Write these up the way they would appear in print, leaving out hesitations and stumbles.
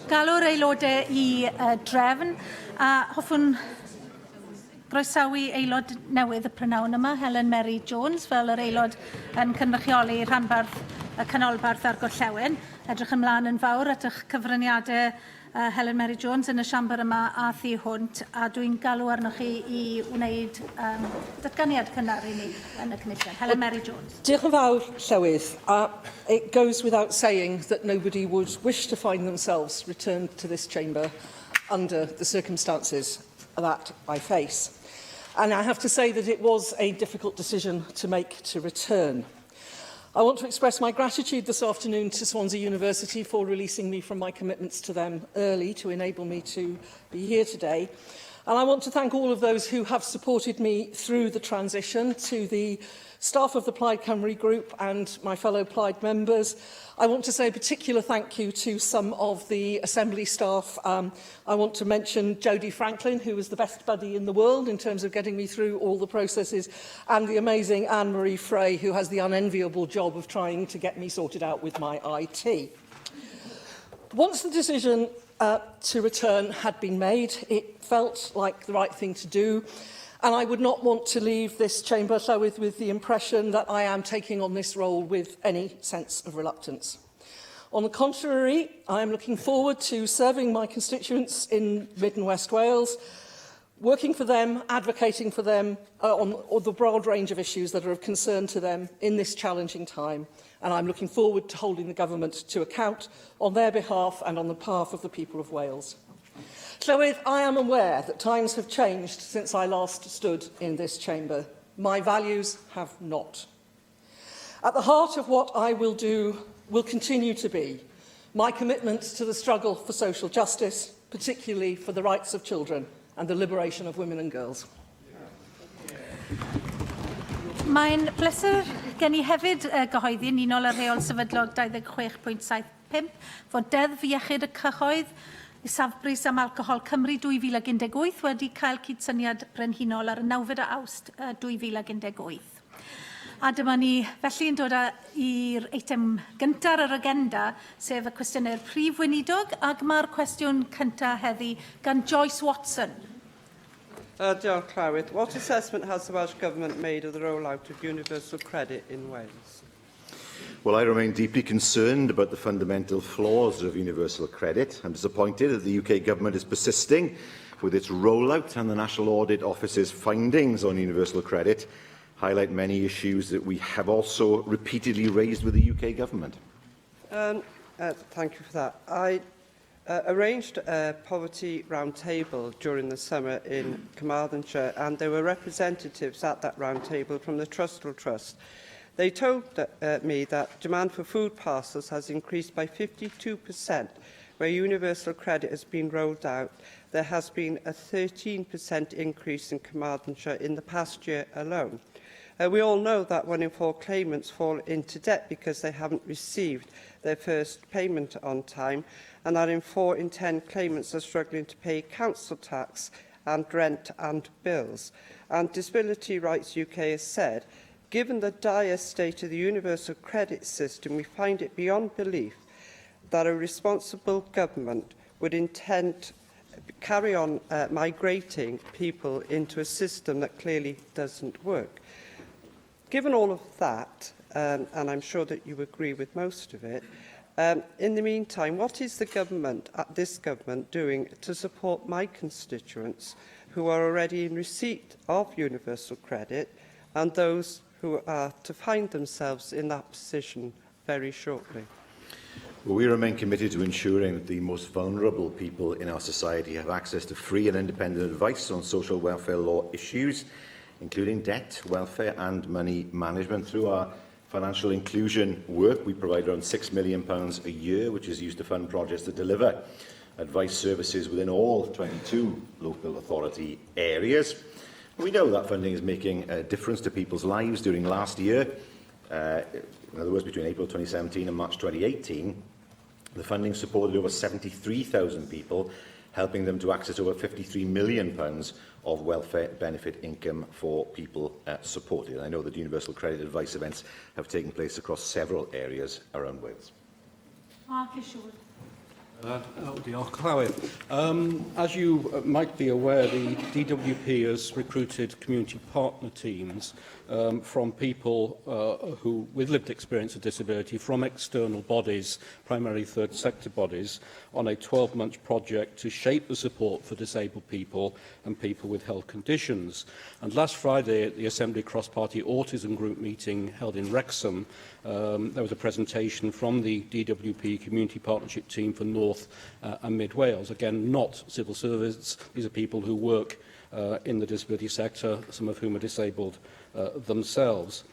galw'r aelodau i drefn, a hoffwn groesawu aelod newydd y prynawn yma, Helen Mary Jones, fel yr aelod yn cynrychioli rhanbarth y canolbarth ar Gorllewin. Edrych ymlaen yn fawr at eich cyfraniadau Helen Mary Jones yn y siambr yma a Thi Hwnt, a dwi'n galw arnoch chi i wneud datganiad cynnar i ni yn y cynulliad. Helen Mary Jones. Diolch yn fawr, Llywydd. It goes without saying that nobody would wish to find themselves returned to this chamber under the circumstances that I face. And I have to say that it was a difficult decision to make to return. I want to express my gratitude this afternoon to Swansea University for releasing me from my commitments to them early to enable me to be here today. And I want to thank all of those who have supported me through the transition, to the staff of the Plaid Cymru Group and my fellow Plaid members. I want to say a particular thank you to some of the Assembly staff. I want to mention Jodie Franklin, who was the best buddy in the world in terms of getting me through all the processes, and the amazing Anne-Marie Frey, who has the unenviable job of trying to get me sorted out with my IT. Once the decision to return had been made, it felt like the right thing to do. And I would not want to leave this chamber, Llywydd, with the impression that I am taking on this role with any sense of reluctance. On the contrary, I am looking forward to serving my constituents in Mid and West Wales, working for them, advocating for them on the broad range of issues that are of concern to them in this challenging time. And I'm looking forward to holding the government to account on their behalf and on the behalf of the people of Wales. Llywydd, I am aware that times have changed since I last stood in this chamber. My values have not. At the heart of what I will do will continue to be my commitment to the struggle for social justice, particularly for the rights of children and the liberation of women and girls. Mae'n bleser gen i hefyd gyhoeddi'n unol ar rheol sefydlog 26.75 fod deddf iechyd y cyhoedd i safbris am alcohol Cymru 2018 wedi cael cydsyniad brenhinol ar y 9 Awst 2018. A dyma ni felly yn dod i'r eitem gyntaf ar yr agenda, sef y cwestiynau'r prif weinidog, ac mae'r cwestiwn cyntaf heddi gan Joyce Watson. Diolch, Llywydd. What assessment has the Welsh Government made of the rollout of universal credit in Wales? Well, I remain deeply concerned about the fundamental flaws of universal credit. I'm disappointed that the UK Government is persisting with its rollout, and the National Audit Office's findings on universal credit highlight many issues that we have also repeatedly raised with the UK Government. Thank you for that. I arranged a poverty roundtable during the summer in Carmarthenshire, and there were representatives at that roundtable from the Trustwell Trust. They told me that demand for food parcels has increased by 52%. Where universal credit has been rolled out, there has been a 13% increase in Carmarthenshire in the past year alone. We all know that 1 in 4 claimants fall into debt because they haven't received their first payment on time, and that 4 in 10 claimants are struggling to pay council tax and rent and bills. And Disability Rights UK has said, given the dire state of the universal credit system, we find it beyond belief that a responsible government would intend to carry on migrating people into a system that clearly doesn't work. Given all of that, and I'm sure that you agree with most of it, in the meantime, what is the government, this government, doing to support my constituents who are already in receipt of universal credit and those who are to find themselves in that position very shortly? Well, we remain committed to ensuring that the most vulnerable people in our society have access to free and independent advice on social welfare law issues, including debt, welfare and money management. Through our financial inclusion work, we provide around £6 million a year, which is used to fund projects that deliver advice services within all 22 local authority areas. We know that funding is making a difference to people's lives. During last year, in other words, between April 2017 and March 2018, the funding supported over 73,000 people, helping them to access over £53 million of welfare benefit income for people supported. And I know that universal credit advice events have taken place across several areas around Wales. Mark Isherwood. Diolch, Clywyd. As you might be aware, the DWP has recruited community partner teams from people who, with lived experience of disability, from external bodies, primarily third sector bodies, on a 12-month project to shape the support for disabled people and people with health conditions. And last Friday at the Assembly Cross-Party Autism Group meeting held in Wrexham, there was a presentation from the DWP Community Partnership Team for North and Mid Wales. Again, not civil servants. These are people who work in the disability sector, some of whom are disabled themselves.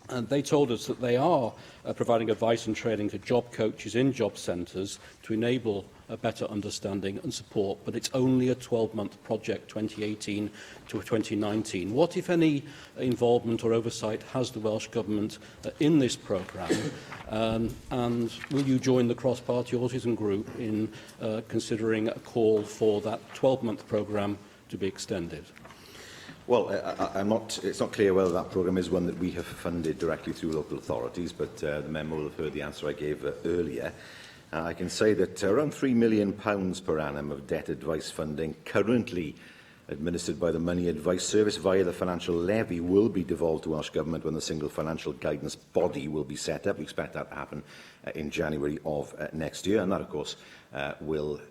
And they told us that they are providing advice and training to job coaches in job centres to enable a better understanding and support, but it's only a 12-month project, 2018 to 2019. What, if any, involvement or oversight has the Welsh Government in this programme? And will you join the cross-party autism group in considering a call for that 12-month programme to be extended? Well, it's not clear whether that programme is one that we have funded directly through local authorities, but the member will have heard the answer I gave earlier. I can say that around £3 million per annum of debt advice funding currently administered by the Money Advice Service via the financial levy will be devolved to Welsh Government when the single financial guidance body will be set up. We expect that to happen in January of next year, and that, of course, will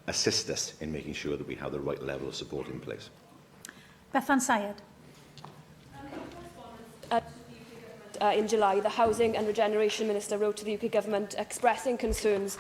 assist us in making sure that we have the right level of support in place. Bethan Syed. In July, the Housing and Regeneration Minister wrote to the UK Government expressing concerns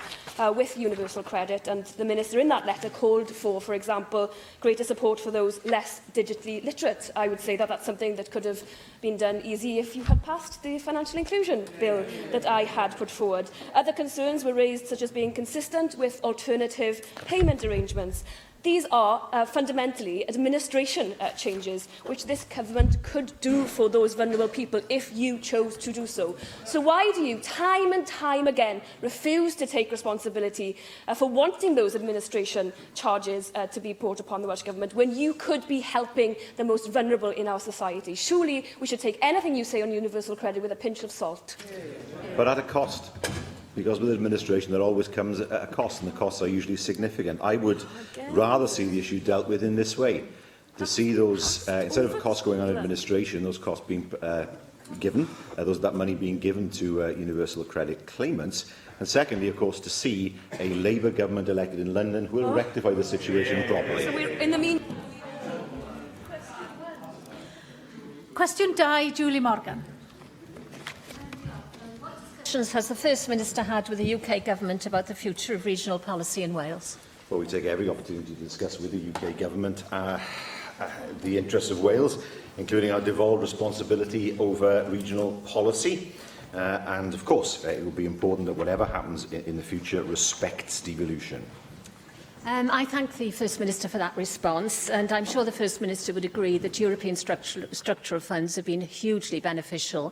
with universal credit, and the Minister in that letter called for example, greater support for those less digitally literate. I would say that that's something that could have been done easy if you had passed the financial inclusion bill that I had put forward. Other concerns were raised, such as being consistent with alternative payment arrangements. These are fundamentally administration changes which this government could do for those vulnerable people if you chose to do so. So why do you, time and time again, refuse to take responsibility for wanting those administration charges to be brought upon the Welsh Government when you could be helping the most vulnerable in our society? Surely we should take anything you say on universal credit with a pinch of salt. But at a cost. Because with administration there always comes a cost, and the costs are usually significant. I would rather see the issue dealt with in this way, to see those, instead of costs going on administration, those costs being given, that money being given to universal credit claimants, and secondly, of course, to see a Labour government elected in London who will rectify the situation properly. So we're in the mean. Cwestiwn 2, Julie Morgan. Has the First Minister had with the UK Government about the future of regional policy in Wales? Well, we take every opportunity to discuss with the UK Government the interests of Wales, including our devolved responsibility over regional policy. And, of course, it will be important that whatever happens in the future respects devolution. I thank the First Minister for that response, and I'm sure the First Minister would agree that European structural funds have been hugely beneficial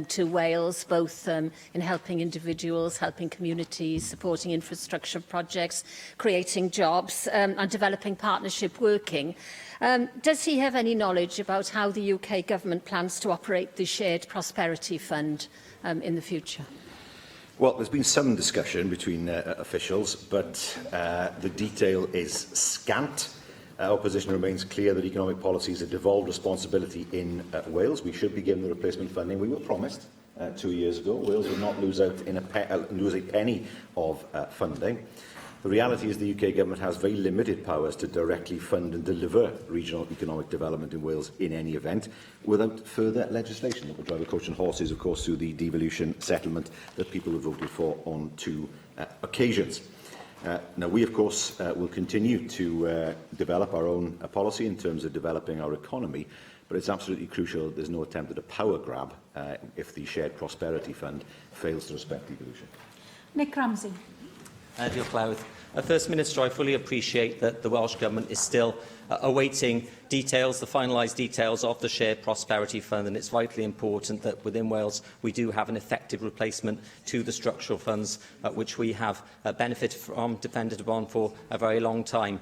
to Wales, both in helping individuals, helping communities, supporting infrastructure projects, creating jobs and developing partnership working. Does he have any knowledge about how the UK Government plans to operate the Shared Prosperity Fund in the future? Well, there's been some discussion between officials, but the detail is scant. Our position remains clear that economic policy is a devolved responsibility in Wales. We should be given the replacement funding we were promised 2 years ago. Wales would not lose out in lose a penny of funding. The reality is the UK Government has very limited powers to directly fund and deliver regional economic development in Wales in any event, without further legislation that will drive a coach and horses, of course, through the devolution settlement that people have voted for on 2 occasions. Now, we, of course, will continue to develop our own policy in terms of developing our economy, but it's absolutely crucial that there's no attempt at a power grab if the Shared Prosperity Fund fails to respect devolution. Nick Ramsey. Diolch, Clywyd. First Minister, I fully appreciate that the Welsh Government is still awaiting details, the finalised details of the Shared Prosperity Fund, and it's vitally important that within Wales we do have an effective replacement to the structural funds which we have benefited from, depended upon for a very long time.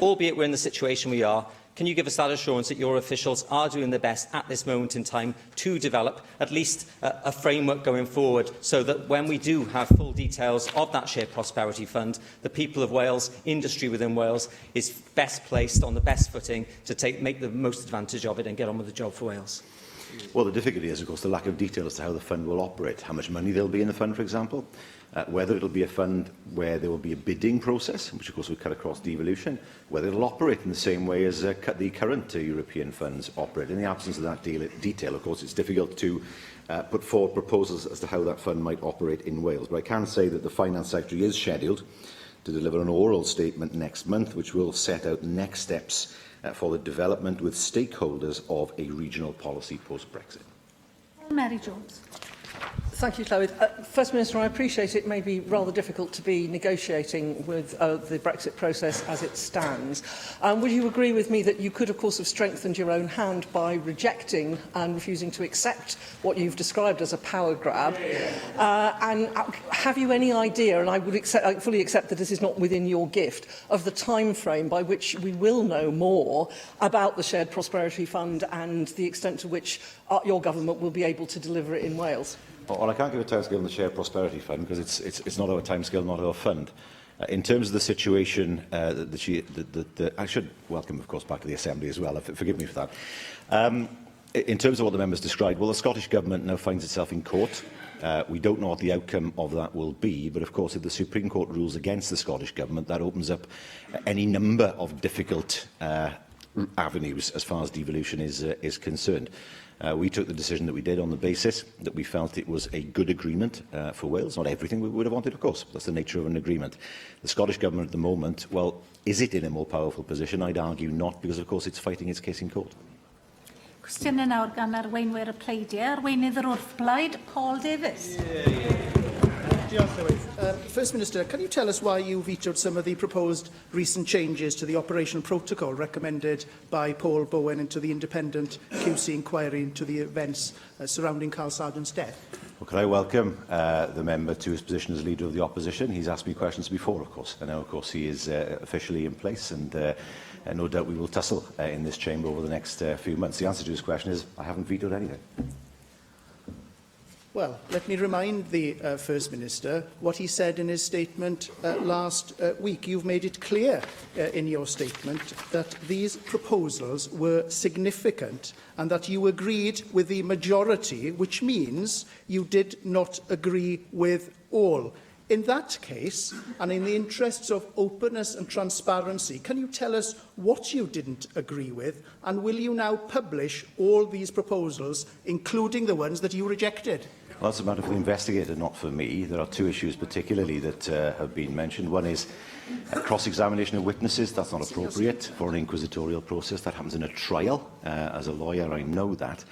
Albeit we're in the situation we are, Can you give us that assurance that your officials are doing their best at this moment in time to develop at least a framework going forward, so that when we do have full details of that Shared Prosperity Fund, the people of Wales, industry within Wales, is best placed on the best footing to make the most advantage of it and get on with the job for Wales? Well, the difficulty is, of course, the lack of detail as to how the fund will operate, how much money there will be in the fund, for example, whether it will be a fund where there will be a bidding process, which of course will cut across devolution, whether it will operate in the same way as the current European funds operate. In the absence of that detail, of course, it's difficult to put forward proposals as to how that fund might operate in Wales. But I can say that the Finance Secretary is scheduled to deliver an oral statement next month, which will set out next steps for the development with stakeholders of a regional policy post-Brexit. Mary Jones. Thank you, Clywyd. First Minister, I appreciate it may be rather difficult to be negotiating with the Brexit process as it stands. Would you agree with me that you could, of course, have strengthened your own hand by rejecting and refusing to accept what you've described as a power grab? And have you any idea, and I fully accept that this is not within your gift, of the time frame by which we will know more about the Shared Prosperity Fund and the extent to which your government will be able to deliver it in Wales? Well, I can't give a timescale on the Shared Prosperity Fund because it's not our timescale, not our fund. In terms of the situation, I should welcome, of course, back to the Assembly as well. Forgive me for that. In terms of what the members described, well, the Scottish Government now finds itself in court. We don't know what the outcome of that will be, but of course, if the Supreme Court rules against the Scottish Government, that opens up any number of difficult avenues as far as devolution is concerned. We took the decision that we did on the basis that we felt it was a good agreement for Wales. Not everything we would have wanted, of course. That's the nature of an agreement. The Scottish Government at the moment, well, is it in a more powerful position? I'd argue not, because, of course, it's fighting its case in court. Cwestiynau nawr gan arweinwyr y pleidiau. Arweinydd yr wrthblaid, Paul Davies. First Minister, can you tell us why you vetoed some of the proposed recent changes to the operational protocol recommended by Paul Bowen into the independent QC inquiry into the events surrounding Carl Sargent's death? Well, could I welcome the member to his position as Leader of the Opposition? He's asked me questions before, of course, and now, of course, he is officially in place, and no doubt we will tussle in this chamber over the next few months. The answer to his question is I haven't vetoed anything. Well, let me remind the First Minister what he said in his statement last week. You've made it clear in your statement that these proposals were significant and that you agreed with the majority, which means you did not agree with all. In that case, and in the interests of openness and transparency, can you tell us what you didn't agree with, and will you now publish all these proposals, including the ones that you rejected? Well, that's a matter for the investigator, not for me. There are two issues particularly that have been mentioned. One is cross-examination of witnesses. That's not appropriate for an inquisitorial process. That happens in a trial. As a lawyer, I know that.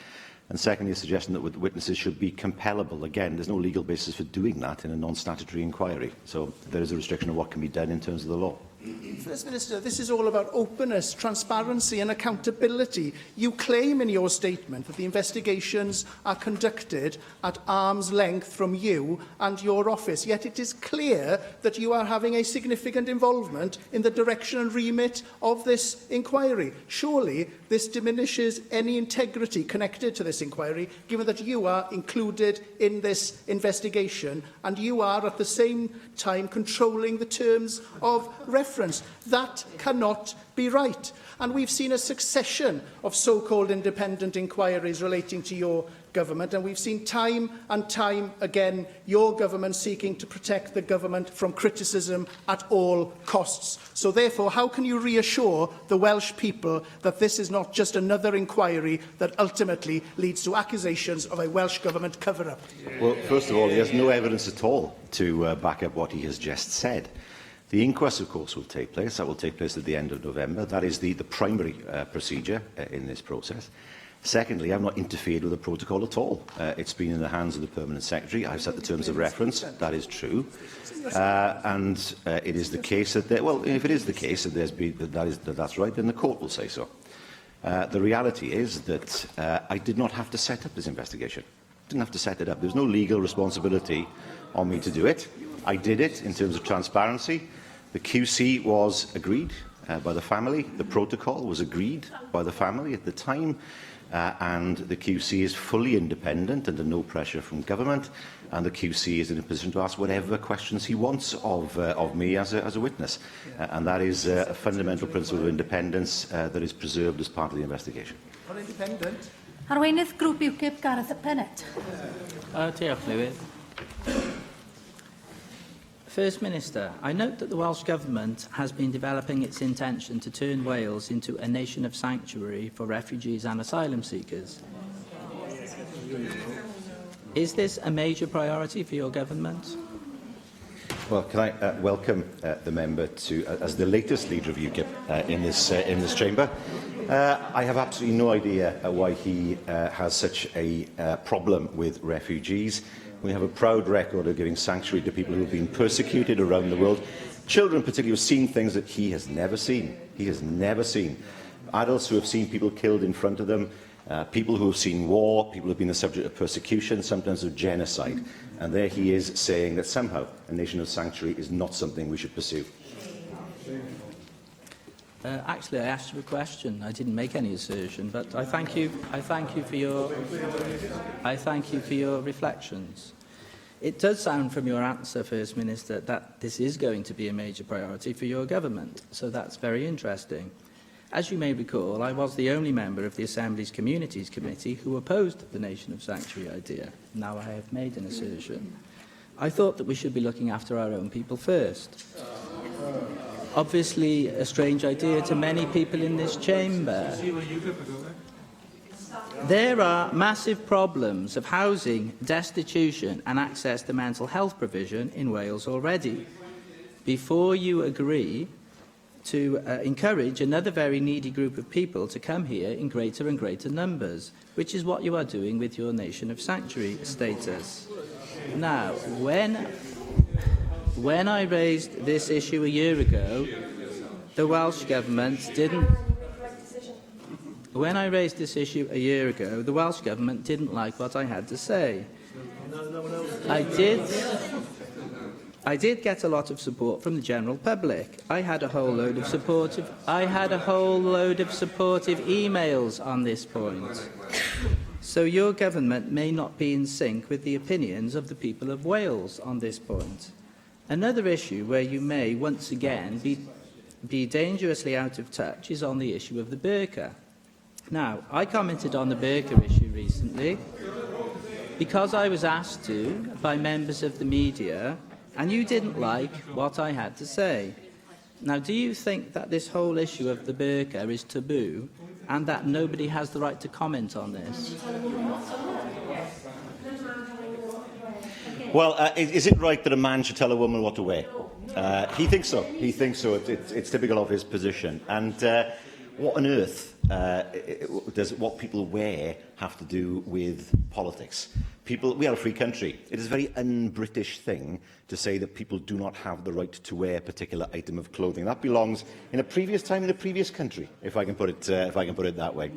And secondly, a suggestion that witnesses should be compellable. Again, there's no legal basis for doing that in a non-statutory inquiry. So there is a restriction of what can be done in terms of the law. First Minister, this is all about openness, transparency and accountability. You claim in your statement that the investigations are conducted at arm's length from you and your office, yet it is clear that you are having a significant involvement in the direction and remit of this inquiry. Surely this diminishes any integrity connected to this inquiry, given that you are included in this investigation and you are at the same time controlling the terms of reference. That cannot be right. And we've seen a succession of so-called independent inquiries relating to your government, and we've seen time and time again your government seeking to protect the government from criticism at all costs. So therefore, how can you reassure the Welsh people that this is not just another inquiry that ultimately leads to accusations of a Welsh government cover-up? Well, first of all, he has no evidence at all to back up what he has just said. The inquest, of course, will take place. That will take place at the end of November. That is the primary procedure in this process. Secondly, I've not interfered with the protocol at all. It's been in the hands of the Permanent Secretary. I've set the terms of reference. That is true. And it is the case that, well, if it is the case that that's right, then the court will say so. The reality is that I did not have to set up this investigation. I didn't have to set it up. There was no legal responsibility on me to do it. I did it in terms of transparency. The QC was agreed. by the family. The protocol was agreed by the family at the time, and the QC is fully independent, under no pressure from government, and the QC is in a position to ask whatever questions he wants of me as a witness. And that is a fundamental principle of independence that is preserved as part of the investigation. Independent. Arweinydd grŵp UKIP Gareth Bennett. Diolch, Llywydd. First Minister, I note that the Welsh Government has been developing its intention to turn Wales into a nation of sanctuary for refugees and asylum seekers. Is this a major priority for your government? Well, can I welcome the member to, as the latest leader of UKIP in this chamber. I have absolutely no idea why he has such a problem with refugees. We have a proud record of giving sanctuary to people who have been persecuted around the world. Children particularly have seen things that he has never seen. He has never seen. Adults who have seen people killed in front of them, people who have seen war, people who have been the subject of persecution, sometimes of genocide. And there he is saying that somehow a nation of sanctuary is not something we should pursue. Actually, I asked you a question. I didn't make any assertion, but I thank you for your reflections. It does sound from your answer, First Minister, that this is going to be a major priority for your government, so that's very interesting. As you may recall, I was the only member of the Assembly's Communities Committee who opposed the nation of sanctuary idea. Now I have made an assertion. I thought that we should be looking after our own people first. Obviously, a strange idea to many people in this chamber. There are massive problems of housing, destitution and access to mental health provision in Wales already. Before you agree to encourage another very needy group of people to come here in greater and greater numbers, which is what you are doing with your nation of sanctuary status. Now, when I raised this issue a year ago, the Welsh Government didn't... When I raised this issue a year ago, the Welsh Government didn't like what I had to say. I did get a lot of support from the general public. I had a whole load of supportive emails on this point. So your government may not be in sync with the opinions of the people of Wales on this point. Another issue where you may once again be dangerously out of touch is on the issue of the burqa. Now, I commented on the burqa issue recently because I was asked to by members of the media, and you didn't like what I had to say. Now, do you think that this whole issue of the burqa is taboo and that nobody has the right to comment on this? Well, is it right that a man should tell a woman what to wear? He thinks so. He thinks so. It's typical of his position. And what on earth does what people wear have to do with politics? We are a free country. It is a very un-British thing to say that people do not have the right to wear a particular item of clothing. That belongs in a previous time in a previous country, if I can put it that way.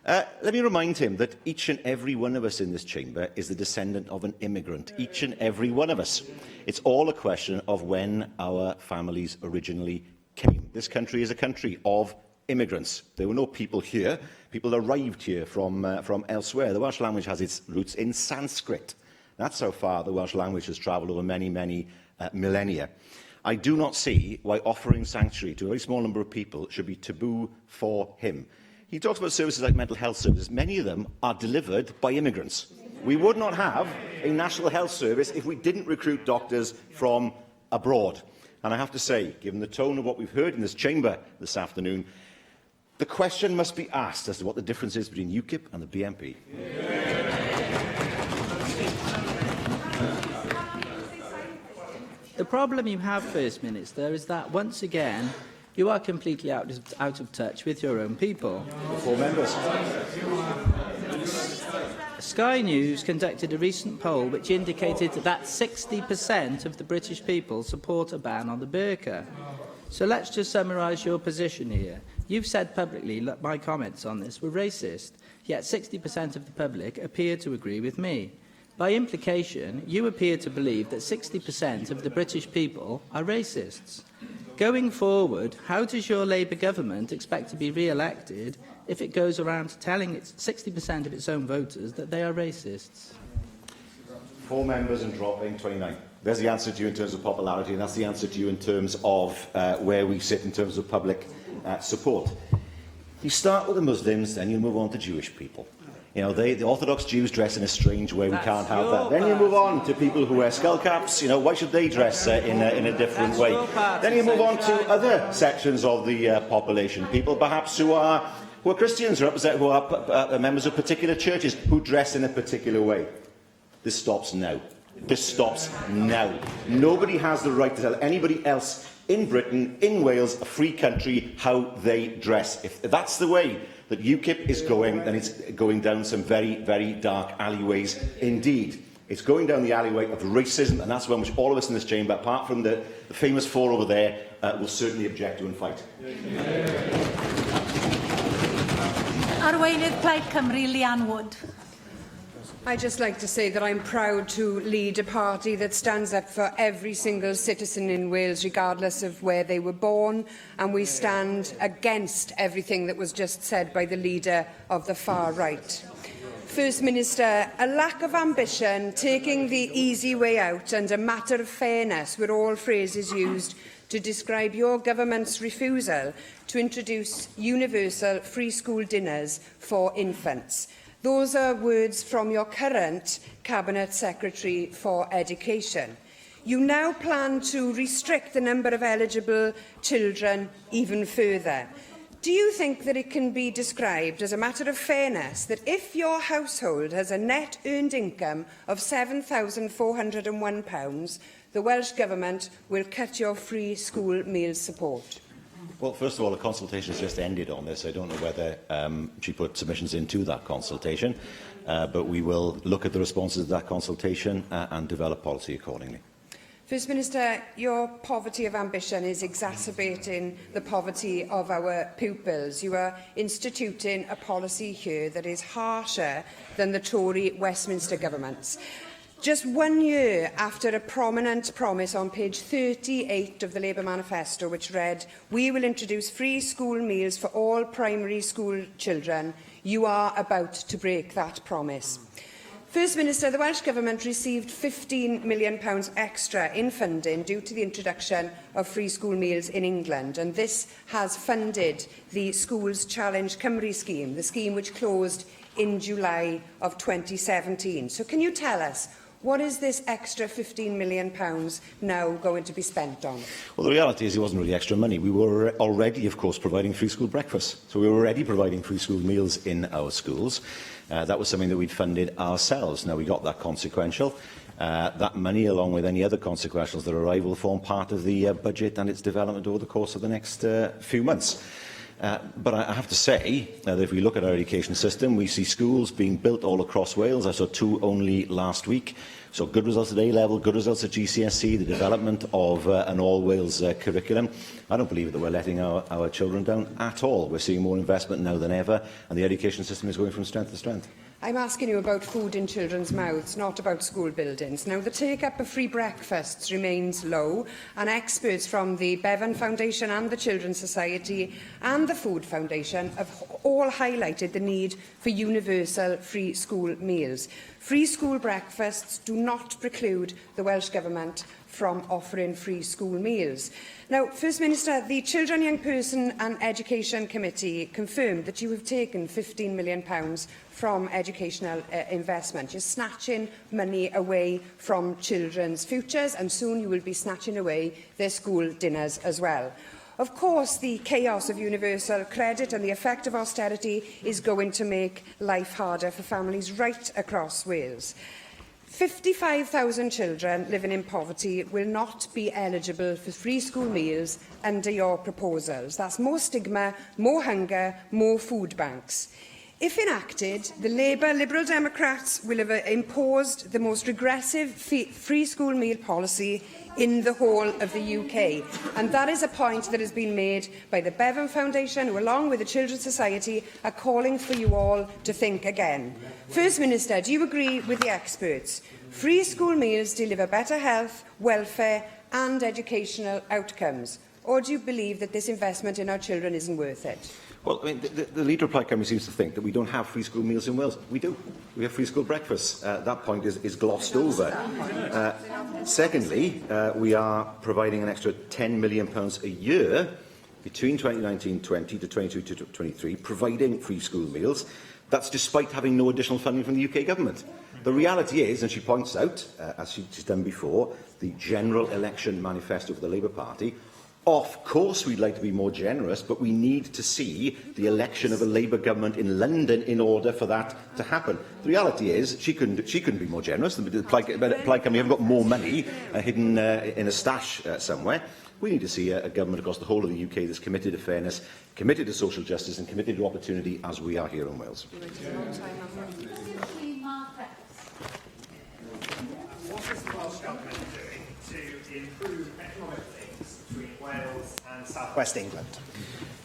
Let me remind him that each and every one of us in this chamber is the descendant of an immigrant. Each and every one of us. It's all a question of when our families originally came. This country is a country of immigrants. There were no people here. People arrived here from elsewhere. The Welsh language has its roots in Sanskrit. That's how far the Welsh language has travelled over many, many millennia. I do not see why offering sanctuary to a very small number of people should be taboo for him. He talks about services like mental health services. Many of them are delivered by immigrants. We would not have a national health service if we didn't recruit doctors from abroad. And I have to say, given the tone of what we've heard in this chamber this afternoon, the question must be asked as to what the difference is between UKIP and the BNP. The problem you have, First Minister, is that once again you are completely out of touch with your own people. Four members. Sky News conducted a recent poll which indicated that 60% of the British people support a ban on the burqa. So let's just summarise your position here. You've said publicly that my comments on this were racist, yet 60% of the public appear to agree with me. By implication, you appear to believe that 60% of the British people are racists. Going forward, how does your Labour government expect to be re-elected if it goes around telling its 60% of its own voters that they are racists? 4 members and dropping 29. There's the answer to you in terms of popularity, and that's the answer to you in terms of where we sit in terms of public support. You start with the Muslims, then you move on to Jewish people. You know, the Orthodox Jews dress in a strange way. We can't have that. Then you move on to people who wear skull caps. You know, why should they dress in a different way? Then you move on to other sections of the population, people perhaps who are Christians, who are members of particular churches, who dress in a particular way. This stops now. This stops now. Nobody has the right to tell anybody else in Britain, in Wales, a free country, how they dress. If that's the way that UKIP is going, then it's going down some very, very dark alleyways indeed. It's going down the alleyway of racism, and that's one which all of us in this chamber, apart from the famous 4 over there, will certainly object to and fight. Arweinydd Plaid Cymru, Leanne Wood. I'd just like to say that I'm proud to lead a party that stands up for every single citizen in Wales, regardless of where they were born, and we stand against everything that was just said by the leader of the far right. First Minister, a lack of ambition, taking the easy way out, and a matter of fairness were all phrases used to describe your government's refusal to introduce universal free school dinners for infants. Those are words from your current Cabinet Secretary for Education. You now plan to restrict the number of eligible children even further. Do you think that it can be described as a matter of fairness that if your household has a net earned income of £7,401, the Welsh Government will cut your free school meals support? Well, first of all, the consultation has just ended on this. I don't know whether she put submissions into that consultation, but we will look at the responses to that consultation and develop policy accordingly. First Minister, your poverty of ambition is exacerbating the poverty of our pupils. You are instituting a policy here that is harsher than the Tory Westminster government's. Just 1 year after a prominent promise on page 38 of the Labour manifesto, which read, "We will introduce free school meals for all primary school children," you are about to break that promise. First Minister, the Welsh Government received £15 million extra in funding due to the introduction of free school meals in England, and this has funded the Schools Challenge Cymru scheme, the scheme which closed in July of 2017. So can you tell us, what is this extra £15 million now going to be spent on? Well, the reality is it wasn't really extra money. We were already, of course, providing free school breakfast. So we were already providing free school meals in our schools. That was something that we'd funded ourselves. Now, we got that consequential. That money, along with any other consequentials that arrive, will form part of the budget and its development over the course of the next few months. But I have to say that if we look at our education system, we see schools being built all across Wales. I saw 2 only last week. So good results at A-level, good results at GCSE, the development of an all-Wales curriculum. I don't believe that we're letting our children down at all. We're seeing more investment now than ever, and the education system is going from strength to strength. I'm asking you about food in children's mouths, not about school buildings. Now, the take-up of free breakfasts remains low, and experts from the Bevan Foundation and the Children's Society and the Food Foundation have all highlighted the need for universal free school meals. Free school breakfasts do not preclude the Welsh Government from offering free school meals. Now, First Minister, the Children, Young Person and Education Committee confirmed that you have taken £15 million from educational investment. You're snatching money away from children's futures, and soon you will be snatching away their school dinners as well. Of course, the chaos of universal credit and the effect of austerity is going to make life harder for families right across Wales. 55,000 children living in poverty will not be eligible for free school meals under your proposals. That's more stigma, more hunger, more food banks. If enacted, the Labour Liberal Democrats will have imposed the most regressive free school meal policy in the whole of the UK. And that is a point that has been made by the Bevan Foundation, who, along with the Children's Society, are calling for you all to think again. First Minister, do you agree with the experts? Free school meals deliver better health, welfare and educational outcomes. Or do you believe that this investment in our children isn't worth it? Well, I mean, the Leader of Plaid Cymru seems to think that we don't have free school meals in Wales. We do. We have free school breakfasts. That point is glossed over. Secondly, we are providing an extra £10 million a year between 2019-20 to 22-23, providing free school meals. That's despite having no additional funding from the UK government. The reality is, and she points out, as she's done before, the general election manifesto for the Labour Party. Of course, we'd like to be more generous, but we need to see the election of a Labour government in London in order for that to happen. The reality is, she couldn't be more generous. The Plaid Cymru haven't got more money hidden in a stash somewhere. We need to see a government across the whole of the UK that's committed to fairness, committed to social justice and committed to opportunity, as we are here in Wales. What is the Welsh Government doing to improve economic links between Wales and South West England?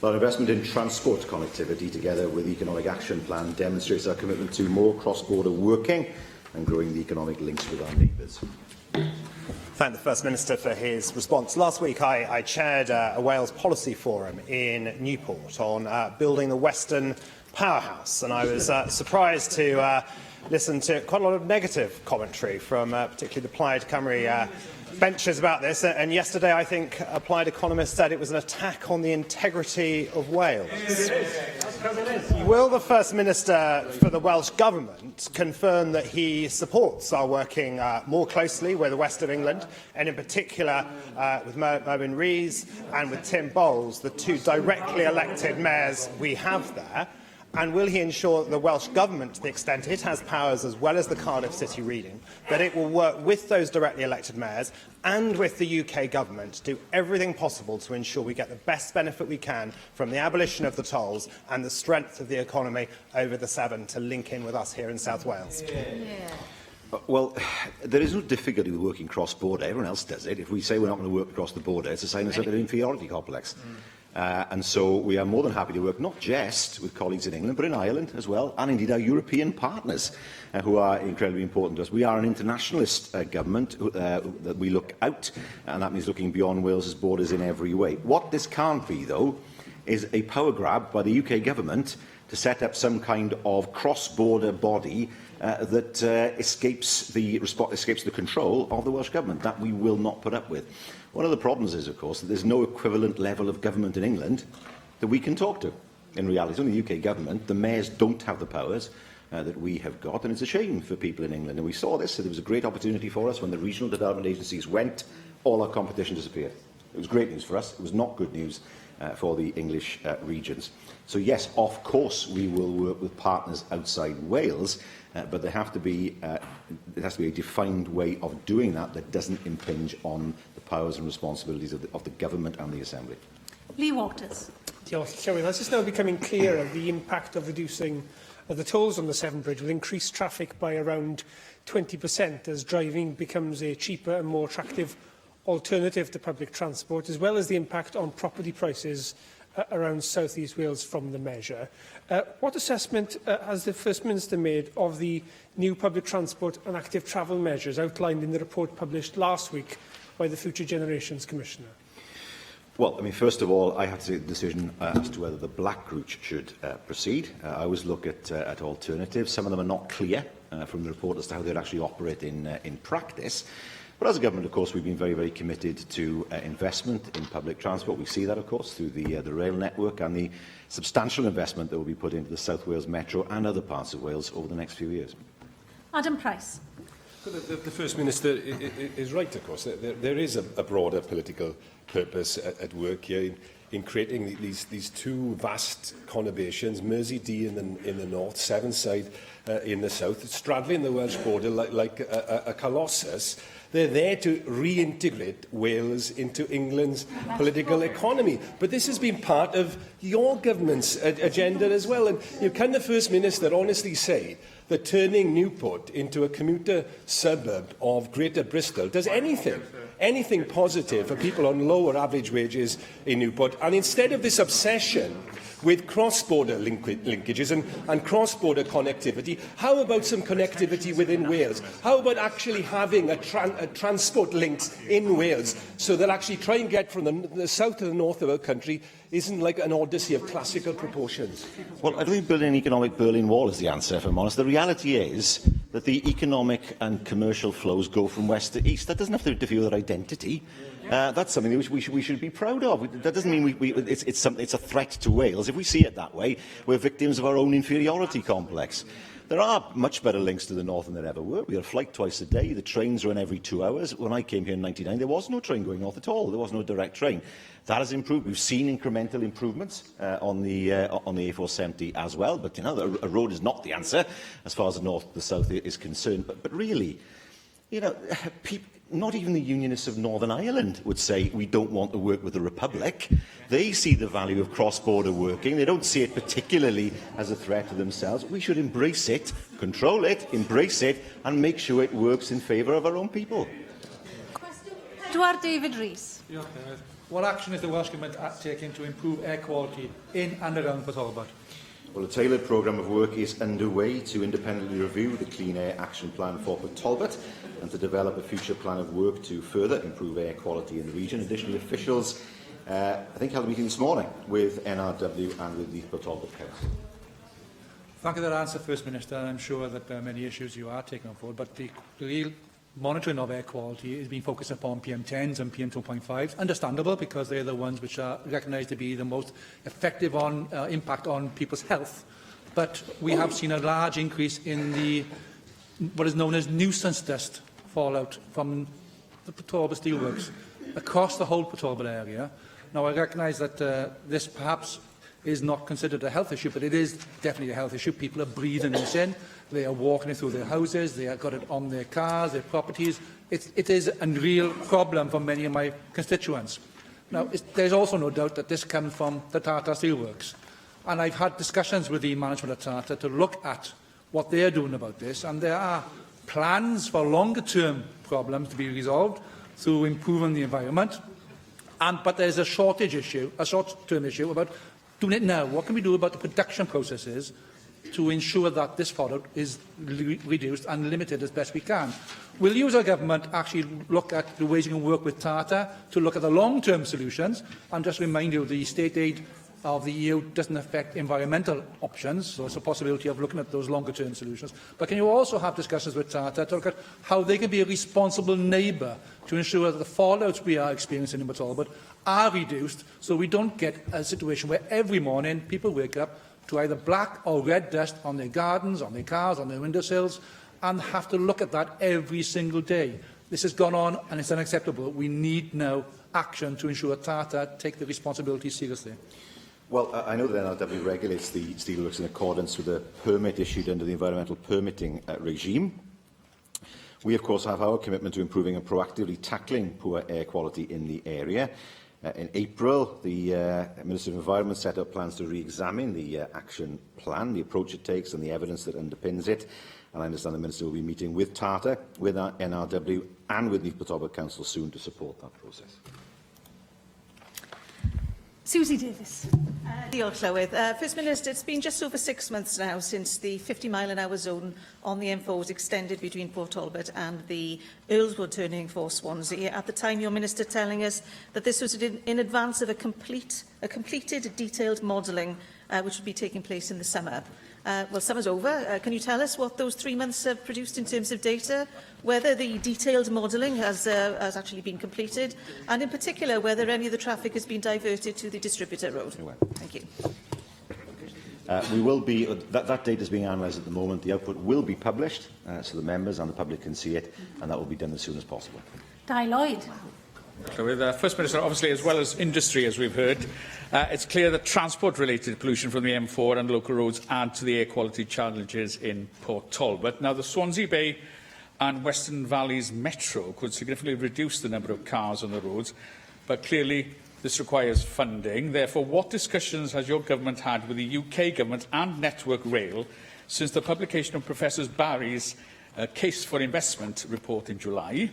Well, investment in transport connectivity, together with the Economic Action Plan, demonstrates our commitment to more cross-border working and growing the economic links with our neighbours. Thank the First Minister for his response. Last week I chaired a Wales policy forum in Newport on building the Western Powerhouse, and I was surprised to listen to quite a lot of negative commentary from particularly the Plaid Cymru benches about this, and yesterday I think a Plaid economist said it was an attack on the integrity of Wales. Will the First Minister for the Welsh Government confirm that he supports our working more closely with the West of England, and in particular with Mervyn Rees and with Tim Bowles, the two directly elected mayors we have there? And will he ensure that the Welsh Government, to the extent it has powers as well as the Cardiff City Reading, that it will work with those directly elected mayors and with the UK Government to do everything possible to ensure we get the best benefit we can from the abolition of the tolls and the strength of the economy over the Severn to link in with us here in South Wales? Well, there is no difficulty with working cross-border. Everyone else does it. If we say we're not going to work across the border, it's a sign of an inferiority complex. And so we are more than happy to work not just with colleagues in England, but in Ireland as well, and indeed our European partners, who are incredibly important to us. We are an internationalist government that we look out, and that means looking beyond Wales's borders in every way. What this can't be, though, is a power grab by the UK government to set up some kind of cross-border body that escapes the control of the Welsh Government. That we will not put up with. One of the problems is, of course, that there's no equivalent level of government in England that we can talk to. In reality, it's only the UK government. The mayors don't have the powers that we have got, and it's a shame for people in England. And we saw this, so there was a great opportunity for us when the regional development agencies went, all our competition disappeared. It was great news for us. It was not good news for the English regions. So yes, of course, we will work with partners outside Wales, but there has to be a defined way of doing that that doesn't impinge on the powers and responsibilities of the government and the Assembly. Lee Waters. Diolch, Llywydd. As it's now becoming clearer, the impact of reducing the tolls on the Severn Bridge will increase traffic by around 20% as driving becomes a cheaper and more attractive alternative to public transport, as well as the impact on property prices around South East Wales from the measure. What assessment has the First Minister made of the new public transport and active travel measures outlined in the report published last week by the Future Generations Commissioner? Well, I mean, first of all, I have to take the decision as to whether the black route should proceed. I always look at alternatives. Some of them are not clear from the report as to how they'd actually operate in practice. But as a government, of course, we've been very, very committed to investment in public transport. We see that, of course, through the rail network and the substantial investment that will be put into the South Wales Metro and other parts of Wales over the next few years. Adam Price. The First Minister is right, of course. There is a broader political purpose at work here in creating these two vast conurbations, Mersey Dee in the north, Sevenside in the south, straddling the Welsh border like a colossus. They're there to reintegrate Wales into England's political economy. But this has been part of your government's agenda as well. And can the First Minister honestly say that turning Newport into a commuter suburb of Greater Bristol does anything anything positive for people on lower average wages in Newport. And instead of this obsession with cross-border linkages and cross-border connectivity, how about some connectivity within Wales? How about actually having a transport links in Wales so that actually try and get from the south to the north of our country isn't like an odyssey of classical proportions? Well, I don't think building an economic Berlin Wall is the answer, if I'm honest. The reality is that the economic and commercial flows go from west to east. That doesn't have to interfere with our identity. That's something that we should be proud of. That doesn't mean it's a threat to Wales. If we see it that way, we're victims of our own inferiority complex. There are much better links to the north than there ever were. We have a flight twice a day. The trains run every 2 hours. When I came here in '99, there was no train going north at all. There was no direct train. That has improved. We've seen incremental improvements on the A470 as well. But you know, a road is not the answer as far as the north to the south is concerned. But really, you know, not even the Unionists of Northern Ireland would say we don't want to work with the Republic. They see the value of cross-border working. They don't see it particularly as a threat to themselves. We should embrace it, control it, embrace it, and make sure it works in favour of our own people. Edward David Rees. What action is the Welsh Government taking to improve air quality in and around Port Talbot? Well, a tailored programme of work is underway to independently review the Clean Air Action Plan for Port Talbot and to develop a future plan of work to further improve air quality in the region. Additionally, officials, I think, held a meeting this morning with NRW and with the Port Talbot Council. Thank you for that answer, First Minister. I'm sure that there are many issues you are taking on board, but the real monitoring of air quality is being focused upon PM10s and PM2.5s. Understandable, because they're the ones which are recognised to be the most effective on impact on people's health. But we have seen a large increase in what is known as nuisance dust fallout from the Port Talbot Steelworks across the whole Port Talbot area. Now, I recognise that this perhaps is not considered a health issue, but it is definitely a health issue. People are breathing this in. They are walking it through their houses. They have got it on their cars, their properties. It is a real problem for many of my constituents. Now, there's also no doubt that this comes from the Tata Steelworks. And I've had discussions with the management of Tata to look at what they're doing about this. And there are plans for longer-term problems to be resolved through improving the environment. But there's a shortage issue, a short-term issue about doing it now. What can we do about the production processes to ensure that this fallout is reduced and limited as best we can? Will you as a government actually look at the ways you can work with Tata to look at the long-term solutions? And just remind you, the state aid of the EU doesn't affect environmental options, so it's a possibility of looking at those longer-term solutions. But can you also have discussions with Tata to look at how they can be a responsible neighbour to ensure that the fallouts we are experiencing in Port Talbot are reduced, so we don't get a situation where every morning people wake up to either black or red dust on their gardens, on their cars, on their windowsills, and have to look at that every single day. This has gone on and it's unacceptable. We need now action to ensure Tata take the responsibility seriously. Well, I know that NRW regulates the steelworks in accordance with a permit issued under the environmental permitting regime. We, of course, have our commitment to improving and proactively tackling poor air quality in the area. In April, the Minister of Environment set up plans to re-examine the action plan, the approach it takes and the evidence that underpins it. And I understand the Minister will be meeting with Tata, with our NRW and with the Port Talbot Council soon to support that process. Susie Davis. Diolch, Llywydd. First Minister, it's been just over 6 months now since the 50-mile-an-hour zone on the M4 was extended between Port Talbot and the Earlswood turning for Swansea. At the time, your Minister telling us that this was in advance of a completed detailed modelling which would be taking place in the summer. Well, summer's over. Can you tell us what those 3 months have produced in terms of data, whether the detailed modelling has actually been completed, and in particular whether any of the traffic has been diverted to the distributor road? Thank you. We will be, that data is being analysed at the moment. The output will be published so the members and the public can see it, and that will be done as soon as possible. Di Lloyd. First Minister, obviously, as well as industry, as we've heard, it's clear that transport-related pollution from the M4 and local roads add to the air quality challenges in Port Talbot. Now, the Swansea Bay and Western Valleys Metro could significantly reduce the number of cars on the roads, but clearly this requires funding. Therefore, what discussions has your government had with the UK government and Network Rail since the publication of Professor Barry's Case for Investment report in July?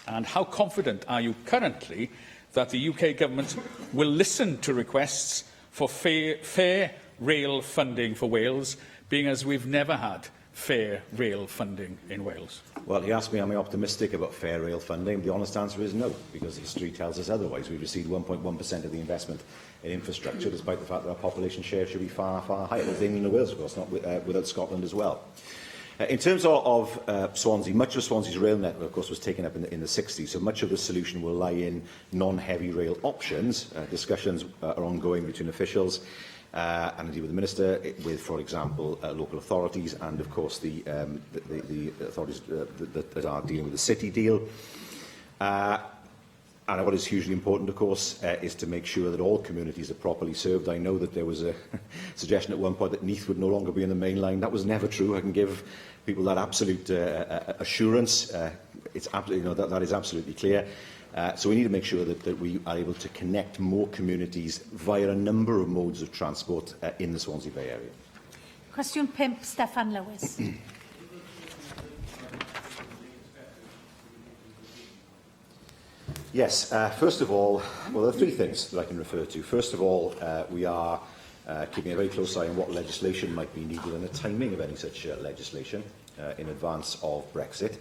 And how confident are you currently that the UK Government will listen to requests for fair rail funding for Wales, being as we've never had fair rail funding in Wales? Well, you asked me, am I optimistic about fair rail funding? The honest answer is no, because history tells us otherwise. We've received 1.1% of the investment in infrastructure, despite the fact that our population share should be far, far higher than England and Wales, of course, not without Scotland as well. In terms of Swansea, much of Swansea's rail network, of course, was taken up in the 60s, so much of the solution will lie in non-heavy rail options. Discussions are ongoing between officials and indeed with the Minister, with, for example, local authorities and, of course, the authorities that are dealing with the City deal. And what is hugely important, of course, is to make sure that all communities are properly served. I know that there was a suggestion at one point that Neath would no longer be in the main line. That was never true. I can give people that absolute assurance. It's that is absolutely clear. So we need to make sure that we are able to connect more communities via a number of modes of transport in the Swansea Bay area. Cwestiwn 5, Steffan Lewis. Yes, first of all, well, there are three things that I can refer to. First of all, we are keeping a very close eye on what legislation might be needed and the timing of any such legislation in advance of Brexit.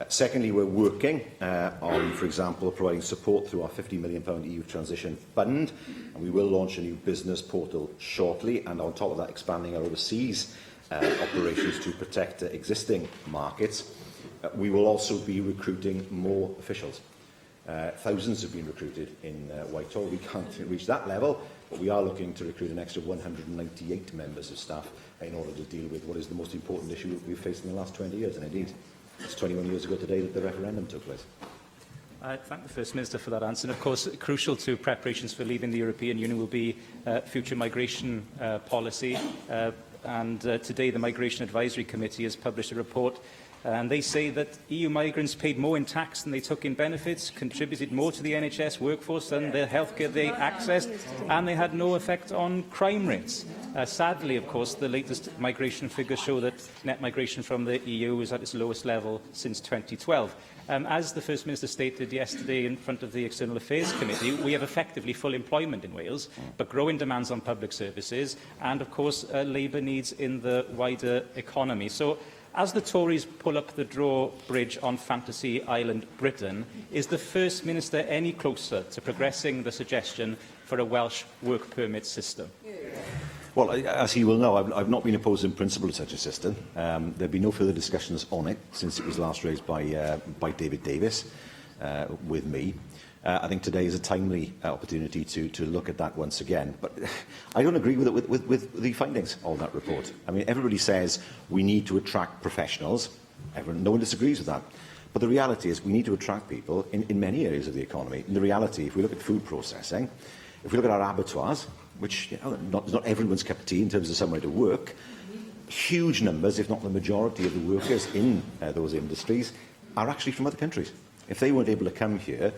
Secondly, we're working on, for example, providing support through our £50 million EU Transition Fund, and we will launch a new business portal shortly, and on top of that, expanding our overseas operations to protect existing markets. We will also be recruiting more officials. Thousands have been recruited in Whitehall. We can't reach that level, but we are looking to recruit an extra 198 members of staff in order to deal with what is the most important issue that we've faced in the last 20 years. And indeed, it's 21 years ago today that the referendum took place. I thank the First Minister for that answer. And of course, crucial to preparations for leaving the European Union will be future migration policy. Today, the Migration Advisory Committee has published a report and they say that EU migrants paid more in tax than they took in benefits, contributed more to the NHS workforce than the healthcare they accessed, and they had no effect on crime rates. Sadly, of course, the latest migration figures show that net migration from the EU is at its lowest level since 2012. As the First Minister stated yesterday in front of the External Affairs Committee, we have effectively full employment in Wales, but growing demands on public services and, of course, labour needs in the wider economy. So, as the Tories pull up the drawbridge on Fantasy Island, Britain, is the First Minister any closer to progressing the suggestion for a Welsh work permit system? Well, as he will know, I've not been opposed in principle to such a system. There have been no further discussions on it since it was last raised by David Davis with me. I think today is a timely opportunity to look at that once again. But I don't agree with the findings of that report. I mean, everybody says we need to attract professionals. No one disagrees with that. But the reality is we need to attract people in many areas of the economy. And the reality, if we look at food processing, if we look at our abattoirs, which is not everyone's cup of tea in terms of somewhere to work, huge numbers, if not the majority of the workers in those industries, are actually from other countries. If they weren't able to come here,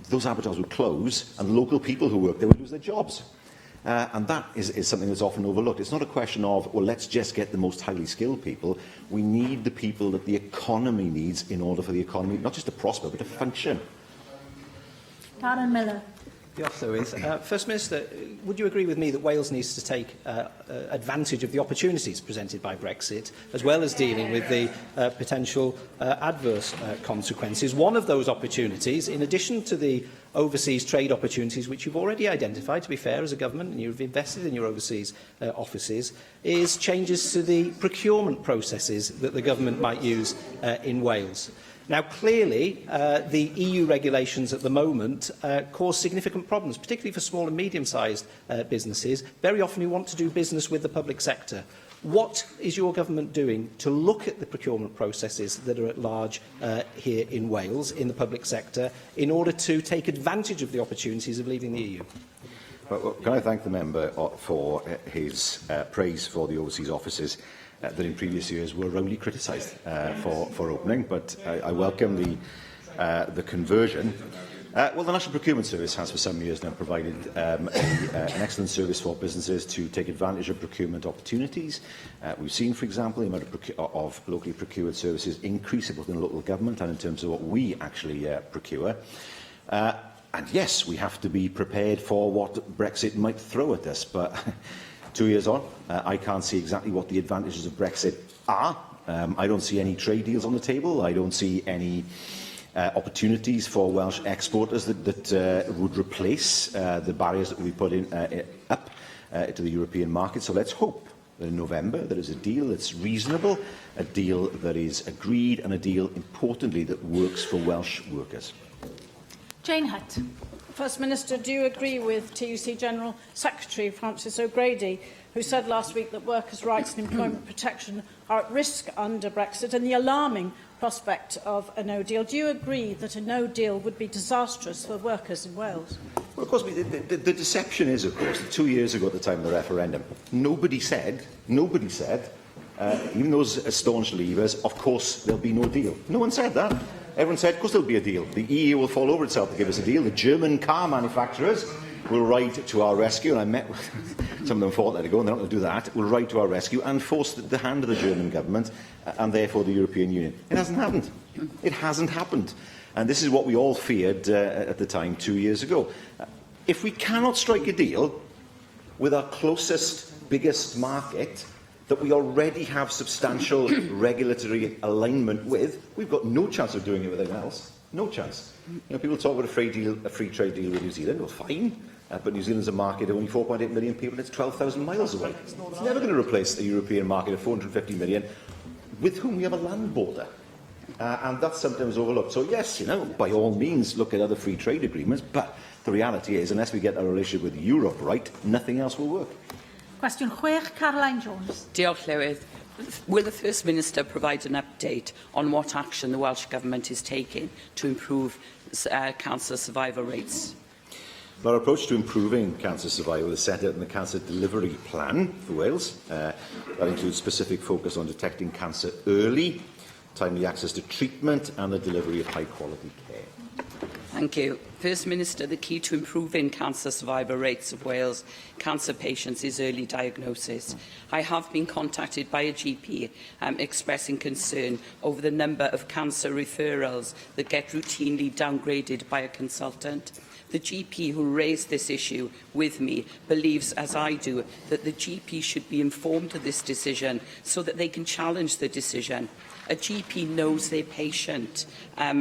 those abattoirs would close and local people who work there would lose their jobs. And that is something that's often overlooked. It's not a question of, well, let's just get the most highly skilled people. We need the people that the economy needs in order for the economy not just to prosper, but to function. Darren Miller. Diolch, Lewis. First Minister, would you agree with me that Wales needs to take advantage of the opportunities presented by Brexit, as well as dealing with the potential adverse consequences? One of those opportunities, in addition to the overseas trade opportunities, which you've already identified, to be fair, as a government, and you've invested in your overseas offices, is changes to the procurement processes that the government might use in Wales. Now, clearly, the EU regulations at the moment cause significant problems, particularly for small and medium-sized businesses, very often who want to do business with the public sector. What is your government doing to look at the procurement processes that are at large here in Wales, in the public sector, in order to take advantage of the opportunities of leaving the EU? Well, can I thank the member for his praise for the overseas offices that in previous years were roundly criticised for opening, but I welcome the conversion. Well, the National Procurement Service has for some years now provided an excellent service for businesses to take advantage of procurement opportunities. We've seen, for example, the amount of locally procured services increase within local government and in terms of what we actually procure. And yes, we have to be prepared for what Brexit might throw at us. But 2 years on, I can't see exactly what the advantages of Brexit are. I don't see any trade deals on the table. I don't see any opportunities for Welsh exporters that would replace the barriers that we put up to the European market. So let's hope that in November there is a deal that's reasonable, a deal that is agreed, and a deal, importantly, that works for Welsh workers. Jane Hutt. First Minister, do you agree with TUC General Secretary Francis O'Grady, who said last week that workers' rights and employment protection are at risk under Brexit and the alarming prospect of a no deal? Do you agree that a no deal would be disastrous for workers in Wales? Well, of course, the deception is, of course, that 2 years ago at the time of the referendum, nobody said, even those staunch leavers, of course there'll be no deal. No one said that. Everyone said, of course there'll be a deal. The EU will fall over itself to give us a deal. The German car manufacturers will ride to our rescue, and I met with some of them a fortnight ago, and they're not going to do that, will ride to our rescue and force the hand of the German government and therefore the European Union. It hasn't happened. It hasn't happened. And this is what we all feared at the time 2 years ago. If we cannot strike a deal with our closest, biggest market that we already have substantial regulatory alignment with, we've got no chance of doing it with anyone else. No chance. You know, people talk about a free trade deal with New Zealand. Well, fine. But New Zealand's a market of only 4.8 million people, and it's 12,000 miles away. It's never going to replace a European market of 450 million, with whom we have a land border. And that's sometimes overlooked. So, yes, you know, by all means, look at other free trade agreements, but the reality is, unless we get our relationship with Europe right, nothing else will work. Cwestiwn 6, Caroline Jones. Diolch, Llywydd. Will the First Minister provide an update on what action the Welsh Government is taking to improve cancer survival rates? Our approach to improving cancer survival is set out in the Cancer Delivery Plan for Wales. That includes specific focus on detecting cancer early, timely access to treatment and the delivery of high-quality care. Thank you. First Minister, the key to improving cancer survival rates of Wales cancer patients is early diagnosis. I have been contacted by a GP expressing concern over the number of cancer referrals that get routinely downgraded by a consultant. The GP who raised this issue with me believes, as I do, that the GP should be informed of this decision so that they can challenge the decision. A GP knows their patient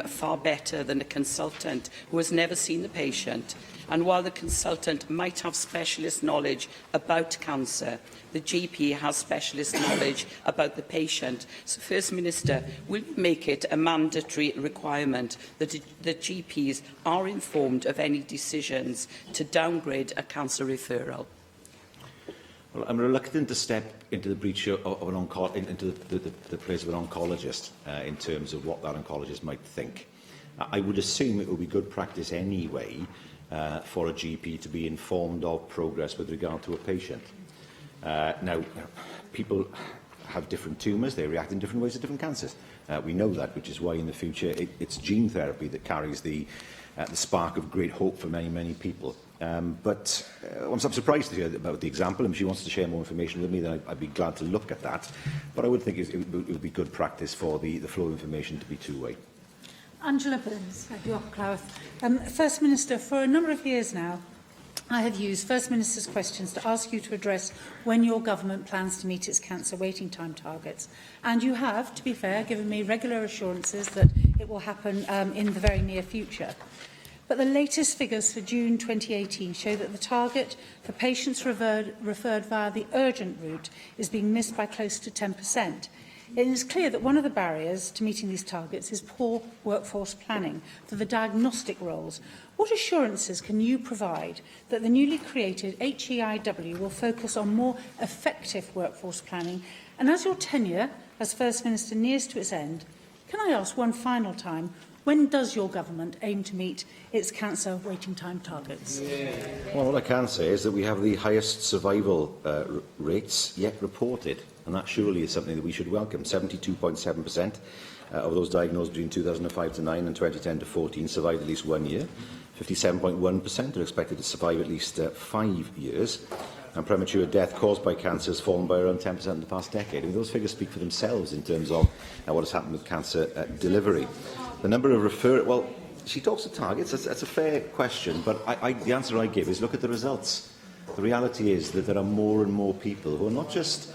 far better than a consultant who has never seen the patient. And while the consultant might have specialist knowledge about cancer, the GP has specialist knowledge about the patient. So, First Minister, will you make it a mandatory requirement that the GPs are informed of any decisions to downgrade a cancer referral? Well, I'm reluctant to step into the breach of into the place of an oncologist in terms of what that oncologist might think. I would assume it would be good practice anyway for a GP to be informed of progress with regard to a patient. Now, people have different tumours, they react in different ways to different cancers. We know that, which is why in the future it's gene therapy that carries the spark of great hope for many, many people. But I'm surprised to hear about the example, and if she wants to share more information with me, then I'd be glad to look at that. But I would think it would be good practice for the flow of information to be two-way. Angela Burns. First Minister, for a number of years now, I have used First Minister's questions to ask you to address when your government plans to meet its cancer waiting time targets. And you have, to be fair, given me regular assurances that it will happen in the very near future. But the latest figures for June 2018 show that the target for patients referred via the urgent route is being missed by close to 10%. It is clear that one of the barriers to meeting these targets is poor workforce planning for the diagnostic roles. What assurances can you provide that the newly created HEIW will focus on more effective workforce planning? And as your tenure as First Minister nears to its end, can I ask one final time, when does your government aim to meet its cancer waiting time targets? Well, what I can say is that we have the highest survival rates yet reported, and that surely is something that we should welcome. 72.7% of those diagnosed between 2005 to 9 and 2010 to 14 survived at least 1 year. 57.1% are expected to survive at least 5 years. And premature death caused by cancer has fallen by around 10% in the past decade. I mean, those figures speak for themselves in terms of what has happened with cancer delivery. The number of well, she talks of targets. That's a fair question, but the answer I give is look at the results. The reality is that there are more and more people who are not just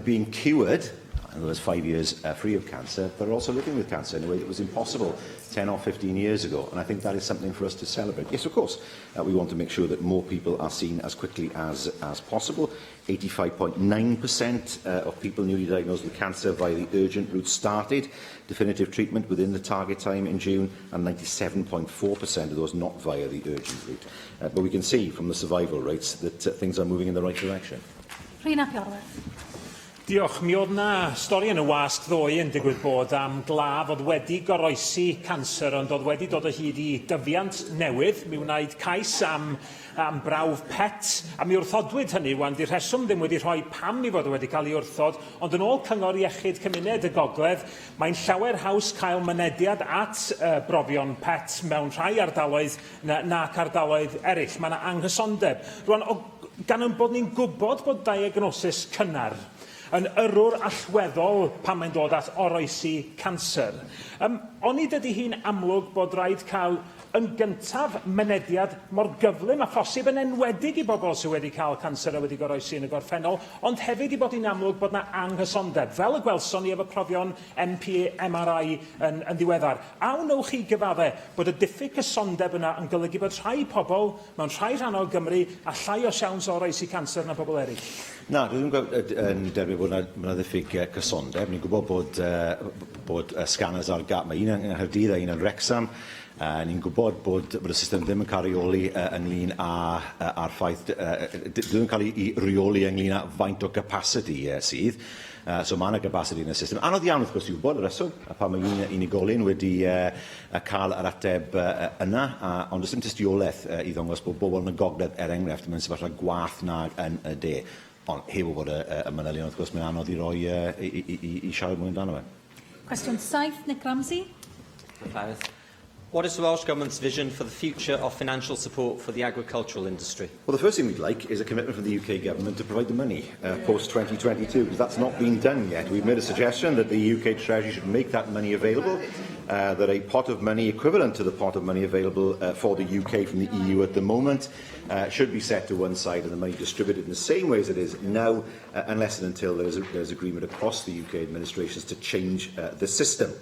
being cured, in other words, 5 years free of cancer, but are also living with cancer in a way that was impossible 10 or 15 years ago. And I think that is something for us to celebrate. Yes, of course, we want to make sure that more people are seen as quickly as possible. 85.9% of people newly diagnosed with cancer via the urgent route started definitive treatment within the target time in June, and 97.4% of those not via the urgent route. But we can see from the survival rates that things are moving in the right direction. Rhina Piorwerth. Diolch. Mi oedd na stori yn y wasg ddoe yn digwydd bod am glaf oedd wedi goroesi canser, ond oedd wedi dod o hyd i dyfiant newydd. Mi wnaed cais am brawf pet, a mi wrthodwyd hynny, wan di'r rheswm ddim wedi rhoi pam i fod wedi cael ei wrthod, ond yn ôl Cyngor Iechyd Cymuned y Gogledd, mae'n llawer haws cael mynediad at brofion pet mewn rhai ardaloedd nac ardaloedd eraill. Mae yna anghysondeb. Rwan, gan bod ni'n gwybod bod diagnosis cynnar yn yrwr allweddol pan mae'n dod at oroesi canser. Onid ydy hi'n amlwg bod rhaid cael yn gyntaf mynediad mor gyflym a phosib yn enwedig i bobl sydd wedi cael canser a wedi goroesi yn y gorffennol, ond hefyd i bod hi'n amlwg bod yna anghysondeb, fel y gwelson ni efo profion MRI yn ddiweddar. A wnewch chi gyfaddau bod y diffyg cysondeb yna yn golygu bod rhai pobl mewn rhai rhannol Gymru a llai o siawns o oroesi canser na pobl eraill? Na, dwi'n derbyn bod yna ddiffyg cysondeb. Ni'n gwybod bod scanners ar gap. Mae un yn Nghaerdydd a un yn Wrecsam. Ni'n gwybod bod y system ddim yn cael reoli ynglyn â'r ffaith, ddim yn cael ei reoli ynglyn â faint o capacity sydd. So mae yna capacity yn y system. Anodd iawn wrth gwrs i wybod y reswm, pan mae unigolyn wedi cael yr ateb yna, ond oes dim tystiolaeth i ddangos bod bobl yn y gogledd enghraifft yn sefyllfa gwath nag yn y de. Ond heb wybod y manylion, wrth gwrs, mae'n anodd i roi i siarad mwy amdano fe. Cwestiwn 7, Nick Ramsey. What is the Welsh Government's vision for the future of financial support for the agricultural industry? Well, the first thing we'd like is a commitment from the UK Government to provide the money post-2022, because that's not been done yet. We've made a suggestion that the UK Treasury should make that money available, that a pot of money equivalent to the pot of money available for the UK from the EU at the moment should be set to one side and the money distributed in the same way as it is now, unless and until there's agreement across the UK administrations to change the system.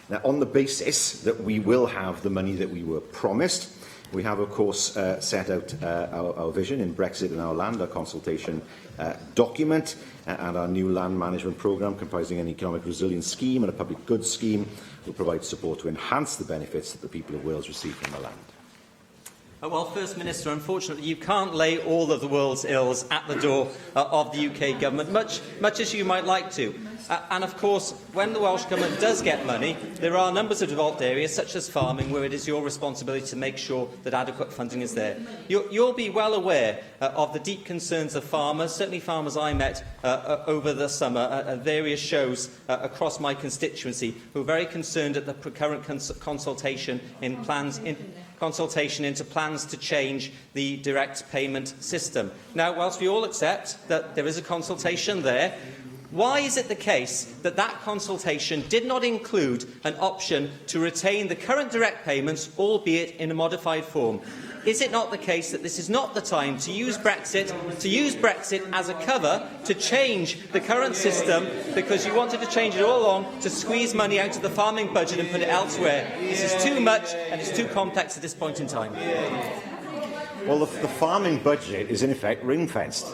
Now, on the basis that we will have the money that we were promised, we have, of course, set out our vision in Brexit and our land, our consultation document, and our new land management programme comprising an economic resilience scheme and a public goods scheme will provide support to enhance the benefits that the people of Wales receive from the land. Well, First Minister, unfortunately, you can't lay all of the world's ills at the door of the UK Government, much as you might like to. And, of course, when the Welsh Government does get money, there are numbers of devolved areas, such as farming, where it is your responsibility to make sure that adequate funding is there. You'll be well aware of the deep concerns of farmers, certainly farmers I met over the summer at various shows across my constituency, who are very concerned at the current consultation into plans to change the direct payment system. Now, whilst we all accept that there is a consultation there, why is it the case that that consultation did not include an option to retain the current direct payments, albeit in a modified form? Is it not the case that this is not the time to use Brexit as a cover to change the current system, because you wanted to change it all along to squeeze money out of the farming budget and put it elsewhere? This is too much and it's too complex at this point in time. Well, the farming budget is in effect ring-fenced.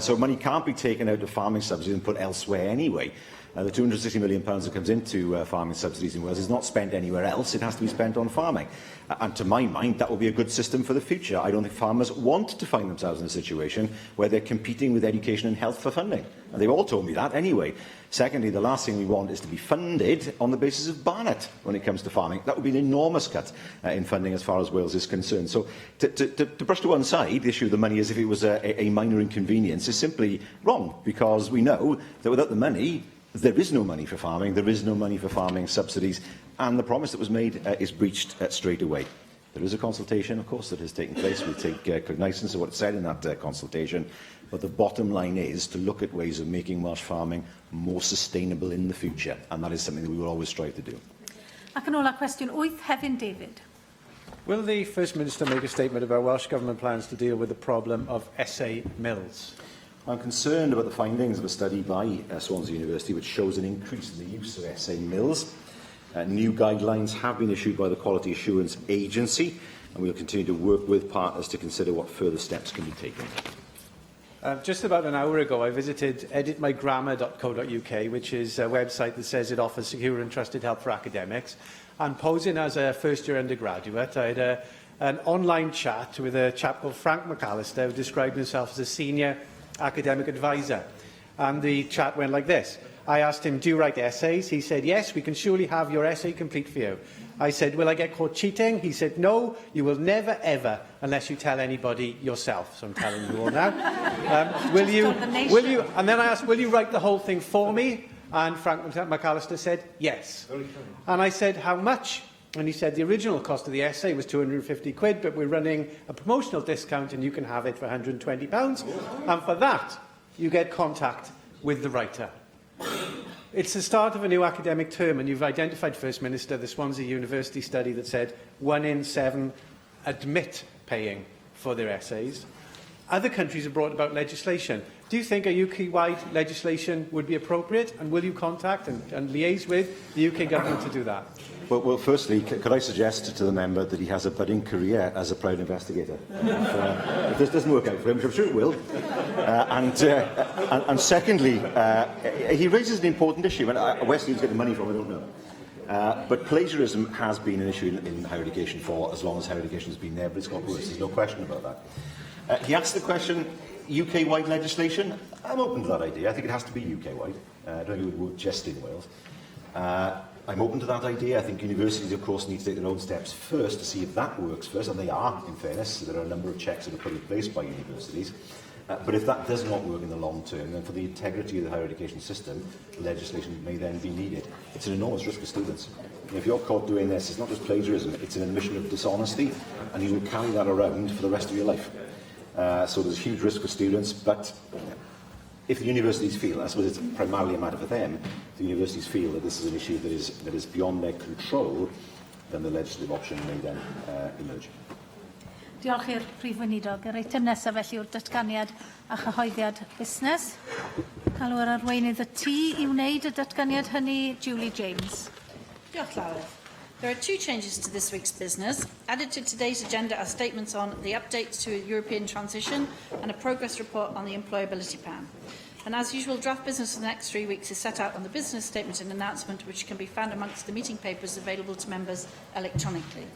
So money can't be taken out of farming subsidies and put elsewhere anyway. The £260 million that comes into farming subsidies in Wales is not spent anywhere else. It has to be spent on farming. And to my mind, that will be a good system for the future. I don't think farmers want to find themselves in a situation where they're competing with education and health for funding. And they've all told me that anyway. Secondly, the last thing we want is to be funded on the basis of Barnett when it comes to farming. That would be an enormous cut in funding as far as Wales is concerned. So to brush to one side the issue of the money as if it was a minor inconvenience is simply wrong, because we know that without the money, there is no money for farming, there is no money for farming subsidies, and the promise that was made is breached straight away. There is a consultation, of course, that has taken place. We take cognizance of what is said in that consultation, but the bottom line is to look at ways of making Welsh farming more sustainable in the future, and that is something that we will always strive to do. Ac yn ola cwestiwn 8, Hefin David. Will the First Minister make a statement about Welsh Government plans to deal with the problem of SA mills? I'm concerned about the findings of a study by Swansea University which shows an increase in the use of SA mills. New guidelines have been issued by the Quality Assurance Agency, and we will continue to work with partners to consider what further steps can be taken. Just about an hour ago, I visited editmygrammar.co.uk, which is a website that says it offers secure and trusted help for academics. And posing as a first-year undergraduate, I had an online chat with a chap called Frank McAllister, who described himself as a senior academic advisor. And the chat went like this. I asked him, do you write essays? He said, yes, we can surely have your essay complete for you. I said, will I get caught cheating? He said, no, you will never, ever, unless you tell anybody yourself. So I'm telling you all now. Will you? And then I asked, will you write the whole thing for me? And Frank McAllister said, yes. And I said, how much? And he said, the original cost of the essay was 250 quid, but we're running a promotional discount and you can have it for £120. And for that, you get contact with the writer. It's the start of a new academic term, and you've identified, First Minister, the Swansea University study that said 1 in 7 admit paying for their essays. Other countries have brought about legislation. Do you think a UK-wide legislation would be appropriate, and will you contact and liaise with the UK government to do that? Well, firstly, could I suggest to the member that he has a budding career as a private investigator? If this doesn't work out for him, which I'm sure it will. And secondly, he raises an important issue, and where he's getting money from, I don't know. But plagiarism has been an issue in higher education for as long as higher education has been there, but it's got worse. There's no question about that. He asked the question, UK-wide legislation? I'm open to that idea. I think it has to be UK-wide. I don't think it would work just in Wales. I'm open to that idea. I think universities, of course, need to take their own steps first to see if that works first, and they are, in fairness. There are a number of checks that are put in place by universities. But if that does not work in the long term, then for the integrity of the higher education system, legislation may then be needed. It's an enormous risk for students. If you're caught doing this, it's not just plagiarism, it's an admission of dishonesty, and you will carry that around for the rest of your life. So there's a huge risk for students, but if the universities feel, I suppose it's primarily a matter for them, if the universities feel that this is an issue that is beyond their control, then the legislative option may then emerge. Diolch i'r Prif Weinidog. Yr eitem nesaf felly yw'r datganiad a chyhoeddiad busnes. Calw'r arweinydd y tŷ i wneud y datganiad hynny, Julie James. Diolch Lawrence. There are 2 changes to this week's business. Added to today's agenda are statements on the updates to European transition and a progress report on the employability plan. And as usual, draft business for the next 3 weeks is set out on the business statement and announcement, which can be found amongst the meeting papers available to members electronically.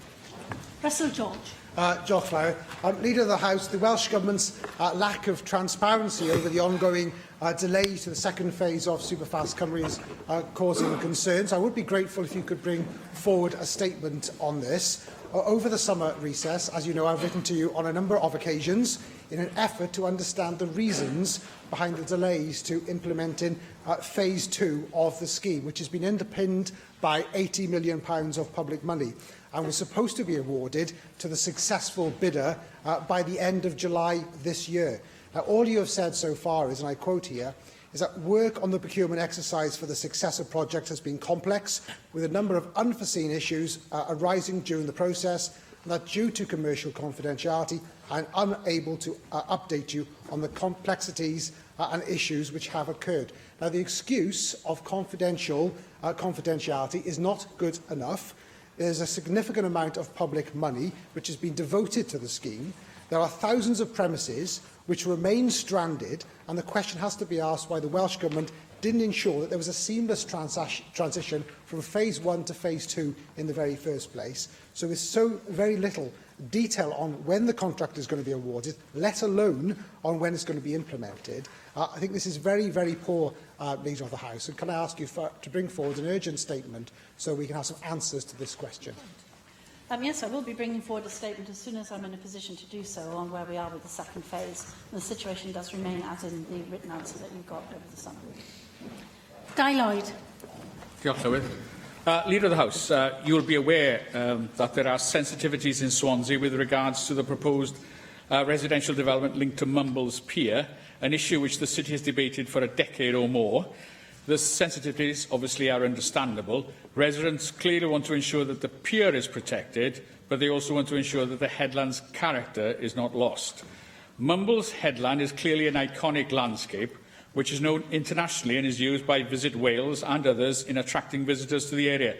Russell George. Diolch Flower. Leader of the House, the Welsh Government's lack of transparency over the ongoing delay to the second phase of Superfast Cymru is causing concerns. I would be grateful if you could bring forward a statement on this. Over the summer recess, as you know, I've written to you on a number of occasions in an effort to understand the reasons behind the delays to implementing phase 2 of the scheme, which has been underpinned by £80 million of public money and was supposed to be awarded to the successful bidder by the end of July this year. Now, all you have said so far is, and I quote here, is that work on the procurement exercise for the successor project has been complex, with a number of unforeseen issues arising during the process, and that due to commercial confidentiality, I'm unable to update you on the complexities and issues which have occurred. Now, the excuse of confidentiality is not good enough. There's a significant amount of public money which has been devoted to the scheme. There are thousands of premises which remain stranded, and the question has to be asked why the Welsh Government didn't ensure that there was a seamless transition from phase 1 to phase 2 in the very first place. So with so very little detail on when the contract is going to be awarded, let alone on when it's going to be implemented, I think this is very, very poor, Leader of the House. And can I ask you to bring forward an urgent statement so we can have some answers to this question? Yes, I will be bringing forward a statement as soon as I'm in a position to do so on where we are with the second phase. And the situation does remain as in the written answer that you got over the summer. Guy Lloyd. Diolch, Llywydd. Leader of the House, you will be aware that there are sensitivities in Swansea with regards to the proposed residential development linked to Mumbles Pier, an issue which the city has debated for a decade or more. The sensitivities obviously are understandable. Residents clearly want to ensure that the pier is protected, but they also want to ensure that the headland's character is not lost. Mumbles Headland is clearly an iconic landscape, which is known internationally and is used by Visit Wales and others in attracting visitors to the area.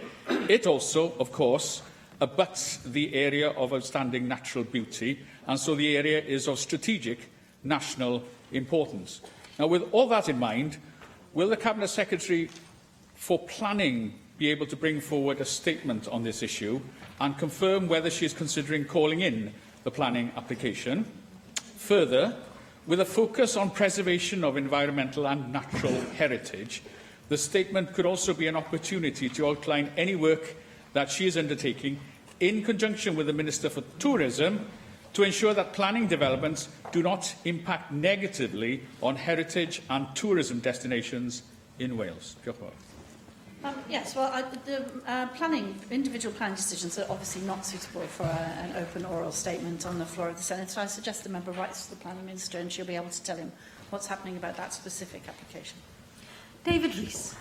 It also, of course, abuts the area of outstanding natural beauty, and so the area is of strategic national importance. Now, with all that in mind, will the Cabinet Secretary for Planning be able to bring forward a statement on this issue and confirm whether she is considering calling in the planning application? Further, with a focus on preservation of environmental and natural heritage, the statement could also be an opportunity to outline any work that she is undertaking in conjunction with the Minister for Tourism to ensure that planning developments do not impact negatively on heritage and tourism destinations in Wales. Yes, well, individual planning decisions are obviously not suitable for an open oral statement on the floor of the Senate, so I suggest the member writes to the Planning Minister and she'll be able to tell him what's happening about that specific application. David Rees.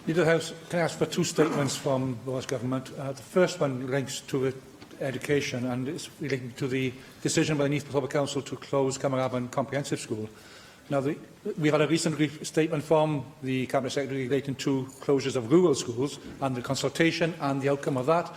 Leader of the House, can I ask for two statements from the Welsh Government? The first one links to education and it's relating to the decision by the Neath Public Council to close Camarabon Comprehensive School. Now, we had a recent statement from the Cabinet Secretary relating to closures of rural schools and the consultation and the outcome of that.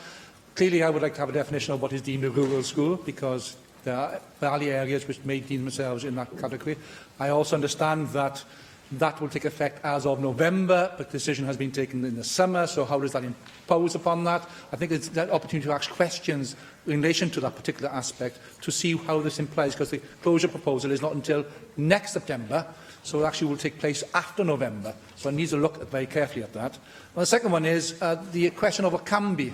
Clearly, I would like to have a definition of what is deemed a rural school, because there are valley areas which may deem themselves in that category. I also understand that that will take effect as of November, but the decision has been taken in the summer, so how does that impose upon that? I think it's that opportunity to ask questions in relation to that particular aspect to see how this implies, because the closure proposal is not until next September, so it actually will take place after November. So I need to look very carefully at that. And the second one is the question of Orkambi.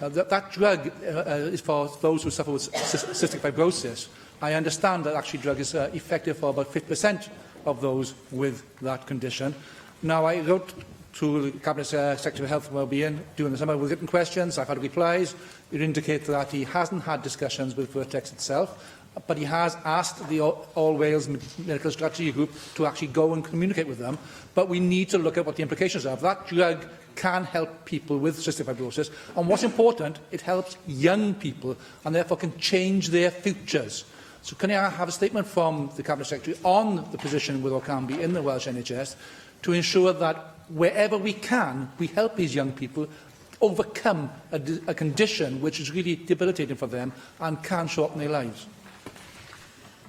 That drug is for those who suffer with cystic fibrosis. I understand that actually drug is effective for about 50% of those with that condition. Now, I wrote to the Cabinet Secretary of Health and Wellbeing during the summer with written questions. I've had replies. It indicates that he hasn't had discussions with Vertex itself, but he has asked the All Wales Medical Strategy Group to actually go and communicate with them. But we need to look at what the implications are. That drug can help people with cystic fibrosis, and what's important, it helps young people and therefore can change their futures. So can I have a statement from the Cabinet Secretary on the position with Orkambi in the Welsh NHS to ensure that wherever we can, we help these young people overcome a condition which is really debilitating for them and can shorten their lives?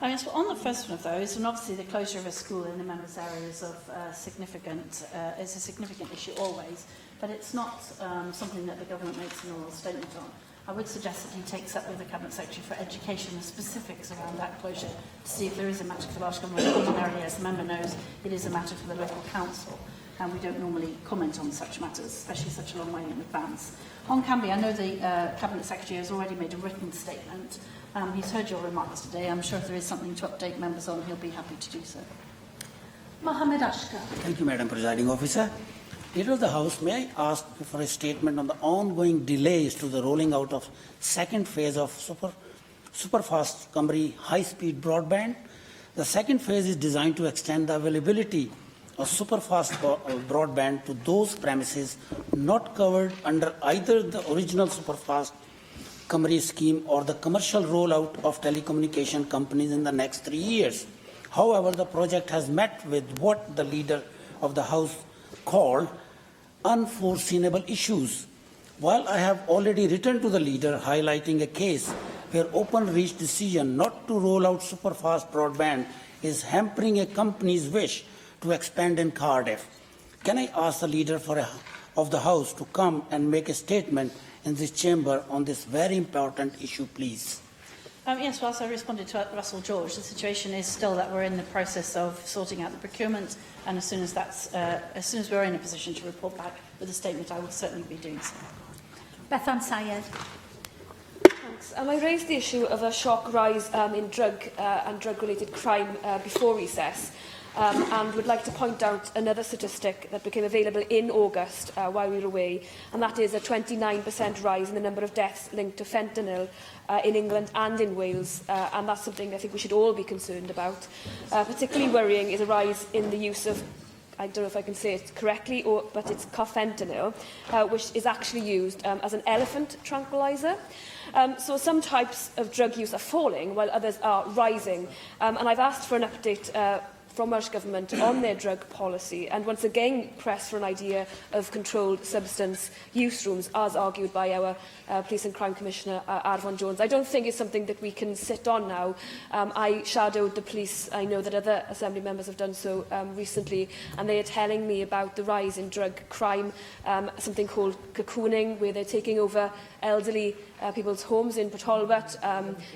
Yes, well, on the first one of those, and obviously the closure of a school in the members' area is a significant issue always, but it's not something that the government makes an oral statement on. I would suggest that he takes up with the Cabinet Secretary for Education the specifics around that closure to see if there is a matter for the Welsh Government. Ordinarily, as the member knows, it is a matter for the local council, and we don't normally comment on such matters, especially such a long way in advance. On Camby, I know the Cabinet Secretary has already made a written statement. He's heard your remarks today. I'm sure if there is something to update members on, he'll be happy to do so. Mohammed Ashkar. Thank you, Madam Presiding Officer. Leader of the House, may I ask for a statement on the ongoing delays to the rolling out of second phase of Superfast Cymru high-speed broadband? The second phase is designed to extend the availability of superfast broadband to those premises not covered under either the original Superfast Cymru scheme or the commercial rollout of telecommunication companies in the next 3 years. However, the project has met with what the Leader of the House called unforeseeable issues. While I have already written to the Leader highlighting a case where Openreach decision not to roll out superfast broadband is hampering a company's wish to expand in Cardiff, can I ask the Leader of the House to come and make a statement in this chamber on this very important issue, please? Yes, whilst I responded to Russell George, the situation is still that we're in the process of sorting out the procurement, and as soon as we're in a position to report back with a statement, I will certainly be doing so. Bethan Sayed. Thanks. I raised the issue of a shock rise in drug and drug-related crime before recess. and would like to point out another statistic that became available in August while we were away, and that is a 29% rise in the number of deaths linked to fentanyl in England and in Wales, and that's something I think we should all be concerned about. Particularly worrying is a rise in the use of, I don't know if I can say it correctly, but it's carfentanil, which is actually used as an elephant tranquilizer. So some types of drug use are falling while others are rising. And I've asked for an update from Welsh Government on their drug policy, and once again press for an idea of controlled substance use rooms, as argued by our Police and Crime Commissioner, Arfon Jones. I don't think it's something that we can sit on now. I shadowed the police. I know that other Assembly members have done so recently, and they are telling me about the rise in drug crime, something called cocooning, where they're taking over elderly people's homes in Port Talbot,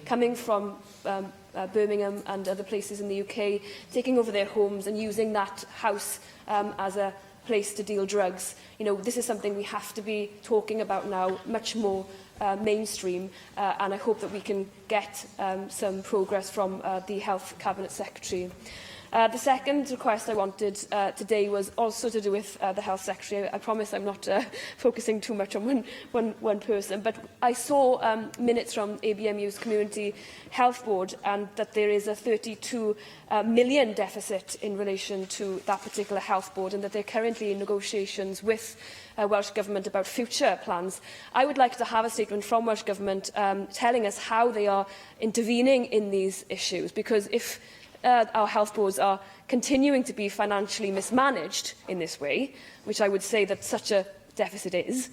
coming from Birmingham and other places in the UK, taking over their homes and using that house as a place to deal drugs. You know, this is something we have to be talking about now, much more mainstream, and I hope that we can get some progress from the Health Cabinet Secretary. The second request I wanted today was also to do with the Health Secretary. I promise I'm not focusing too much on one person, but I saw minutes from ABMU's Community Health Board, and that there is a 32 million deficit in relation to that particular health board, and that they're currently in negotiations with Welsh Government about future plans. I would like to have a statement from Welsh Government telling us how they are intervening in these issues, because if our health boards are continuing to be financially mismanaged in this way, which I would say that such a deficit is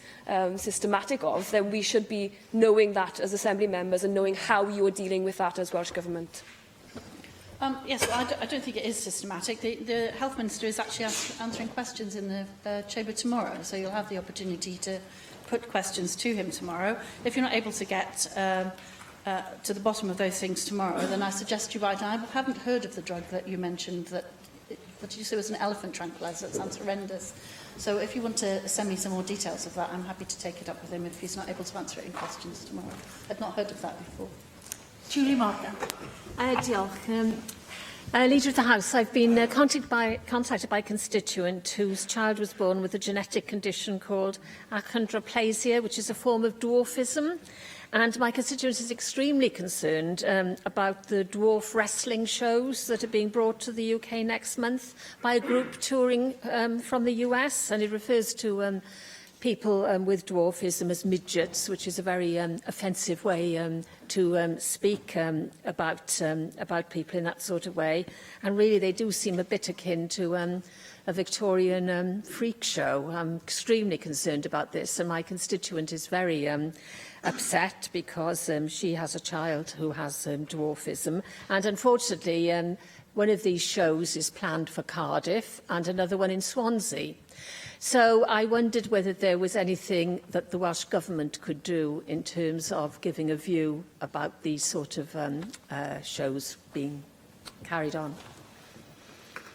systematic of, then we should be knowing that as Assembly members and knowing how you are dealing with that as Welsh Government. Yes, well, I don't think it is systematic. The Health Minister is actually answering questions in the Chamber tomorrow, so you'll have the opportunity to put questions to him tomorrow. If you're not able to get to the bottom of those things tomorrow, then I suggest you write. I haven't heard of the drug that you mentioned, that you said was an elephant tranquilizer. That sounds horrendous. So if you want to send me some more details of that, I'm happy to take it up with him if he's not able to answer it in questions tomorrow. I'd not heard of that before. Julie Morgan. Diolch. Leader of the House, I've been contacted by a constituent whose child was born with a genetic condition called achondroplasia, which is a form of dwarfism. And my constituent is extremely concerned about the dwarf wrestling shows that are being brought to the UK next month by a group touring from the US. And it refers to people with dwarfism as midgets, which is a very offensive way to speak about people in that sort of way. And really, they do seem a bit akin to a Victorian freak show. I'm extremely concerned about this, and my constituent is very upset because she has a child who has dwarfism. And unfortunately, one of these shows is planned for Cardiff and another one in Swansea. So I wondered whether there was anything that the Welsh Government could do in terms of giving a view about these sort of shows being carried on.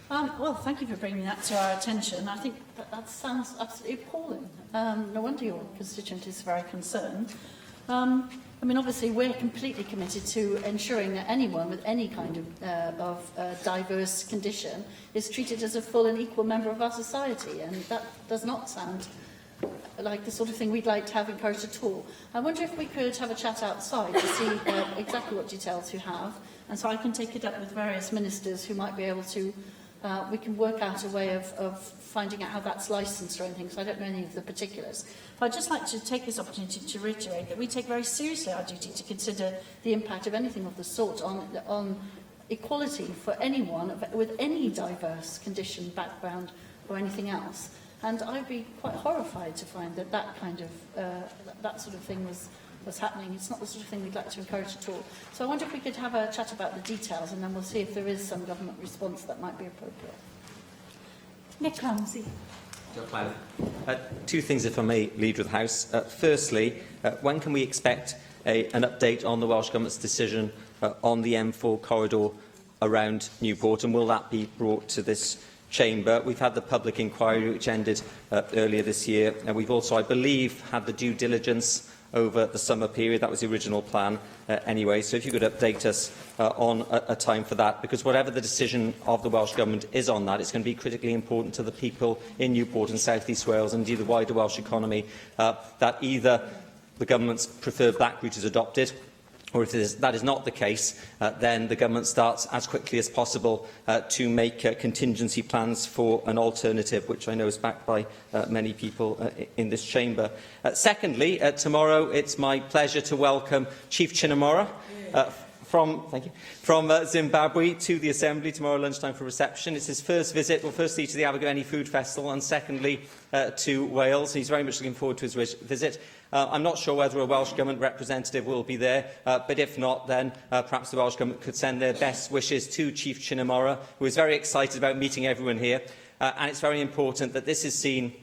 Well, thank you for bringing that to our attention. I think that sounds absolutely appalling. No wonder your constituent is very concerned. I mean, obviously, we're completely committed to ensuring that anyone with any kind of diverse condition is treated as a full and equal member of our society, and that does not sound like the sort of thing we'd like to have encouraged at all. I wonder if we could have a chat outside to see exactly what details you have, and so I can take it up with various ministers who might be able to we can work out a way of finding out how that's licensed or anything, so I don't know any of the particulars. But I'd just like to take this opportunity to reiterate that we take very seriously our duty to consider the impact of anything of the sort on equality for anyone with any diverse condition, background or anything else. And I'd be quite horrified to find that that kind of, that sort of thing was happening. It's not the sort of thing we'd like to encourage at all. So I wonder if we could have a chat about the details, and then we'll see if there is some government response that might be appropriate. Nick Ramsey. Two things, if I may, Leader of the House. Firstly, when can we expect an update on the Welsh Government's decision on the M4 corridor around Newport, and will that be brought to this Chamber? We've had the public inquiry, which ended earlier this year, and we've also, I believe, had the due diligence over the summer period. That was the original plan anyway. So if you could update us on a time for that, because whatever the decision of the Welsh Government is on that, it's going to be critically important to the people in Newport and South East Wales and indeed the wider Welsh economy that either the Government's preferred black route is adopted, or if that is not the case, then the Government starts as quickly as possible to make contingency plans for an alternative, which I know is backed by many people in this chamber. Secondly, tomorrow it's my pleasure to welcome Chief Chinnamora from Zimbabwe to the Assembly tomorrow lunchtime for reception. It's his first visit, well, firstly to the Abergavenny Food Festival and secondly to Wales. He's very much looking forward to his visit. I'm not sure whether a Welsh Government representative will be there, but if not, then perhaps the Welsh Government could send their best wishes to Chief Chinnamora, who is very excited about meeting everyone here. And it's very important that this is seen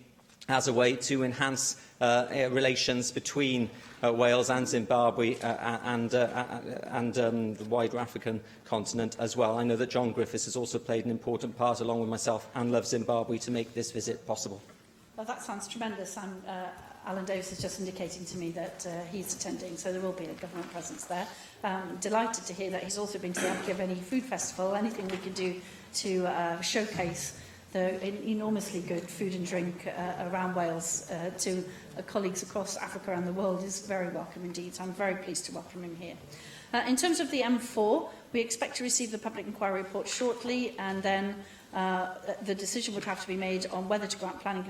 as a way to enhance relations between Wales and Zimbabwe and the wider African continent as well. I know that John Griffiths has also played an important part, along with myself and Love Zimbabwe, to make this visit possible. Well, that sounds tremendous. Alan Davis is just indicating to me that he's attending, so there will be a government presence there. Delighted to hear that he's also been to the Abergavenny Food Festival. Anything we can do to showcase the enormously good food and drink around Wales to colleagues across Africa and the world is very welcome indeed. So I'm very pleased to welcome him here. In terms of the M4, we expect to receive the public inquiry report shortly, and then the decision would have to be made on whether to grant planning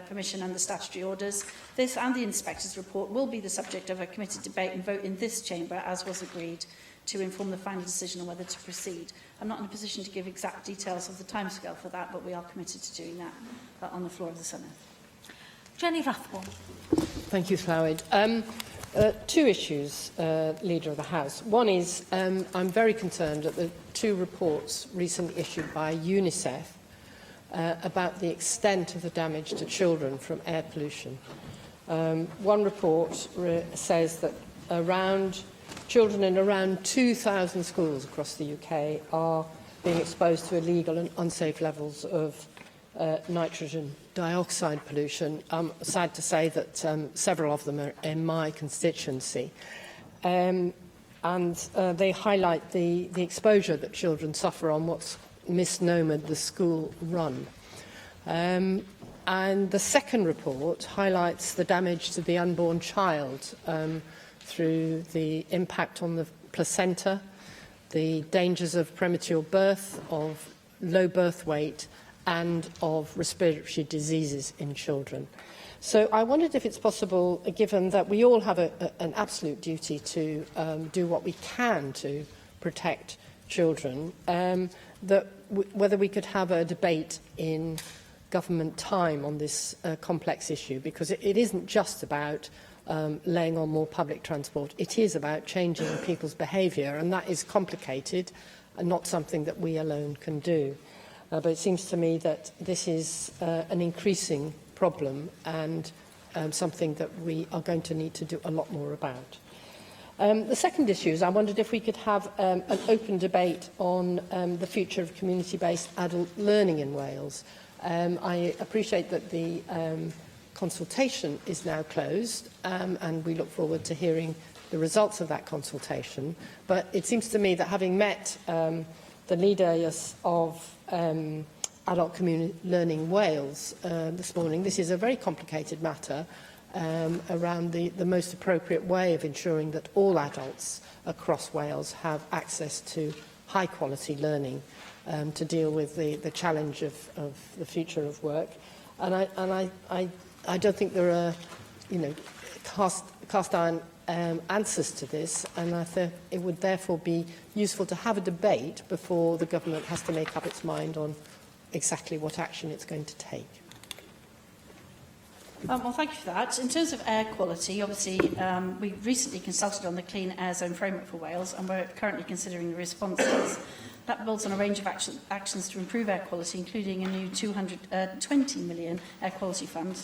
permission and the statutory orders. This and the inspector's report will be the subject of a committee debate and vote in this chamber, as was agreed, to inform the final decision on whether to proceed. I'm not in a position to give exact details of the timescale for that, but we are committed to doing that on the floor of the Senedd. Jenny Rathbone. Thank you, Llywyd. Two issues, Leader of the House. One is I'm very concerned at the two reports recently issued by UNICEF about the extent of the damage to children from air pollution. One report says that children in around 2,000 schools across the UK are being exposed to illegal and unsafe levels of nitrogen dioxide pollution. I'm sad to say that several of them are in my constituency. And they highlight the exposure that children suffer on what's misnomered the school run. And the second report highlights the damage to the unborn child through the impact on the placenta, the dangers of premature birth, of low birth weight, and of respiratory diseases in children. So I wondered if it's possible, given that we all have an absolute duty to do what we can to protect children, whether we could have a debate in government time on this complex issue, because it isn't just about laying on more public transport. It is about changing people's behaviour, and that is complicated and not something that we alone can do. But it seems to me that this is an increasing problem and something that we are going to need to do a lot more about. The second issue is I wondered if we could have an open debate on the future of community-based adult learning in Wales. I appreciate that the consultation is now closed and we look forward to hearing the results of that consultation. But it seems to me that having met the leaders of Adult Community Learning Wales this morning, this is a very complicated matter around the most appropriate way of ensuring that all adults across Wales have access to high-quality learning to deal with the challenge of the future of work. And I don't think there are, cast-iron answers to this, and I think it would therefore be useful to have a debate before the government has to make up its mind on exactly what action it's going to take. Well, thank you for that. In terms of air quality, obviously, we recently consulted on the Clean Air Zone framework for Wales, and we're currently considering the responses. That builds on a range of actions to improve air quality, including a new 20 million air quality fund,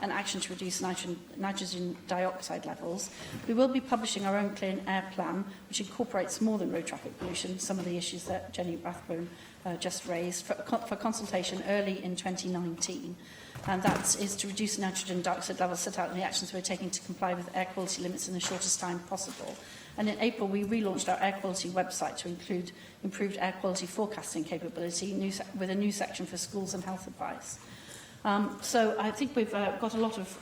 and action to reduce nitrogen dioxide levels. We will be publishing our own clean air plan, which incorporates more than road traffic pollution, some of the issues that Jenny Rathbone just raised for consultation early in 2019. And that is to reduce nitrogen dioxide levels set out in the actions we're taking to comply with air quality limits in the shortest time possible. And in April, we relaunched our air quality website to include improved air quality forecasting capability with a new section for schools and health advice. So I think we've got a lot of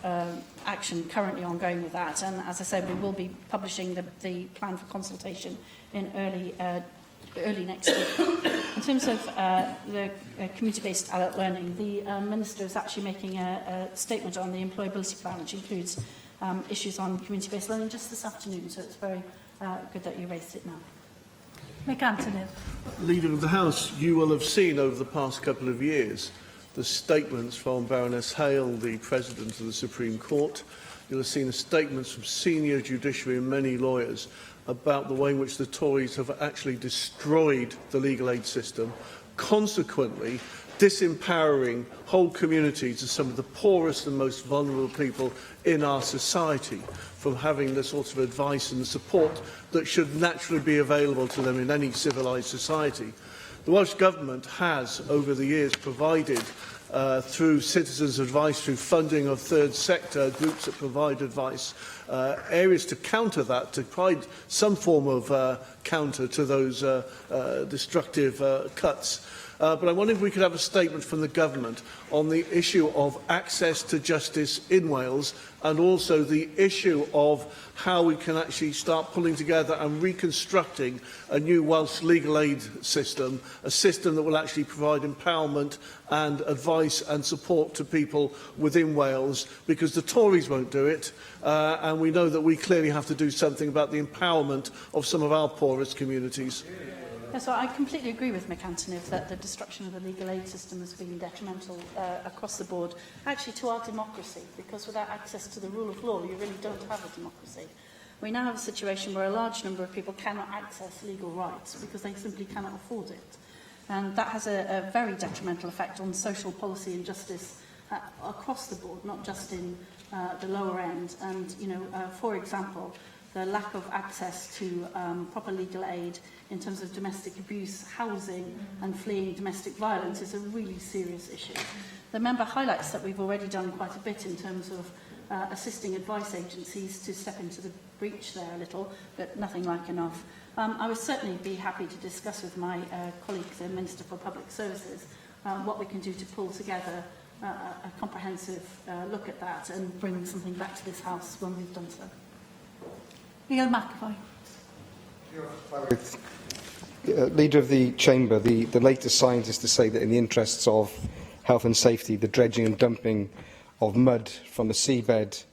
action currently ongoing with that. And as I said, we will be publishing the plan for consultation in early next year. In terms of the community-based adult learning, the Minister is actually making a statement on the employability plan, which includes issues on community-based learning just this afternoon, so it's very good that you raised it now. Mick Antonin. Leader of the House, you will have seen over the past couple of years the statements from Baroness Hale, the President of the Supreme Court. You'll have seen the statements from senior judiciary and many lawyers about the way in which the Tories have actually destroyed the legal aid system, consequently disempowering whole communities of some of the poorest and most vulnerable people in our society from having the sort of advice and support that should naturally be available to them in any civilised society. The Welsh Government has, over the years, provided through citizens' advice, through funding of third sector groups that provide advice, areas to counter that, to provide some form of counter to those destructive cuts. But I wonder if we could have a statement from the Government on the issue of access to justice in Wales and also the issue of how we can actually start pulling together and reconstructing a new Welsh legal aid system, a system that will actually provide empowerment and advice and support to people within Wales, because the Tories won't do it, and we know that we clearly have to do something about the empowerment of some of our poorest communities. So I completely agree with Mick Antonin that the destruction of the legal aid system has been detrimental across the board, actually to our democracy, because without access to the rule of law, you really don't have a democracy. We now have a situation where a large number of people cannot access legal rights because they simply cannot afford it. And that has a very detrimental effect on social policy and justice across the board, not just in the lower end. And, you know, for example, the lack of access to proper legal aid in terms of domestic abuse, housing and fleeing domestic violence is a really serious issue. The member highlights that we've already done quite a bit in terms of assisting advice agencies to step into the breach there a little, but nothing like enough. I would certainly be happy to discuss with my colleague, the Minister for Public Services, what we can do to pull together a comprehensive look at that and bring something back to this House when we've done so. Neil McAvoy. Leader of the Chamber, the latest scientists to say that in the interests of health and safety, the dredging and dumping of mud from the seabed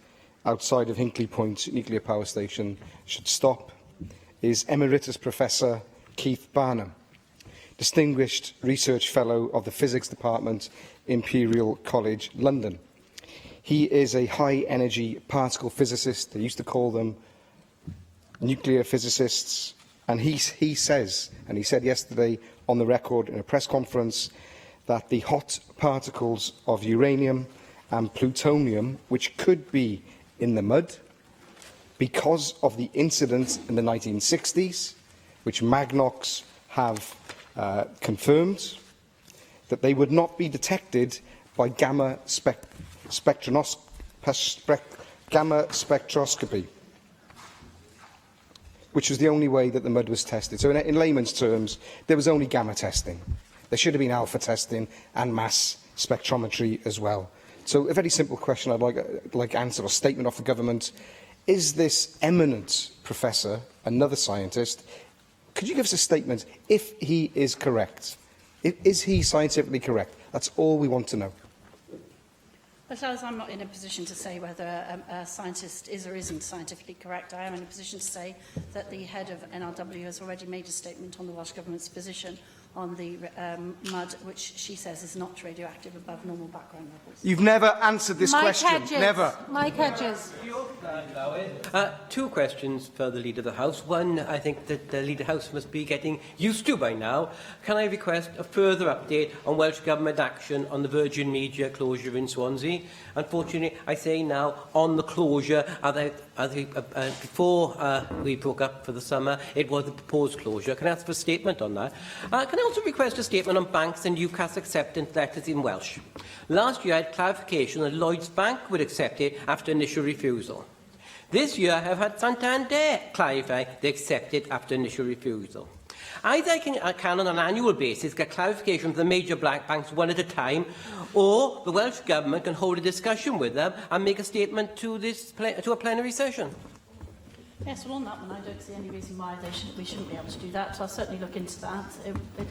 outside of Hinkley Point nuclear power station should stop is Emeritus Professor Keith Barnum, Distinguished Research Fellow of the Physics Department, Imperial College, London. He is a high-energy particle physicist. They used to call them nuclear physicists. And he says, and he said yesterday on the record in a press conference, that the hot particles of uranium and plutonium, which could be in the mud, because of the incident in the 1960s, which Magnox have confirmed, that they would not be detected by gamma spectroscopy, which was the only way that the mud was tested. So in layman's terms, there was only gamma testing. There should have been alpha testing and mass spectrometry as well. So a very simple question I'd like answer, or statement off the government. Is this eminent professor, another scientist, could you give us a statement if he is correct? Is he scientifically correct? That's all we want to know. But as I'm not in a position to say whether a scientist is or isn't scientifically correct, I am in a position to say that the head of NRW has already made a statement on the Welsh Government's position on the mud, which she says is not radioactive above normal background levels. You've never answered this question. Hedges. Never. Mike Hedges. Two questions for the Leader of the House. One, I think that the Leader of the House must be getting used to by now. Can I request a further update on Welsh Government action on the Virgin Media closure in Swansea? Unfortunately, I say now, on the closure, before we broke up for the summer, it was a proposed closure. Can I ask for a statement on that? Can Can I also request a statement on banks and UCAS acceptance letters in Welsh? Last year, I had clarification that Lloyds Bank would accept it after initial refusal. This year, I have had Santander clarify they accept it after initial refusal. Either I can, on an annual basis, get clarification from the major black banks one at a time, or the Welsh Government can hold a discussion with them and make a statement to a plenary session. Yes, well, on that one, I don't see any reason why we shouldn't be able to do that, so I'll certainly look into that.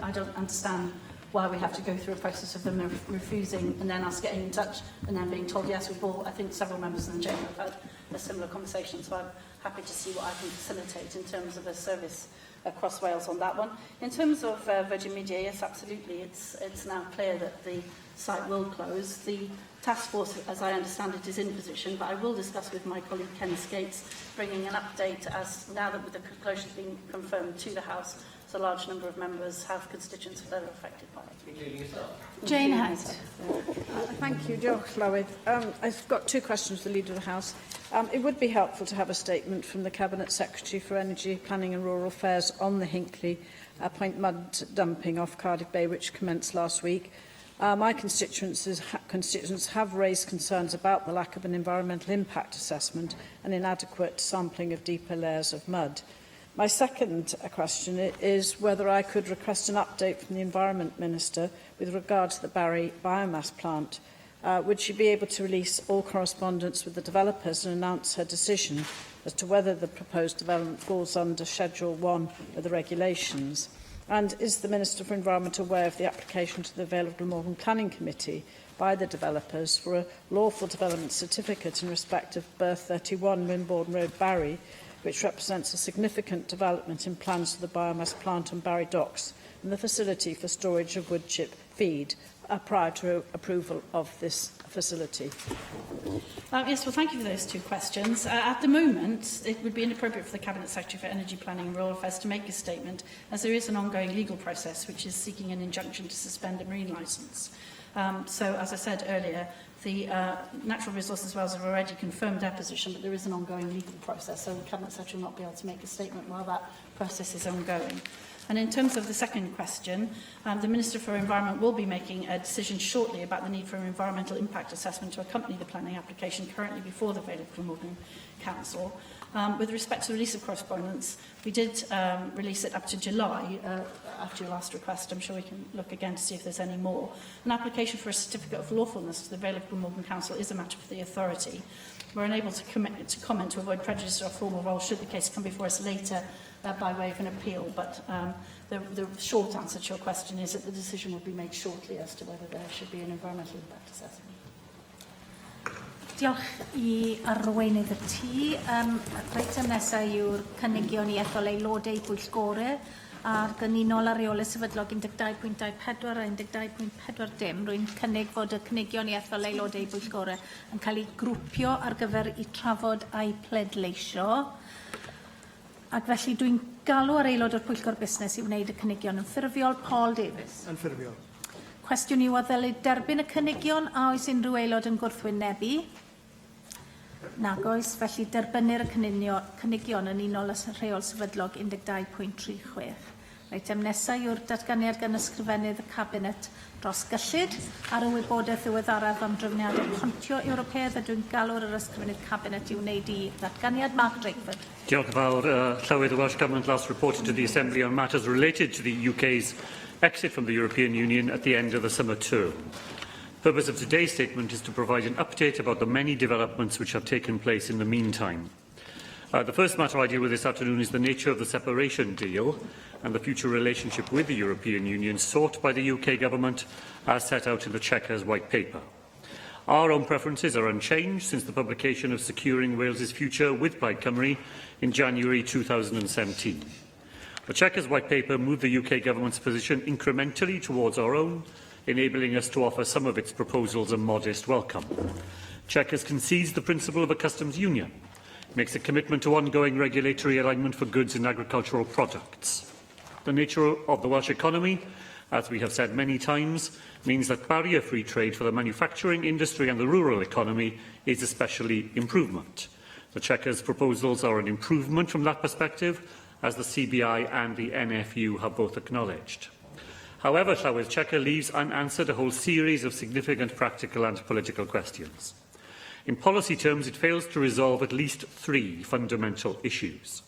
I don't understand why we have to go through a process of them refusing and then us getting in touch and then being told, yes, we've all, I think several members in the Chamber have had a similar conversation, so I'm happy to see what I can facilitate in terms of a service across Wales on that one. In terms of Virgin Media, yes, absolutely. It's now clear that the site will close. The task force, as I understand it, is in position, but I will discuss with my colleague Ken Skates, bringing an update as now that the closure has been confirmed to the House, so a large number of members have constituents that are affected by it. Including yourself. Jane Hunt. Thank you, Diolch Llywydd. I've got two questions for the Leader of the House. It would be helpful to have a statement from the Cabinet Secretary for Energy, Planning and Rural Affairs on the Hinckley Point mud dumping off Cardiff Bay, which commenced last week. My constituents have raised concerns about the lack of an environmental impact assessment and inadequate sampling of deeper layers of mud. My second question is whether I could request an update from the Environment Minister with regard to the Barry biomass plant. Would she be able to release all correspondence with the developers and announce her decision as to whether the proposed development falls under Schedule 1 of the regulations? And is the Minister for Environment aware of the application to the Vale of Glamorgan Planning Committee by the developers for a lawful development certificate in respect of Berth 31 Wimborne Road, Barry, which represents a significant development in plans for the biomass plant on Barry Docks and the facility for storage of wood chip feed prior to approval of this facility? Yes, well, thank you for those two questions. At the moment, it would be inappropriate for the Cabinet Secretary for Energy, Planning and Rural Affairs to make a statement, as there is an ongoing legal process which is seeking an injunction to suspend a marine licence. So, as I said earlier, the Natural Resources Wales have already confirmed their position, but there is an ongoing legal process, so the Cabinet Secretary will not be able to make a statement while that process is ongoing. And in terms of the second question, the Minister for Environment will be making a decision shortly about the need for an environmental impact assessment to accompany the planning application currently before the Vale of Glamorgan Council. With respect to the release of correspondence, we did release it up to July after your last request. I'm sure we can look again to see if there's any more. An application for a certificate of lawfulness to the Vale of Glamorgan Council is a matter for the authority. We're unable to comment to avoid prejudice or formal role should the case come before us later by way of an appeal, but the short answer to your question is that the decision will be made shortly as to whether there should be an environmental impact assessment. Diolch I arweinydd y tŷ. Reitem nesaf yw'r cynigion i ethol aelodau pwyllgorau a'r gyninol ar reolau sefydlog 12.24 a 12.40. Rwy'n cynnig fod y cynigion i ethol aelodau pwyllgorau yn cael eu grwpio ar gyfer I trafod a'i pleidleisio. Ac felly dwi'n galw ar aelod o'r Pwyllgor Busnes I wneud y cynigion yn ffurfiol. Paul Davies. Yn ffurfiol. Cwestiwn yw o ddylid derbyn y cynigion a oes unrhyw aelod yn gwrthwynebu? Nag oes, felly derbynu'r cynigion yn unol rheol sefydlog 12.36. Eitem nesaf yw'r datganiad gan ysgrifennydd y Cabinet dros gyllid ar y wybodaeth ddiweddaraf am drefniadau pontio Ewropeaidd a dwi'n galw'r yr ysgrifennydd Cabinet I wneud I ddatganiad. Mark Drakeford. Diolch yn fawr. Llywydd, the Welsh Government last reported to the Assembly on matters related to the UK's exit from the European Union at the end of the summer term. The purpose of today's statement is to provide an update about the many developments which have taken place in the meantime. The first matter I deal with this afternoon is the nature of the separation deal and the future relationship with the European Union sought by the UK Government as set out in the Chequers White Paper. Our own preferences are unchanged since the publication of Securing Wales's Future with Plaid Cymru in January 2017. The Chequers White Paper moved the UK Government's position incrementally towards our own, enabling us to offer some of its proposals a modest welcome. Chequers concedes the principle of a customs union, makes a commitment to ongoing regulatory alignment for goods and agricultural products. The nature of the Welsh economy, as we have said many times, means that barrier-free trade for the manufacturing industry and the rural economy is especially improvement. The Chequers proposals are an improvement from that perspective, as the CBI and the NFU have both acknowledged. However, Llywydd, Chequer leaves unanswered a whole series of significant practical and political questions. In policy terms, it fails to resolve at least 3 fundamental issues.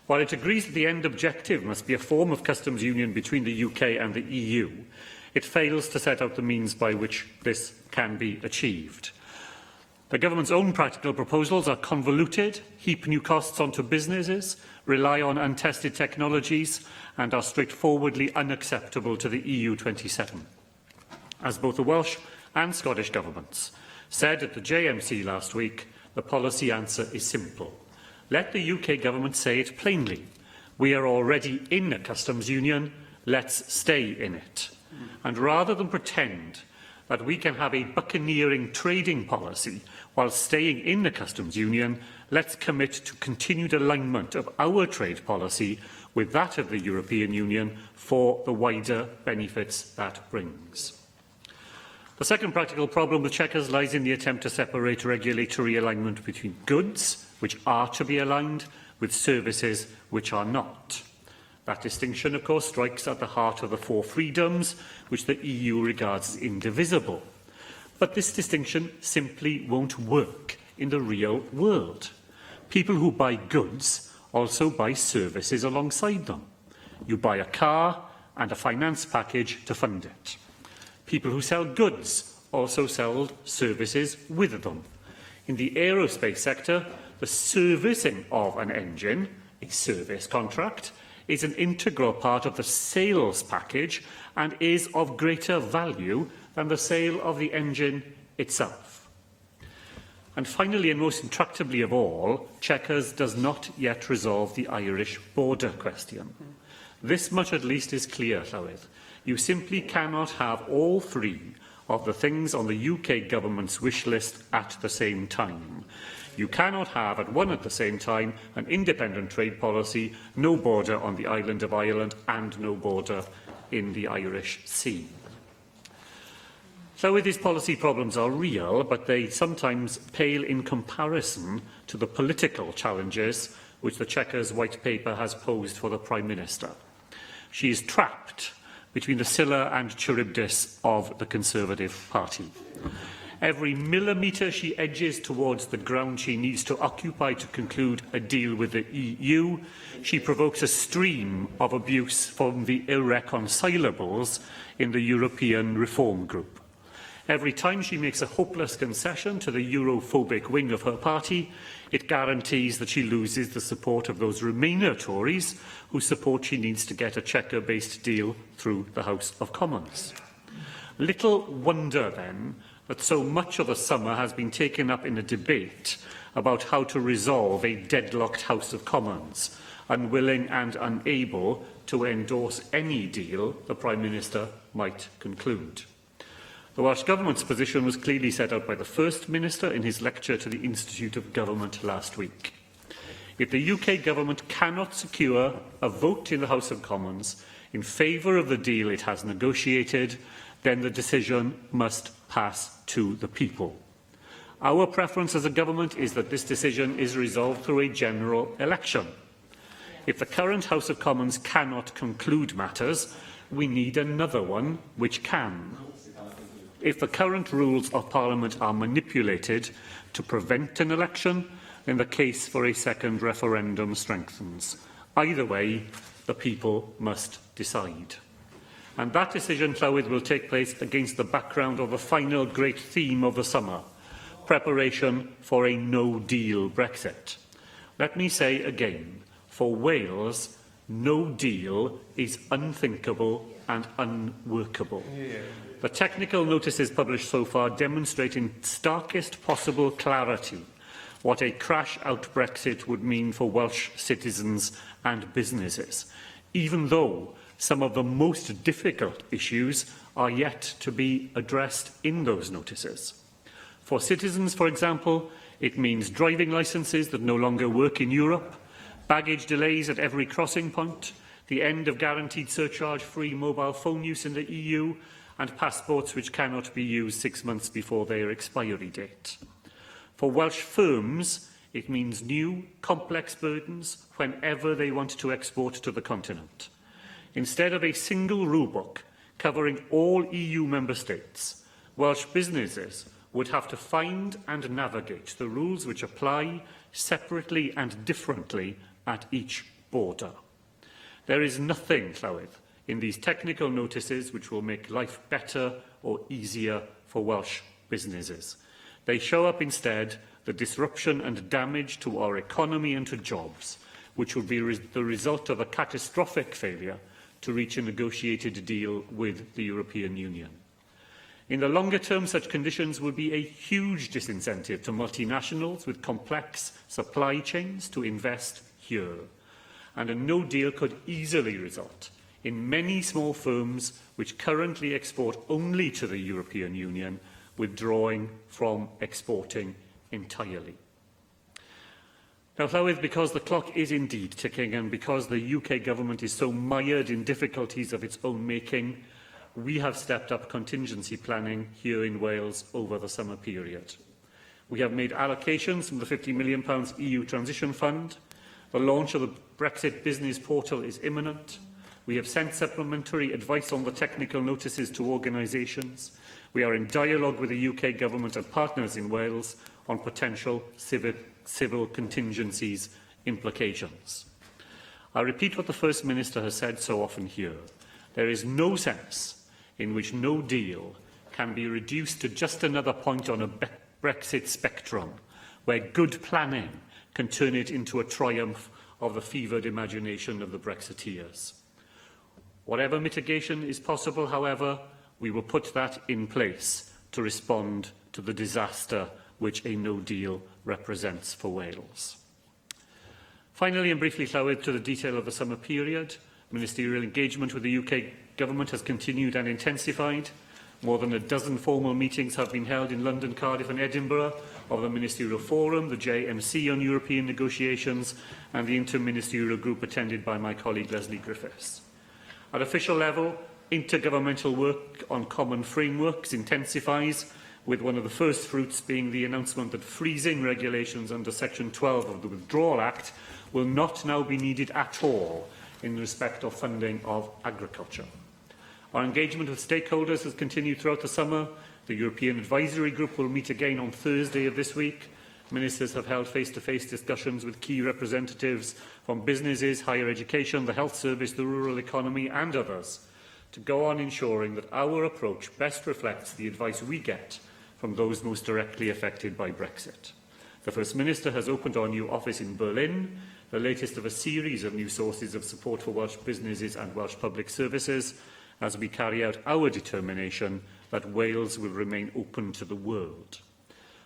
While it agrees that the end objective must be a form of customs union between the UK and the EU, it fails to set out the means by which this can be achieved. The government's own practical proposals are convoluted, heap new costs onto businesses, rely on untested technologies, and are straightforwardly unacceptable to the EU27. As both the Welsh and Scottish governments said at the JMC last week, the policy answer is simple. Let the UK government say it plainly. We are already in a customs union, let's stay in it. And rather than pretend that we can have a buccaneering trading policy while staying in the customs union, let's commit to continued alignment of our trade policy with that of the European Union for the wider benefits that brings. The second practical problem with Chequers lies in the attempt to separate regulatory alignment between goods, which are to be aligned, with services which are not. That distinction, of course, strikes at the heart of the 4 freedoms, which the EU regards as indivisible. But this distinction simply won't work in the real world. People who buy goods also buy services alongside them. You buy a car and a finance package to fund it. People who sell goods also sell services with them. In the aerospace sector, the servicing of an engine, a service contract, is an integral part of the sales package and is of greater value than the sale of the engine itself. And finally, and most intractably of all, Chequers does not yet resolve the Irish border question. This much at least is clear, Llywydd. You simply cannot have all 3 of the things on the UK government's wish list at the same time. You cannot have at the same time an independent trade policy, no border on the island of Ireland and no border in the Irish Sea. So these policy problems are real, but they sometimes pale in comparison to the political challenges which the Chequers White Paper has posed for the Prime Minister. She is trapped between the Scylla and Charybdis of the Conservative Party. Every millimetre she edges towards the ground she needs to occupy to conclude a deal with the EU, she provokes a stream of abuse from the irreconcilables in the European Reform Group. Every time she makes a hopeless concession to the Europhobic wing of her party, it guarantees that she loses the support of those Remainer Tories whose support she needs to get a Chequer-based deal through the House of Commons. Little wonder, then, that so much of the summer has been taken up in a debate about how to resolve a deadlocked House of Commons, unwilling and unable to endorse any deal the Prime Minister might conclude. The Welsh Government's position was clearly set out by the First Minister in his lecture to the Institute of Government last week. If the UK Government cannot secure a vote in the House of Commons in favour of the deal it has negotiated, then the decision must pass to the people. Our preference as a government is that this decision is resolved through a general election. If the current House of Commons cannot conclude matters, we need another one which can. If the current rules of Parliament are manipulated to prevent an election, then the case for a second referendum strengthens. Either way, the people must decide. And that decision, Llywydd, will take place against the background of the final great theme of the summer, preparation for a no-deal Brexit. Let me say again, for Wales, no deal is unthinkable and unworkable. The technical notices published so far demonstrate in starkest possible clarity what a crash-out Brexit would mean for Welsh citizens and businesses, even though some of the most difficult issues are yet to be addressed in those notices. For citizens, for example, it means driving licences that no longer work in Europe, baggage delays at every crossing point, the end of guaranteed surcharge-free mobile phone use in the EU, and passports which cannot be used 6 months before their expiry date. For Welsh firms, it means new, complex burdens whenever they want to export to the continent. Instead of a single rulebook, covering all EU member states, Welsh businesses would have to find and navigate the rules which apply separately and differently at each border. There is nothing, Llywydd, in these technical notices which will make life better or easier for Welsh businesses. They show up instead the disruption and damage to our economy and to jobs, which would be the result of a catastrophic failure to reach a negotiated deal with the European Union. In the longer term, such conditions would be a huge disincentive to multinationals with complex supply chains to invest here, and a no deal could easily result in many small firms which currently export only to the European Union withdrawing from exporting entirely. Now, Llywydd, because the clock is indeed ticking and because the UK government is so mired in difficulties of its own making, we have stepped up contingency planning here in Wales over the summer period. We have made allocations from the £50 million EU Transition Fund. The launch of the Brexit Business Portal is imminent. We have sent supplementary advice on the technical notices to organisations. We are in dialogue with the UK government and partners in Wales on potential civil contingencies implications. I repeat what the First Minister has said so often here. There is no sense in which no deal can be reduced to just another point on a Brexit spectrum, where good planning can turn it into a triumph of the fevered imagination of the Brexiteers. Whatever mitigation is possible, however, we will put that in place to respond to the disaster which a no deal represents for Wales. Finally, and briefly, Llywydd, to the detail of the summer period, ministerial engagement with the UK government has continued and intensified. More than a dozen formal meetings have been held in London, Cardiff and Edinburgh of the Ministerial Forum, the JMC on European negotiations and the interministerial group attended by my colleague Leslie Griffiths. At official level, intergovernmental work on common frameworks intensifies, with one of the first fruits being the announcement that freezing regulations under Section 12 of the Withdrawal Act will not now be needed at all in respect of funding of agriculture. Our engagement with stakeholders has continued throughout the summer. The European Advisory Group will meet again on Thursday of this week. Ministers have held face-to-face discussions with key representatives from businesses, higher education, the health service, the rural economy and others to go on ensuring that our approach best reflects the advice we get from those most directly affected by Brexit. The First Minister has opened our new office in Berlin, the latest of a series of new sources of support for Welsh businesses and Welsh public services, as we carry out our determination that Wales will remain open to the world.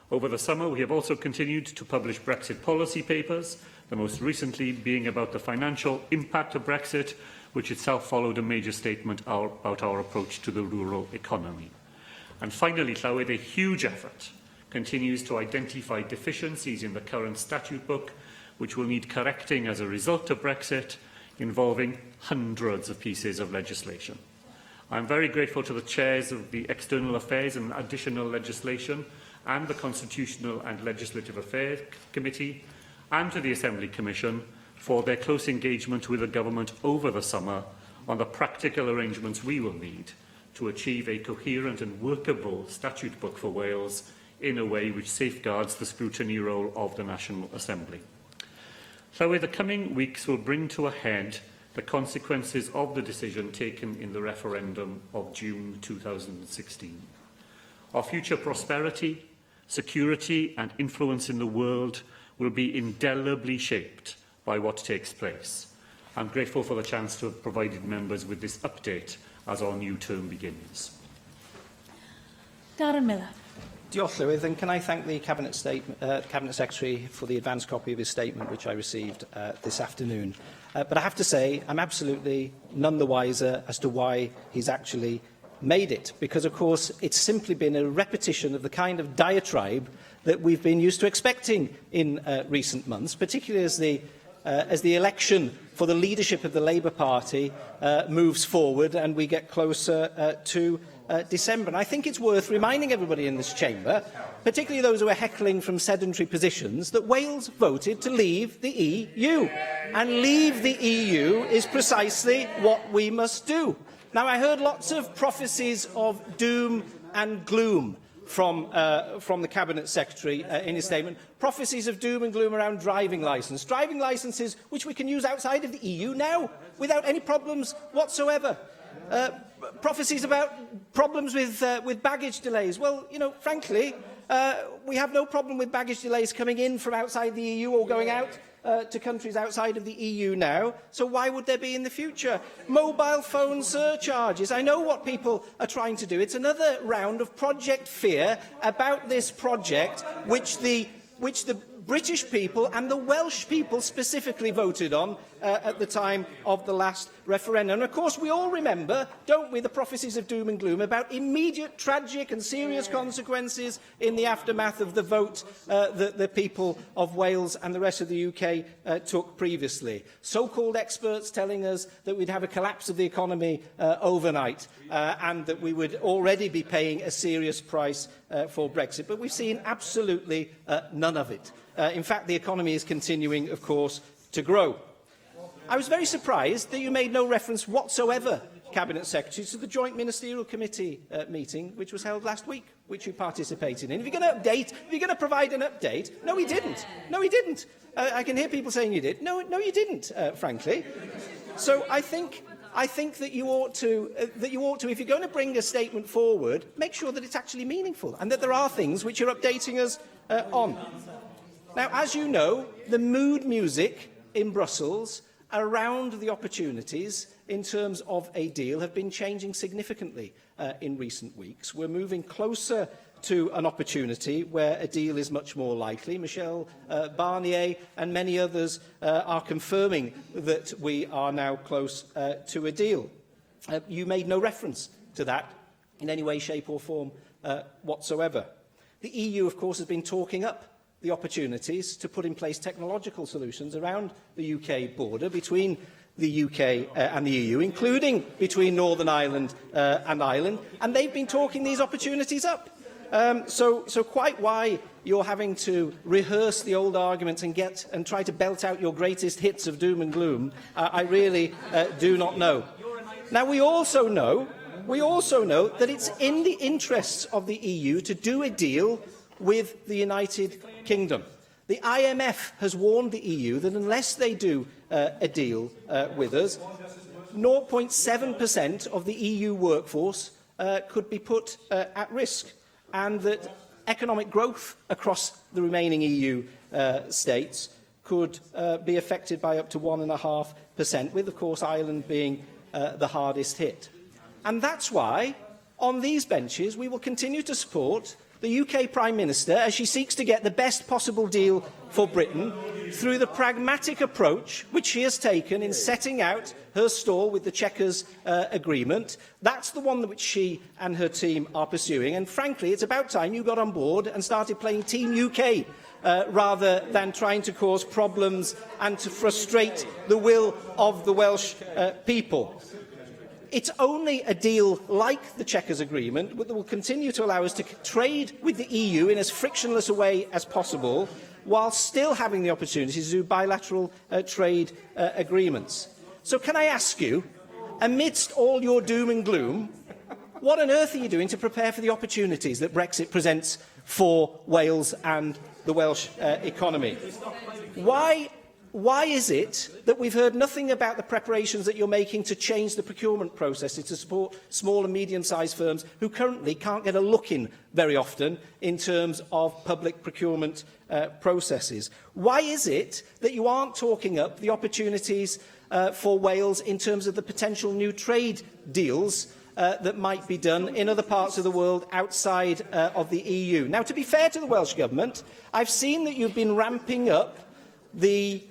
Over the summer, we have also continued to publish Brexit policy papers, the most recently being about the financial impact of Brexit, which itself followed a major statement about our approach to the rural economy. And finally, Llywydd, a huge effort continues to identify deficiencies in the current statute book, which will need correcting as a result of Brexit, involving hundreds of pieces of legislation. I am very grateful to the chairs of the External Affairs and Additional Legislation and the Constitutional and Legislative Affairs Committee and to the Assembly Commission for their close engagement with the Government over the summer on the practical arrangements we will need to achieve a coherent and workable statute book for Wales in a way which safeguards the scrutiny role of the National Assembly. So the coming weeks will bring to a head the consequences of the decision taken in the referendum of June 2016. Our future prosperity, security and influence in the world will be indelibly shaped by what takes place. I'm grateful for the chance to have provided members with this update as our new term begins. Darren Miller. Diolch, Llywydd, and can I thank the Cabinet Secretary for the advance copy of his statement, which I received this afternoon. But I have to say, I'm absolutely none the wiser as to why he's actually made it, because, of course, it's simply been a repetition of the kind of diatribe that we've been used to expecting in recent months, particularly as the election for the leadership of the Labour Party moves forward and we get closer to December. And I think it's worth reminding everybody in this chamber, particularly those who are heckling from sedentary positions, that Wales voted to leave the EU. And leave the EU is precisely what we must do. Now, I heard lots of prophecies of doom and gloom from the Cabinet Secretary in his statement. Prophecies of doom and gloom around driving licence. Driving licences which we can use outside of the EU now without any problems whatsoever. Prophecies about problems with baggage delays. Well, you know, frankly, we have no problem with baggage delays coming in from outside the EU or going out to countries outside of the EU now, so why would there be in the future? Mobile phone surcharges. I know what people are trying to do. It's another round of project fear about this project, which the British people and the Welsh people specifically voted on at the time of the last referendum. And of course, we all remember, don't we, the prophecies of doom and gloom about immediate, tragic and serious consequences in the aftermath of the vote that the people of Wales and the rest of the UK took previously. So-called experts telling us that we'd have a collapse of the economy overnight and that we would already be paying a serious price for Brexit. But we've seen absolutely none of it. In fact, the economy is continuing, of course, to grow. I was very surprised that you made no reference whatsoever, Cabinet Secretary, to the Joint Ministerial Committee meeting which was held last week, which you participated in. If you're going to provide an update, no, he didn't. No, he didn't. I can hear people saying you did. No, you didn't, frankly. So I think that you ought to, if you're going to bring a statement forward, make sure that it's actually meaningful and that there are things which you're updating us on. Now, as you know, the mood music in Brussels around the opportunities in terms of a deal have been changing significantly in recent weeks. We're moving closer to an opportunity where a deal is much more likely. Michel Barnier and many others are confirming that we are now close to a deal. You made no reference to that in any way, shape or form whatsoever. The EU, of course, has been talking up the opportunities to put in place technological solutions around the UK border between the UK and the EU, including between Northern Ireland and Ireland, and they've been talking these opportunities up. So quite why you're having to rehearse the old arguments and try to belt out your greatest hits of doom and gloom, I really do not know. Now, we also know that it's in the interests of the EU to do a deal with the United Kingdom. The IMF has warned the EU that unless they do a deal with us, 0.7% of the EU workforce could be put at risk, and that economic growth across the remaining EU states could be affected by up to 1.5%, with, of course, Ireland being the hardest hit. And that's why, on these benches, we will continue to support the UK Prime Minister as she seeks to get the best possible deal for Britain through the pragmatic approach which she has taken in setting out her stall with the Chequers agreement. That's the one which she and her team are pursuing. And frankly, it's about time you got on board and started playing Team UK rather than trying to cause problems and to frustrate the will of the Welsh people. It's only a deal like the Chequers Agreement that will continue to allow us to trade with the EU in as frictionless a way as possible, while still having the opportunity to do bilateral trade agreements. So can I ask you, amidst all your doom and gloom, what on earth are you doing to prepare for the opportunities that Brexit presents for Wales and the Welsh economy? Why is it that we've heard nothing about the preparations that you're making to change the procurement processes to support small and medium-sized firms who currently can't get a look in very often in terms of public procurement processes? Why is it that you aren't talking up the opportunities for Wales in terms of the potential new trade deals that might be done in other parts of the world outside of the EU? Now, to be fair to the Welsh Government, I've seen that you've been ramping up the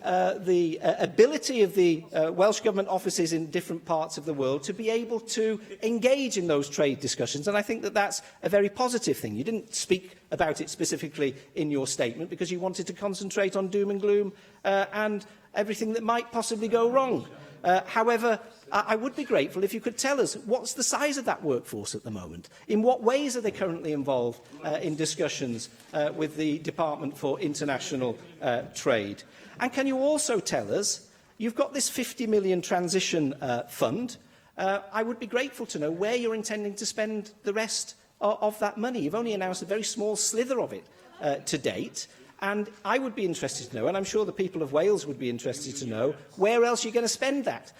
ability of the Welsh Government offices in different parts of the world to be able to engage in those trade discussions, and I think that that's a very positive thing. You didn't speak about it specifically in your statement because you wanted to concentrate on doom and gloom and everything that might possibly go wrong. However, I would be grateful if you could tell us what's the size of that workforce at the moment. In what ways are they currently involved in discussions with the Department for International Trade? And can you also tell us, you've got this 50 million transition fund I would be grateful to know where you're intending to spend the rest of that money. You've only announced a very small slither of it to date. And I would be interested to know, and I'm sure the people of Wales would be interested to know, where else you're going to spend that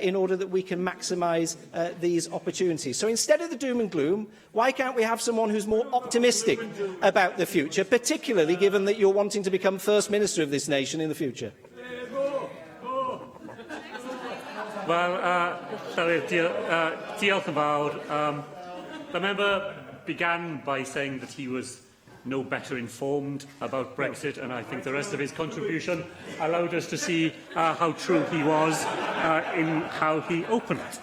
in order that we can maximise these opportunities. So instead of the doom and gloom, why can't we have someone who's more optimistic about the future, particularly given that you're wanting to become First Minister of this nation in the future? Well, diolch yn fawr. The member began by saying that he was no better informed about Brexit, and I think the rest of his contribution allowed us to see how true he was in how he opened it.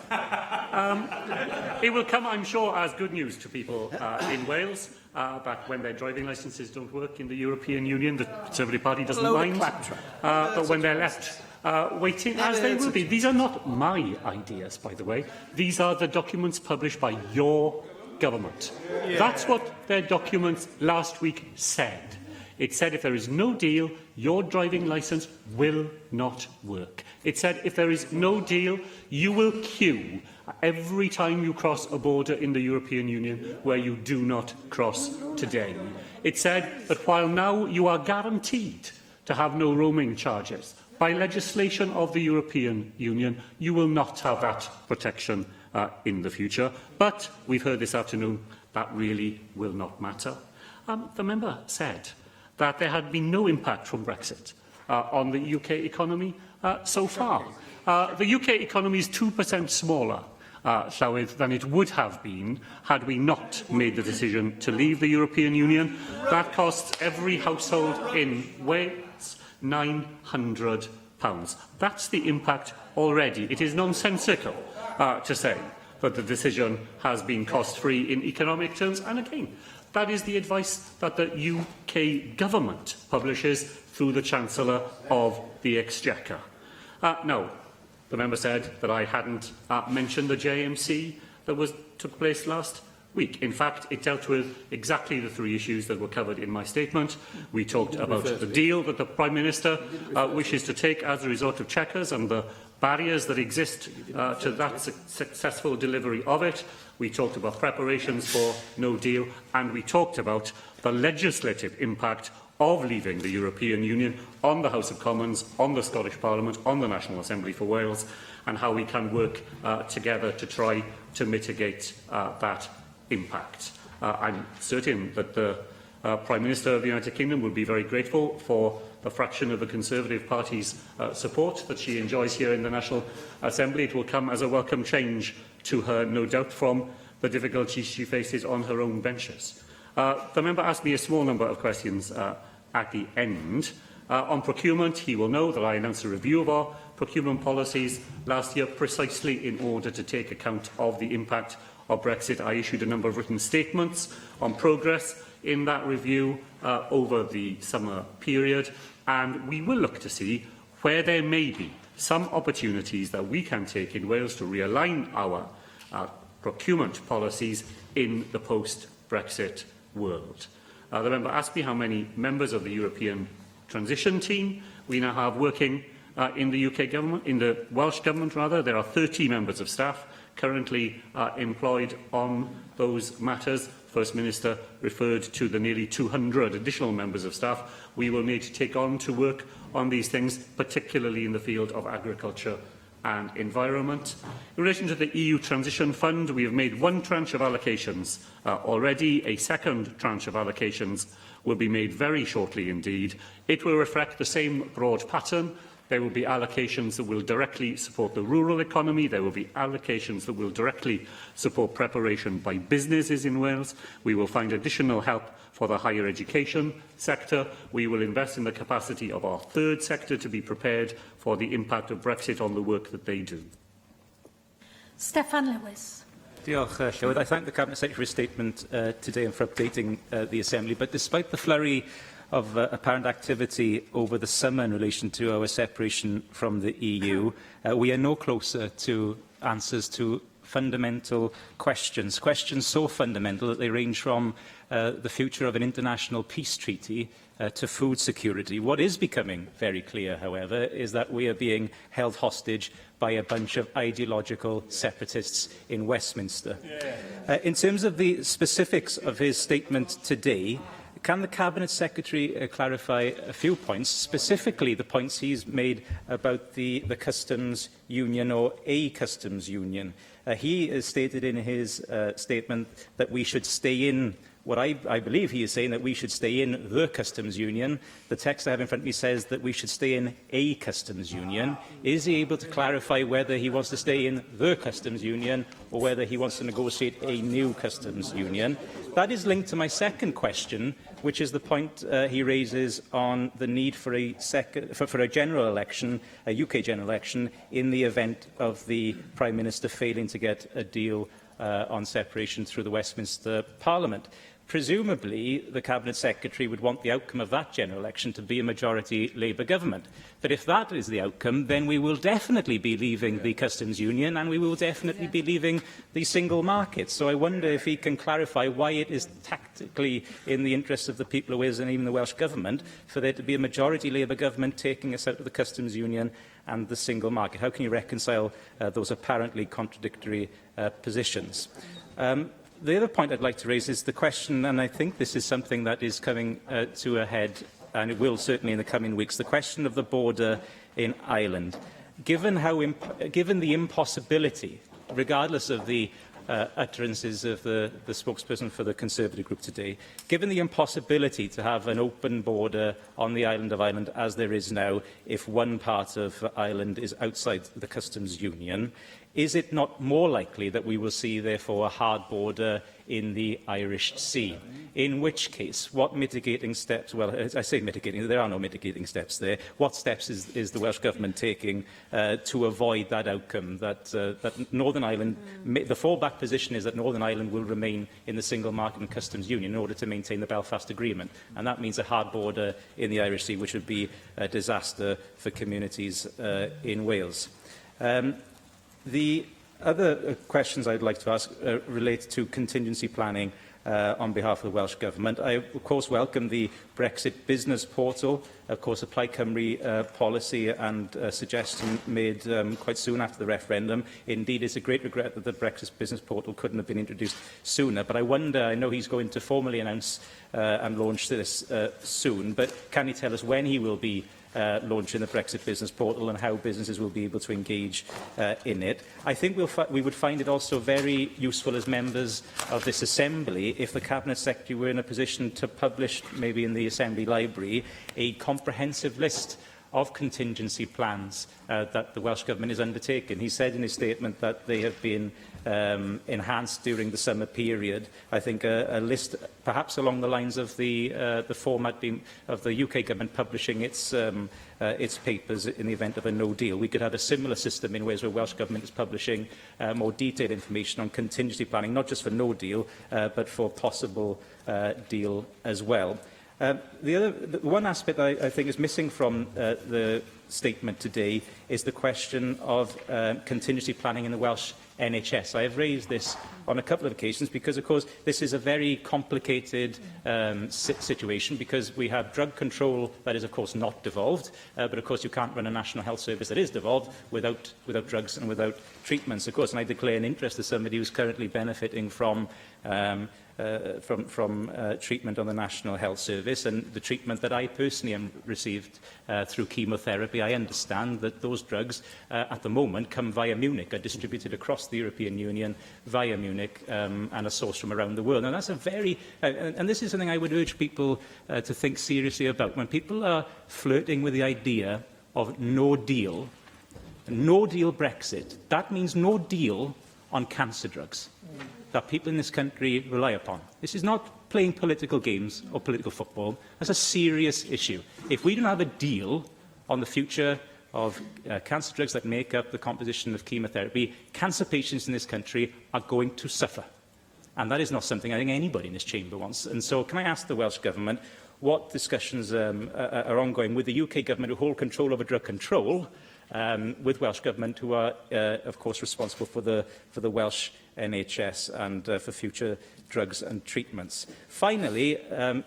It will come, I'm sure, as good news to people in Wales that when their driving licences don't work in the European Union, the Conservative Party doesn't mind, but when they're left waiting, as they will be. These are not my ideas, by the way. These are the documents published by your government. Yeah. That's what their documents last week said. It said if there is no deal, your driving licence will not work. It said if there is no deal, you will queue every time you cross a border in the European Union where you do not cross today. It said that while now you are guaranteed to have no roaming charges, by legislation of the European Union, you will not have that protection in the future. But we've heard this afternoon that really will not matter. The member said that there had been no impact from Brexit on the UK economy so far. The UK economy is 2% smaller than it would have been had we not made the decision to leave the European Union. That costs every household in Wales £900. That's the impact already. It is nonsensical to say that the decision has been cost-free in economic terms. And again, that is the advice that the UK government publishes through the Chancellor of the Exchequer. Now, the member said that I hadn't mentioned the JMC that took place last week. In fact, it dealt with exactly the three issues that were covered in my statement. We talked about the deal that the Prime Minister wishes to take as a result of Chequers and the barriers that exist to that successful delivery of it. We talked about preparations for no deal, and we talked about the legislative impact of leaving the European Union on the House of Commons, on the Scottish Parliament, on the National Assembly for Wales, and how we can work together to try to mitigate that impact. I'm certain that the Prime Minister of the United Kingdom would be very grateful for the fraction of the Conservative Party's support that she enjoys here in the National Assembly. It will come as a welcome change to her, no doubt, from the difficulties she faces on her own benches. The member asked me a small number of questions at the end. On procurement, he will know that I announced a review of our procurement policies last year precisely in order to take account of the impact of Brexit. I issued a number of written statements on progress in that review over the summer period, and we will look to see where there may be some opportunities that we can take in Wales to realign our procurement policies in the post-Brexit world. The member asked me how many members of the European transition team we now have working in the UK government, in the Welsh government rather. There are 30 members of staff currently employed on those matters. First Minister referred to the nearly 200 additional members of staff we will need to take on to work on these things, particularly in the field of agriculture and environment. In relation to the EU Transition Fund, we have made one tranche of allocations already. A second tranche of allocations will be made very shortly indeed. It will reflect the same broad pattern. There will be allocations that will directly support the rural economy. There will be allocations that will directly support preparation by businesses in Wales. We will find additional help for the higher education sector. We will invest in the capacity of our third sector to be prepared for the impact of Brexit on the work that they do. Steffan Lewis. Diolch, Llywydd. I thank the Cabinet Secretary for his statement today and for updating the Assembly. But despite the flurry of apparent activity over the summer in relation to our separation from the EU, we are no closer to answers to fundamental questions, questions so fundamental that they range from the future of an international peace treaty to food security. What is becoming very clear, however, is that we are being held hostage by a bunch of ideological separatists in Westminster. In terms of the specifics of his statement today, can the Cabinet Secretary clarify a few points, specifically the points he's made about the customs union or a customs union? He has stated in his statement that we should stay in what I believe he is saying, that we should stay in the customs union. The text I have in front of me says that we should stay in a customs union. Is he able to clarify whether he wants to stay in the customs union or whether he wants to negotiate a new customs union? That is linked to my second question, which is the point he raises on the need for a general election, a UK general election, in the event of the Prime Minister failing to get a deal on separation through the Westminster Parliament. Presumably, the Cabinet Secretary would want the outcome of that general election to be a majority Labour government. But if that is the outcome, then we will definitely be leaving the customs union and we will definitely be leaving the single market. So I wonder if he can clarify why it is tactically in the interests of the people of Wales and even the Welsh Government for there to be a majority Labour government taking us out of the customs union and the single market. How can you reconcile those apparently contradictory positions? The other point I'd like to raise is the question, and I think this is something that is coming to a head, and it will certainly in the coming weeks, the question of the border in Ireland. Given the impossibility, regardless of the utterances of the spokesperson for the Conservative group today, given the impossibility to have an open border on the island of Ireland as there is now, if one part of Ireland is outside the customs union, is it not more likely that we will see, therefore, a hard border in the Irish Sea? In which case, what mitigating steps, well, I say mitigating, there are no mitigating steps there. What steps is the Welsh Government taking to avoid that outcome, that Northern Ireland, the fallback position is that Northern Ireland will remain in the single market and customs union in order to maintain the Belfast Agreement. And that means a hard border in the Irish Sea, which would be a disaster for communities in Wales. The other questions I'd like to ask relate to contingency planning on behalf of the Welsh Government. I, of course, welcome the Brexit Business Portal, of course, a Plaid Cymru policy and suggestion made quite soon after the referendum. Indeed, it's a great regret that the Brexit Business Portal couldn't have been introduced sooner. But I wonder, I know he's going to formally announce and launch this soon, but can he tell us when he will be launching the Brexit Business Portal and how businesses will be able to engage in it? I think we would find it also very useful as members of this Assembly if the Cabinet Secretary were in a position to publish, maybe in the Assembly Library, a comprehensive list of contingency plans that the Welsh Government is undertaking. He said in his statement that they have been enhanced during the summer period. I think a list, perhaps along the lines of the format of the UK Government publishing its papers in the event of a no deal. We could have a similar system in Wales where Welsh Government is publishing more detailed information on contingency planning, not just for no deal, but for possible deal as well. The one aspect I think is missing from the statement today is the question of contingency planning in the Welsh NHS. I have raised this on a couple of occasions because, of course, this is a very complicated situation because we have drug control that is, of course, not devolved, but, of course, you can't run a National Health Service that is devolved without drugs and without treatments, of course, and I declare an interest as somebody who's currently benefiting from treatment on the National Health Service and the treatment that I personally am received through chemotherapy. I understand that those drugs at the moment come via Munich, are distributed across the European Union via Munich and are sourced from around the world. And that's a very, and this is something I would urge people to think seriously about. When people are flirting with the idea of no deal Brexit, that means no deal on cancer drugs that people in this country rely upon. This is not playing political games or political football. That's a serious issue. If we don't have a deal on the future of cancer drugs that make up the composition of chemotherapy, cancer patients in this country are going to suffer. And that is not something I think anybody in this chamber wants. And so can I ask the Welsh Government what discussions are ongoing with the UK Government who hold control over drug control with Welsh Government, who are, of course, responsible for the Welsh NHS and for future drugs and treatments. Finally,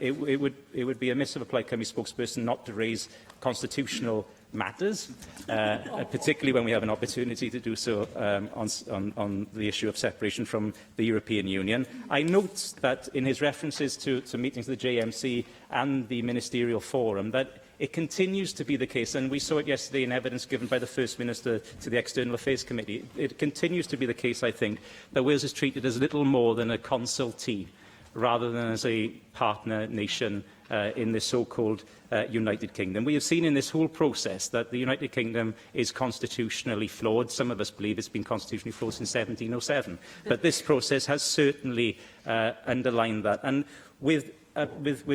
it would be amiss of a Plaid Cymru spokesperson not to raise constitutional matters, particularly when we have an opportunity to do so on the issue of separation from the European Union. I note that in his references to meetings of the JMC and the Ministerial Forum, that it continues to be the case, and we saw it yesterday in evidence given by the First Minister to the External Affairs Committee. It continues to be the case, I think, that Wales is treated as little more than a consultee, rather than as a partner nation in the so-called United Kingdom. We have seen in this whole process that the United Kingdom is constitutionally flawed. Some of us believe it's been constitutionally flawed since 1707. But this process has certainly underlined that. And with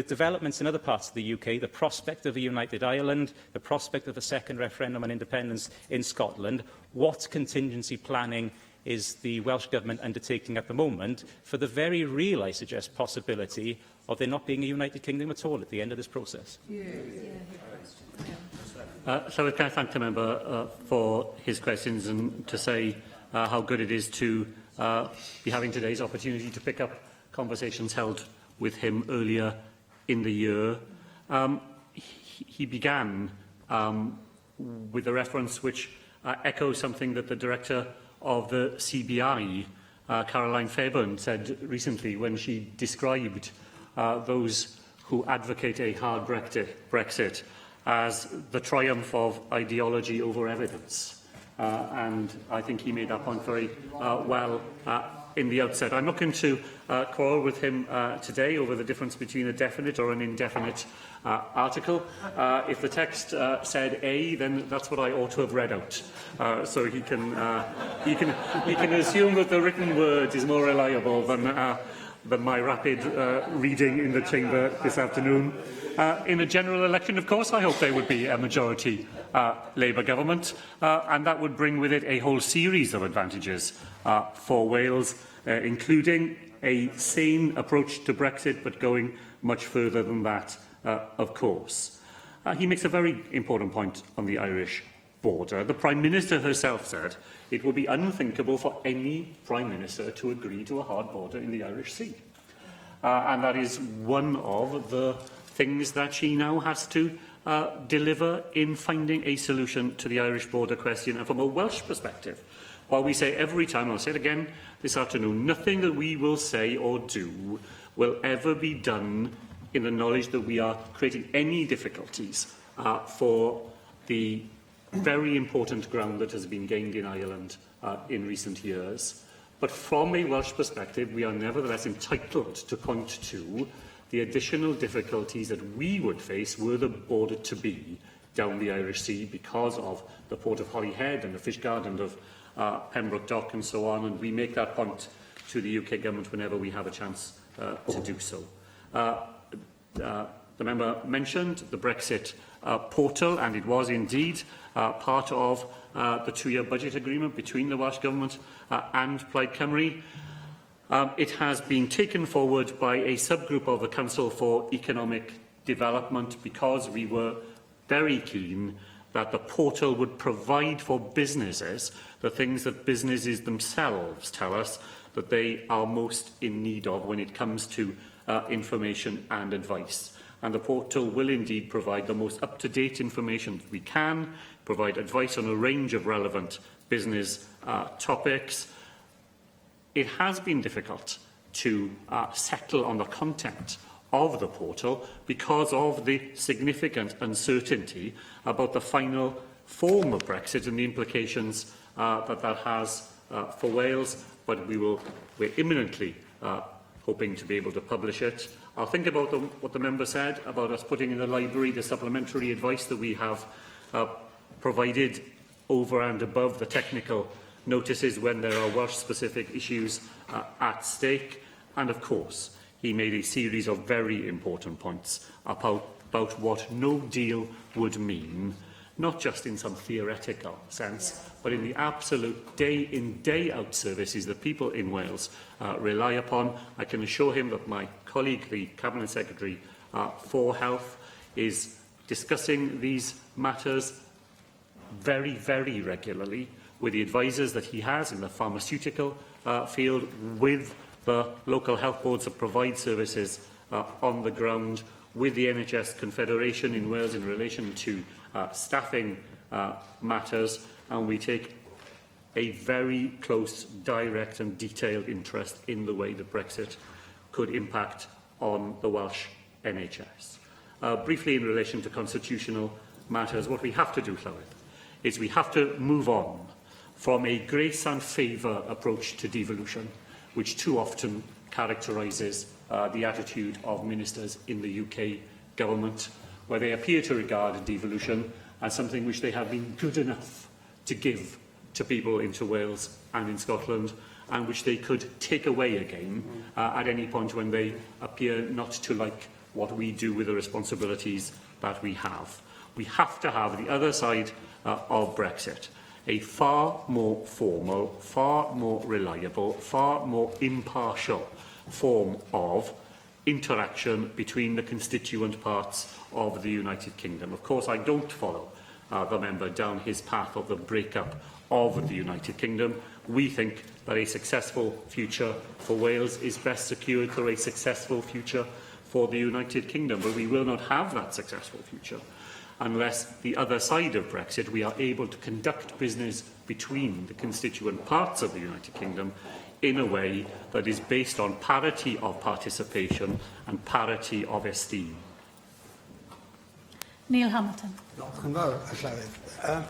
developments in other parts of the UK, the prospect of a united Ireland, the prospect of a second referendum on independence in Scotland, what contingency planning is the Welsh Government undertaking at the moment for the very real, I suggest, possibility of there not being a United Kingdom at all at the end of this process? So can I thank the member for his questions and to say how good it is to be having today's opportunity to pick up conversations held with him earlier in the year. He began with a reference which echoes something that the Director of the CBI, Caroline Fairbairn, said recently when she described those who advocate a hard Brexit as the triumph of ideology over evidence. And I think he made that point very well in the outset. I'm not going to quarrel with him today over the difference between a definite or an indefinite article. If the text said A, then that's what I ought to have read out. So he can assume that the written word is more reliable than my rapid reading in the chamber this afternoon. In a general election, of course, I hope there would be a majority Labour government, and that would bring with it a whole series of advantages for Wales, including a sane approach to Brexit, but going much further than that, of course. He makes a very important point on the Irish border. The Prime Minister herself said it would be unthinkable for any Prime Minister to agree to a hard border in the Irish Sea. And that is one of the things that she now has to deliver in finding a solution to the Irish border question. And from a Welsh perspective, while we say every time, I'll say it again this afternoon, nothing that we will say or do will ever be done in the knowledge that we are creating any difficulties for the very important ground that has been gained in Ireland in recent years. But from a Welsh perspective, we are nevertheless entitled to point to the additional difficulties that we would face were the border to be down the Irish Sea because of the port of Holyhead and the Fish Garden of Pembroke Dock and so on, and we make that point to the UK Government whenever we have a chance to do so. The member mentioned the Brexit portal, and it was indeed part of the two-year budget agreement between the Welsh Government and Plaid Cymru. It has been taken forward by a subgroup of the Council for Economic Development because we were very keen that the portal would provide for businesses the things that businesses themselves tell us that they are most in need of when it comes to information and advice. And the portal will indeed provide the most up-to-date information that we can, provide advice on a range of relevant business topics. It has been difficult to settle on the content of the portal because of the significant uncertainty about the final form of Brexit and the implications that has for Wales, but we're imminently hoping to be able to publish it. I'll think about what the member said about us putting in the library the supplementary advice that we have provided over and above the technical notices when there are Welsh-specific issues at stake. And of course, he made a series of very important points about what no deal would mean, not just in some theoretical sense, but in the absolute day-in, day-out services that people in Wales rely upon. I can assure him that my colleague, the Cabinet Secretary for Health, is discussing these matters very, very regularly with the advisers that he has in the pharmaceutical field, with the local health boards that provide services on the ground, with the NHS Confederation in Wales in relation to staffing matters, and we take a very close, direct and detailed interest in the way that Brexit could impact on the Welsh NHS. Briefly, in relation to constitutional matters, what we have to do, Llywydd, is we have to move on from a grace and favour approach to devolution, which too often characterises the attitude of ministers in the UK government, where they appear to regard devolution as something which they have been good enough to give to people into Wales and in Scotland, and which they could take away again at any point when they appear not to like what we do with the responsibilities that we have. We have to have the other side of Brexit, a far more formal, far more reliable, far more impartial form of interaction between the constituent parts of the United Kingdom. Of course, I don't follow the member down his path of the breakup of the United Kingdom. We think that a successful future for Wales is best secured through a successful future for the United Kingdom, but we will not have that successful future unless the other side of Brexit we are able to conduct business between the constituent parts of the United Kingdom in a way that is based on parity of participation and parity of esteem. Neil Hamilton.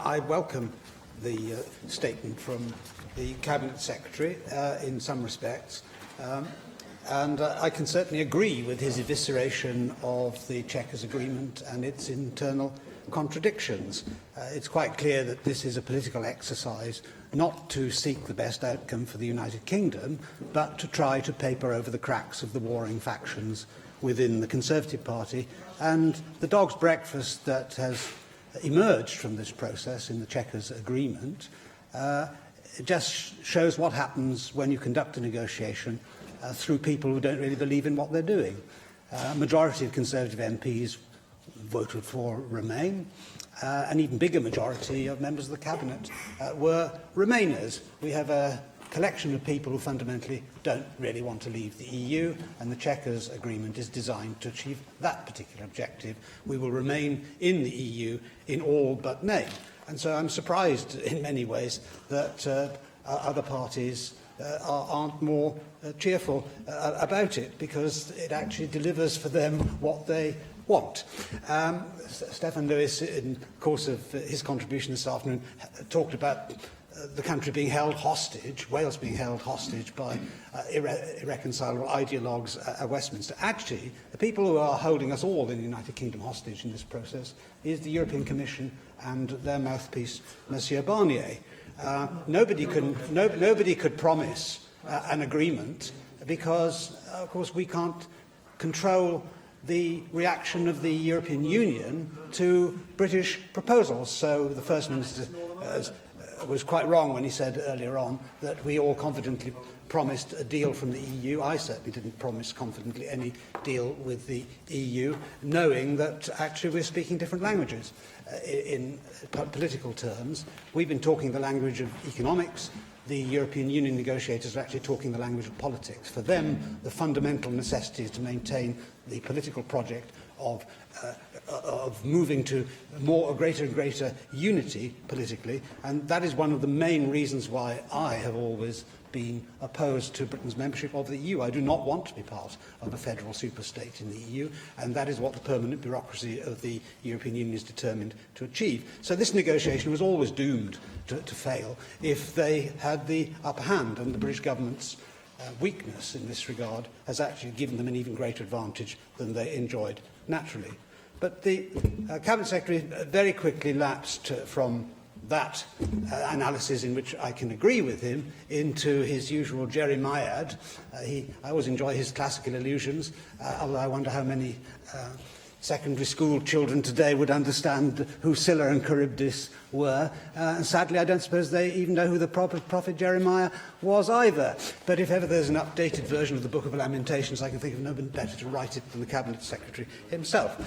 I welcome the statement from the Cabinet Secretary in some respects, and I can certainly agree with his evisceration of the Chequers Agreement and its internal contradictions. It's quite clear that this is a political exercise not to seek the best outcome for the United Kingdom, but to try to paper over the cracks of the warring factions within the Conservative Party, and the dog's breakfast that has emerged from this process in the Chequers Agreement it just shows what happens when you conduct a negotiation through people who don't really believe in what they're doing. A majority of Conservative MPs voted for Remain. An even bigger majority of members of the Cabinet were Remainers. We have a collection of people who fundamentally don't really want to leave the EU, and the Chequers Agreement is designed to achieve that particular objective. We will remain in the EU in all but name. And so I'm surprised in many ways that other parties aren't more cheerful about it, because it actually delivers for them what they want. Stephen Lewis, in the course of his contribution this afternoon, talked about the country being held hostage, Wales being held hostage by irreconcilable ideologues at Westminster. Actually, the people who are holding us all in the United Kingdom hostage in this process is the European Commission and their mouthpiece, Monsieur Barnier. Nobody could promise an agreement because, of course, we can't control the reaction of the European Union to British proposals. So the First Minister was quite wrong when he said earlier on that we all confidently promised a deal from the EU. I certainly didn't promise confidently any deal with the EU, knowing that actually we're speaking different languages. In political terms, we've been talking the language of economics. The European Union negotiators are actually talking the language of politics. For them, the fundamental necessity is to maintain the political project of moving to a greater and greater unity politically, and that is one of the main reasons why I have always been opposed to Britain's membership of the EU. I do not want to be part of a federal superstate in the EU, and that is what the permanent bureaucracy of the European Union is determined to achieve. So this negotiation was always doomed to fail if they had the upper hand, and the British government's weakness in this regard has actually given them an even greater advantage than they enjoyed naturally. But the Cabinet Secretary very quickly lapsed from that analysis, in which I can agree with him, into his usual jeremiad. I always enjoy his classical allusions, although I wonder how many secondary school children today would understand who Scylla and Charybdis were. And sadly, I don't suppose they even know who the prophet Jeremiah was either. But if ever there's an updated version of the Book of Lamentations, I can think of nobody better to write it than the Cabinet Secretary himself.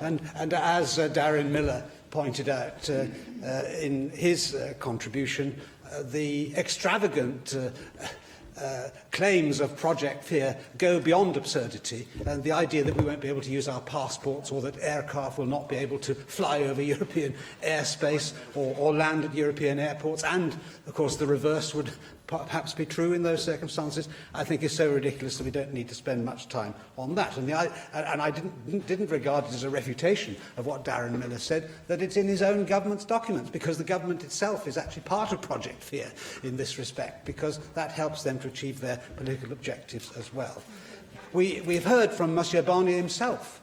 And as Darren Miller pointed out in his contribution, the extravagant claims of Project Fear go beyond absurdity, and the idea that we won't be able to use our passports or that aircraft will not be able to fly over European airspace or land at European airports, and of course the reverse would perhaps be true in those circumstances, I think is so ridiculous that we don't need to spend much time on that. And I didn't regard it as a refutation of what Darren Miller said, that it's in his own government's documents, because the government itself is actually part of Project Fear in this respect, because that helps them to achieve their political objectives as well. We've heard from Monsieur Barnier himself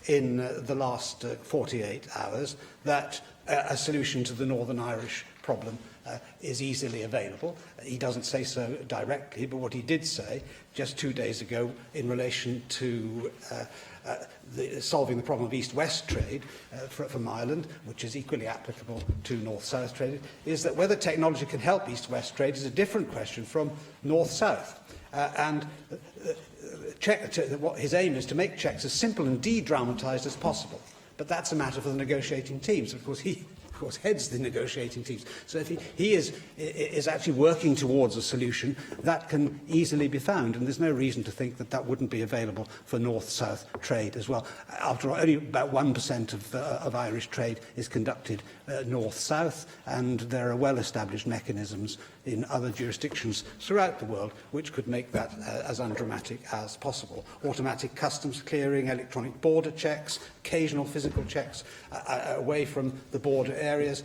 in the last 48 hours that a solution to the Northern Irish problem is easily available. He doesn't say so directly, but what he did say just 2 days ago in relation to solving the problem of east-west trade from Ireland, which is equally applicable to north-south trade, is that whether technology can help east-west trade is a different question from north-south. His aim is to make checks as simple and de-dramatised as possible. But that's a matter for the negotiating teams. Of course, he heads the negotiating teams. So if he is actually working towards a solution, that can easily be found, and there's no reason to think that that wouldn't be available for north-south trade as well. After all, only about 1% of Irish trade is conducted north-south, and there are well-established mechanisms in other jurisdictions throughout the world which could make that as undramatic as possible. Automatic customs clearing, electronic border checks, occasional physical checks away from the border areas.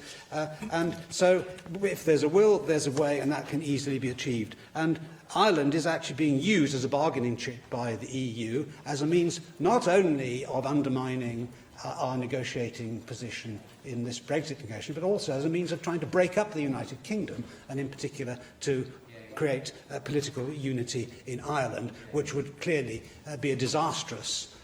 And so if there's a will, there's a way, and that can easily be achieved. And Ireland is actually being used as a bargaining chip by the EU as a means not only of undermining our negotiating position in this Brexit negotiation, but also as a means of trying to break up the United Kingdom, and in particular to create political unity in Ireland, which would clearly be a disastrous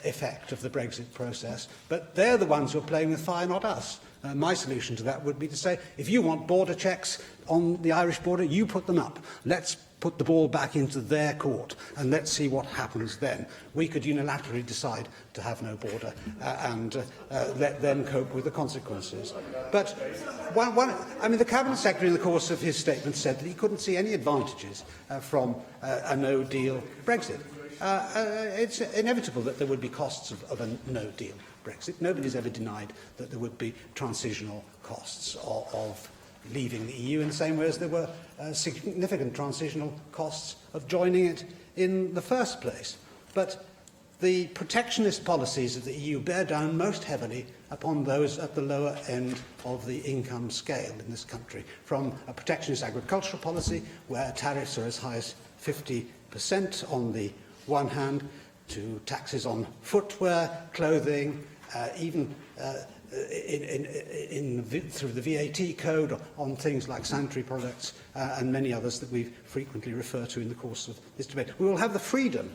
effect of the Brexit process. But they're the ones who are playing with fire, not us. My solution to that would be to say, if you want border checks on the Irish border, you put them up. Let's put the ball back into their court, and let's see what happens then. We could unilaterally decide to have no border and let them cope with the consequences. But the Cabinet Secretary, in the course of his statement, said that he couldn't see any advantages from a no-deal Brexit. It's inevitable that there would be costs of a no-deal Brexit. Nobody's ever denied that there would be transitional costs of leaving the EU, in the same way as there were significant transitional costs of joining it in the first place. But the protectionist policies of the EU bear down most heavily upon those at the lower end of the income scale in this country, from a protectionist agricultural policy where tariffs are as high as 50% on the one hand, to taxes on footwear, clothing, even through the VAT code on things like sanitary products and many others that we frequently refer to in the course of this debate. We will have the freedom,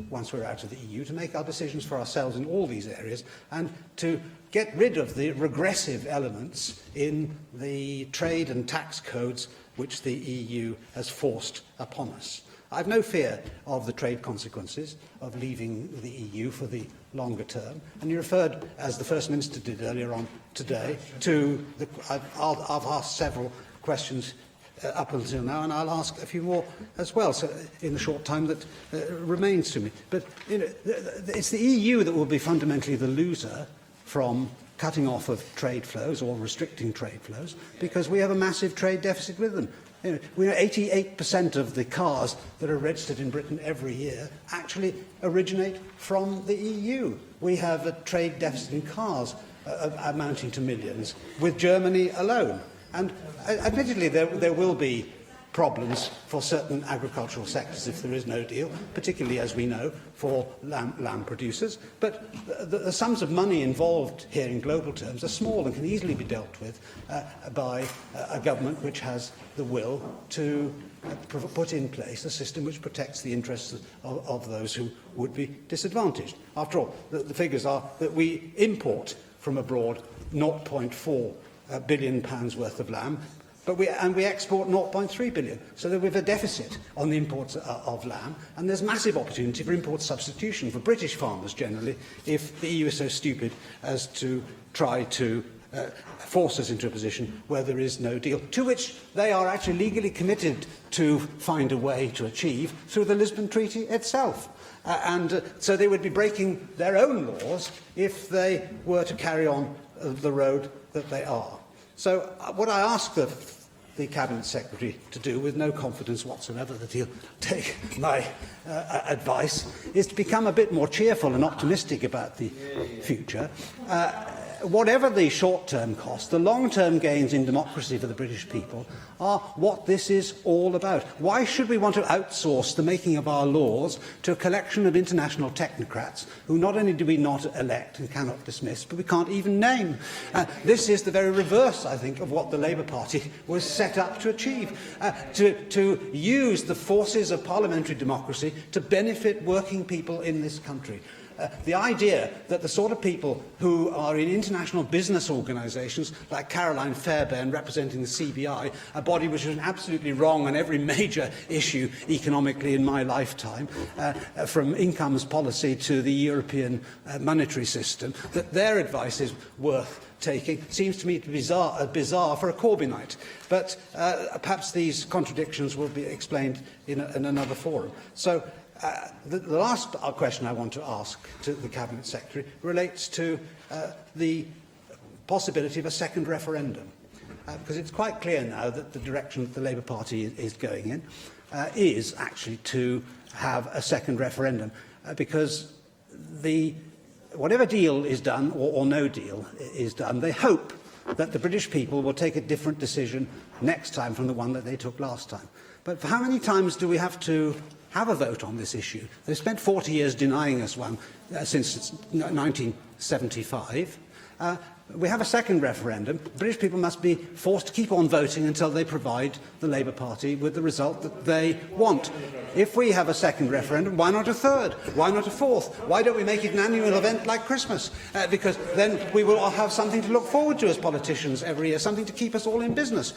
once we're out of the EU, to make our decisions for ourselves in all these areas and to get rid of the regressive elements in the trade and tax codes which the EU has forced upon us. I have no fear of the trade consequences of leaving the EU for the longer term. And you referred, as the First Minister did earlier on today, to I've asked several questions up until now, and I'll ask a few more as well, so in the short time that remains to me. But it's the EU that will be fundamentally the loser from cutting off of trade flows or restricting trade flows, because we have a massive trade deficit with them. We know 88% of the cars that are registered in Britain every year actually originate from the EU. We have a trade deficit in cars amounting to millions, with Germany alone. And admittedly, there will be problems for certain agricultural sectors if there is no deal, particularly, as we know, for lamb producers. But the sums of money involved here in global terms are small and can easily be dealt with by a government which has the will to put in place a system which protects the interests of those who would be disadvantaged. After all, the figures are that we import from abroad £0.4 billion worth of lamb, but we export 0.3 billion. So that we have a deficit on the imports of lamb, and there's massive opportunity for import substitution for British farmers generally if the EU is so stupid as to try to force us into a position where there is no deal, to which they are actually legally committed to find a way to achieve through the Lisbon Treaty itself. So they would be breaking their own laws if they were to carry on the road that they are. So what I ask the Cabinet Secretary to do, with no confidence whatsoever that he'll take my advice, is to become a bit more cheerful and optimistic about the future. Whatever the short-term cost, the long-term gains in democracy for the British people are what this is all about. Why should we want to outsource the making of our laws to a collection of international technocrats who not only do we not elect and cannot dismiss, but we can't even name? This is the very reverse, I think, of what the Labour Party was set up to achieve, to use the forces of parliamentary democracy to benefit working people in this country. The idea that the sort of people who are in international business organisations, like Caroline Fairbairn representing the CBI, a body which was absolutely wrong on every major issue economically in my lifetime, from incomes policy to the European monetary system, that their advice is worth taking, seems to me to be bizarre for a Corbynite. But perhaps these contradictions will be explained in another forum. So, the last question I want to ask to the Cabinet Secretary relates to the possibility of a second referendum, because it's quite clear now that the direction that the Labour Party is going in is actually to have a second referendum, because whatever deal is done, or no deal is done, they hope that the British people will take a different decision next time from the one that they took last time. But for how many times do we have to have a vote on this issue? They've spent 40 years denying us one since 1975. We have a second referendum. British people must be forced to keep on voting until they provide the Labour Party with the result that they want. If we have a second referendum, why not a third? Why not a fourth? Why don't we make it an annual event like Christmas? Because then we will all have something to look forward to as politicians every year, something to keep us all in business.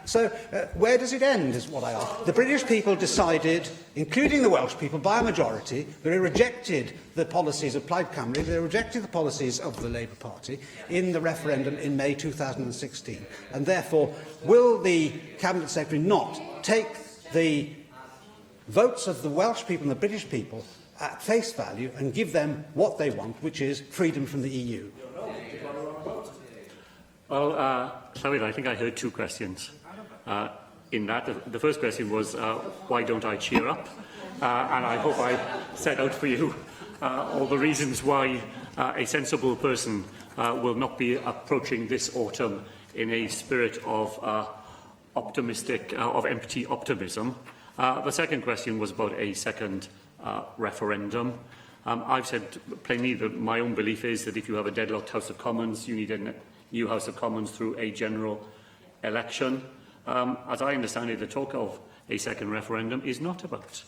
So where does it end, is what I ask. The British people decided, including the Welsh people, by a majority, they rejected the policies of Plaid Cymru, they rejected the policies of the Labour Party in the referendum in May 2016. And therefore, will the Cabinet Secretary not take the votes of the Welsh people and the British people at face value and give them what they want, which is freedom from the EU? Well, Llywyd, I think I heard two questions. In that, the first question was, why don't I cheer up? And I hope I set out for you all the reasons why a sensible person will not be approaching this autumn in a spirit of empty optimism. The second question was about a second referendum. I've said plainly that my own belief is that if you have a deadlocked House of Commons, you need a new House of Commons through a general election. As I understand it, the talk of a second referendum is not about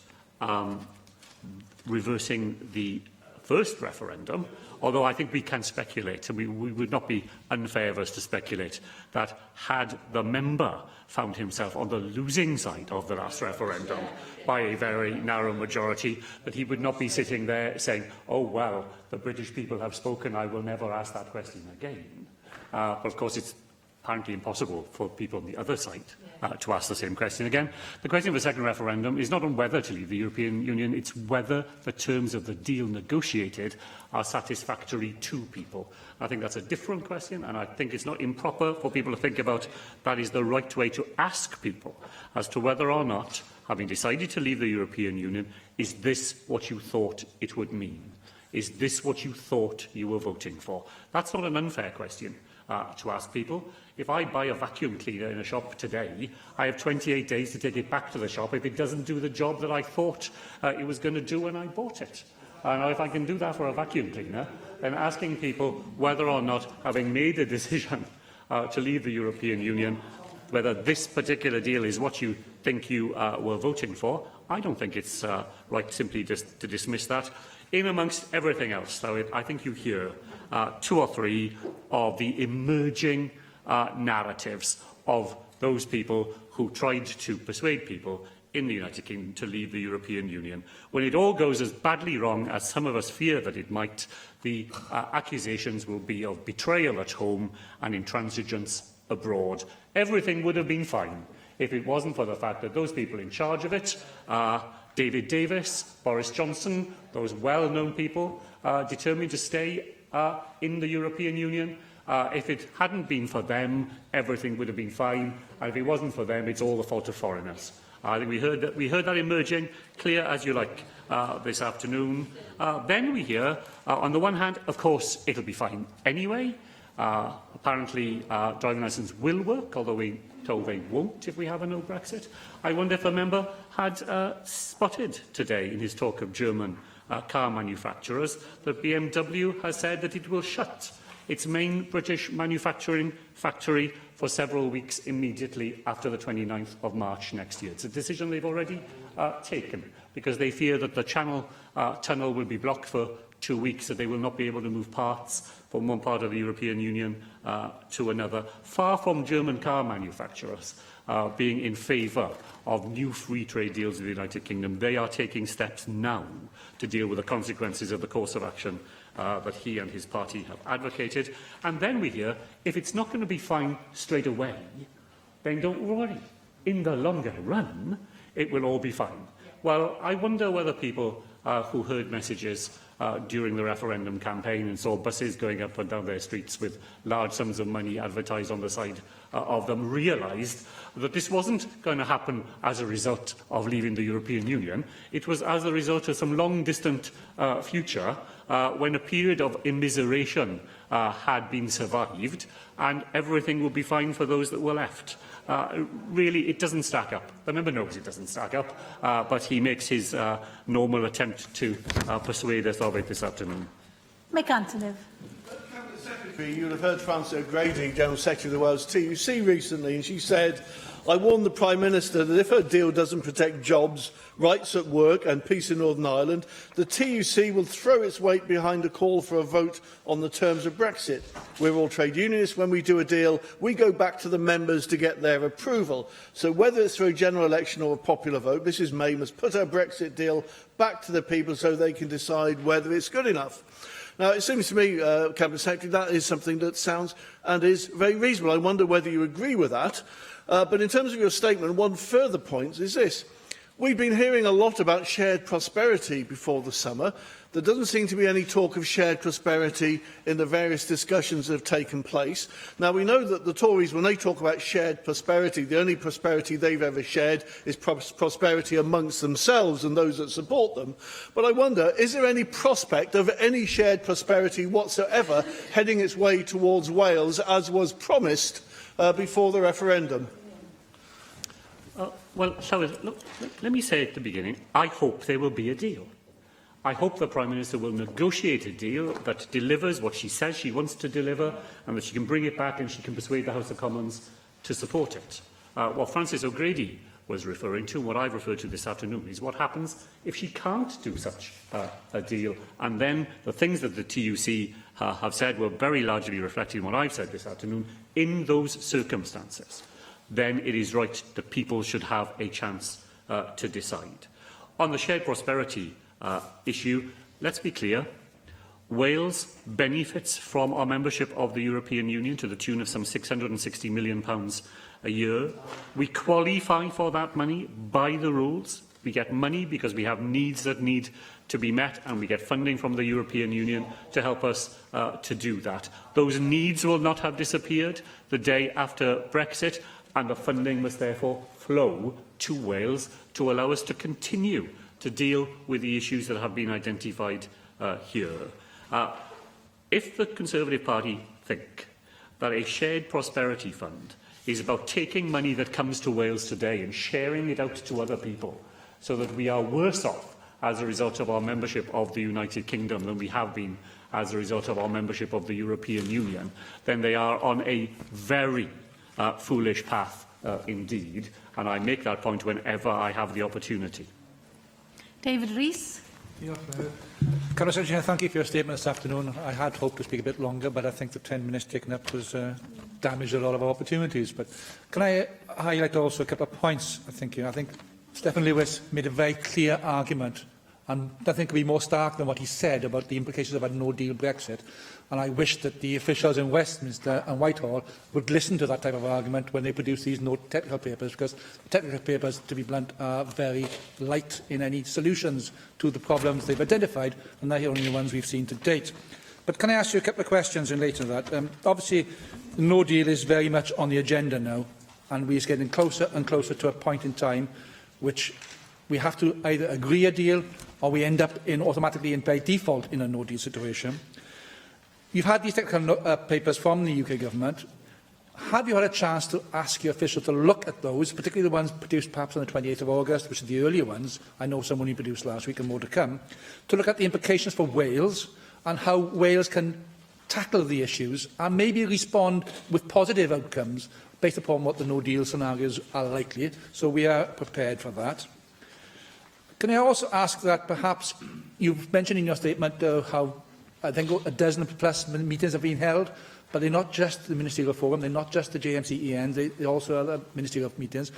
reversing the first referendum, although I think we can speculate, and we would not be unfair of us to speculate, that had the member found himself on the losing side of the last referendum by a very narrow majority, that he would not be sitting there saying, oh, well, the British people have spoken, I will never ask that question again. But of course, it's apparently impossible for people on the other side to ask the same question again. The question of a second referendum is not on whether to leave the European Union, it's whether the terms of the deal negotiated are satisfactory to people. I think that's a different question, and I think it's not improper for people to think about that is the right way to ask people as to whether or not, having decided to leave the European Union, is this what you thought it would mean? Is this what you thought you were voting for? That's not an unfair question. to ask people. If I buy a vacuum cleaner in a shop today, I have 28 days to take it back to the shop if it doesn't do the job that I thought it was going to do when I bought it. Now, if I can do that for a vacuum cleaner, then asking people whether or not, having made a decision to leave the European Union, whether this particular deal is what you think you were voting for, I don't think it's right simply just to dismiss that. In amongst everything else, though, I think you hear 2 or 3 of the emerging narratives of those people who tried to persuade people in the United Kingdom to leave the European Union. When it all goes as badly wrong as some of us fear that it might, the accusations will be of betrayal at home and intransigence abroad. Everything would have been fine if it wasn't for the fact that those people in charge of it, David Davis, Boris Johnson, those well-known people determined to stay in the European Union. If it hadn't been for them, everything would have been fine. And if it wasn't for them, it's all the fault of foreigners. I think we heard that emerging clear as you like this afternoon. Then we hear, on the one hand, of course, it'll be fine anyway. Apparently, driving licence will work, although we're told they won't if we have a no Brexit. I wonder if a member had spotted today in his talk of German car manufacturers that BMW has said that it will shut its main British manufacturing factory for several weeks immediately after the 29th of March next year. It's a decision they've already taken because they fear that the Channel Tunnel will be blocked for 2 weeks, that they will not be able to move parts from one part of the European Union to another. Far from German car manufacturers being in favour of new free trade deals with the United Kingdom, they are taking steps now to deal with the consequences of the course of action that he and his party have advocated. And then we hear, if it's not going to be fine straight away, then don't worry. In the longer run, it will all be fine. Well, I wonder whether people who heard messages during the referendum campaign and saw buses going up and down their streets with large sums of money advertised on the side of them realised that this wasn't going to happen as a result of leaving the European Union. It was as a result of some long-distant future when a period of immiseration had been survived and everything would be fine for those that were left. Really, it doesn't stack up. The member knows it doesn't stack up, but he makes his normal attempt to persuade us of it this afternoon. Mick Antonev. You'll have heard Frances O'Grady, General Secretary of the Wales TUC recently, and she said, I warned the Prime Minister that if her deal doesn't protect jobs, rights at work and peace in Northern Ireland, the TUC will throw its weight behind a call for a vote on the terms of Brexit. We're all trade unionists. When we do a deal, we go back to the members to get their approval. So whether it's through a general election or a popular vote, Mrs May must put her Brexit deal back to the people so they can decide whether it's good enough. Now, it seems to me, Cabinet Secretary, that is something that sounds and is very reasonable. I wonder whether you agree with that. But in terms of your statement, one further point is this. We've been hearing a lot about shared prosperity before the summer. There doesn't seem to be any talk of shared prosperity in the various discussions that have taken place. Now, we know that the Tories, when they talk about shared prosperity, the only prosperity they've ever shared is prosperity amongst themselves and those that support them. But I wonder, is there any prospect of any shared prosperity whatsoever heading its way towards Wales, as was promised before the referendum? Well, look, let me say at the beginning, I hope there will be a deal. I hope the Prime Minister will negotiate a deal that delivers what she says she wants to deliver and that she can bring it back and she can persuade the House of Commons to support it. What Frances O'Grady was referring to, what I've referred to this afternoon, is what happens if she can't do such a deal. And then the things that the TUC have said were very largely reflected in what I've said this afternoon. In those circumstances, then it is right that people should have a chance to decide. On the shared prosperity issue, let's be clear. Wales benefits from our membership of the European Union to the tune of some £660 million a year. We qualify for that money by the rules. We get money because we have needs that need to be met, and we get funding from the European Union to help us to do that. Those needs will not have disappeared the day after Brexit, and the funding must therefore flow to Wales to allow us to continue to deal with the issues that have been identified here. If the Conservative Party think that a shared prosperity fund is about taking money that comes to Wales today and sharing it out to other people, so that we are worse off as a result of our membership of the United Kingdom than we have been as a result of our membership of the European Union, then they are on a very foolish path indeed, and I make that point whenever I have the opportunity. David Rees. Can I say, thank you for your statement this afternoon. I had hoped to speak a bit longer, but I think the 10 minutes taken up was damaged a lot of our opportunities. But can I highlight also a couple of points? I think Stephen Lewis made a very clear argument, and nothing could be more stark than what he said about the implications of a no-deal Brexit. And I wish that the officials in Westminster and Whitehall would listen to that type of argument when they produce these technical papers, because the technical papers, to be blunt, are very light in any solutions to the problems they've identified, and they're only the ones we've seen to date. But can I ask you a couple of questions in relation to that? Obviously, no deal is very much on the agenda now, and we're getting closer and closer to a point in time which we have to either agree a deal or we end up automatically by default in a no-deal situation. You've had these technical papers from the UK government. Have you had a chance to ask your officials to look at those, particularly the ones produced perhaps on the 28th of August, which are the earlier ones? I know some only produced last week and more to come. To look at the implications for Wales and how Wales can tackle the issues and maybe respond with positive outcomes based upon what the no-deal scenarios are likely. So we are prepared for that. Can I also ask that perhaps you've mentioned in your statement how I think a dozen plus meetings have been held, but they're not just the Ministerial Forum, they're not just the JMCEN, they also are the Ministerial meetings.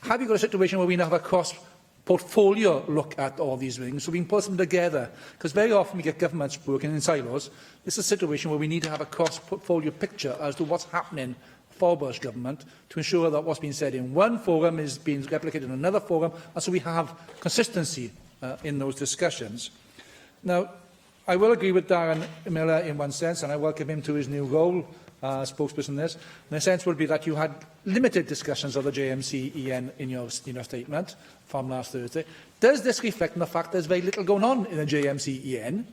Have you got a situation where we now have a cross-portfolio look at all these things, so we can put them together? Because very often we get governments working in silos. This is a situation where we need to have a cross-portfolio picture as to what's happening for Welsh Government to ensure that what's been said in one forum is being replicated in another forum, and so we have consistency in those discussions. Now, I will agree with Darren Miller in one sense, and I welcome him to his new role as spokesperson on this. And the sense would be that you had limited discussions of the JMCEN in your statement from last Thursday. Does this reflect on the fact there's very little going on in the JMCEN?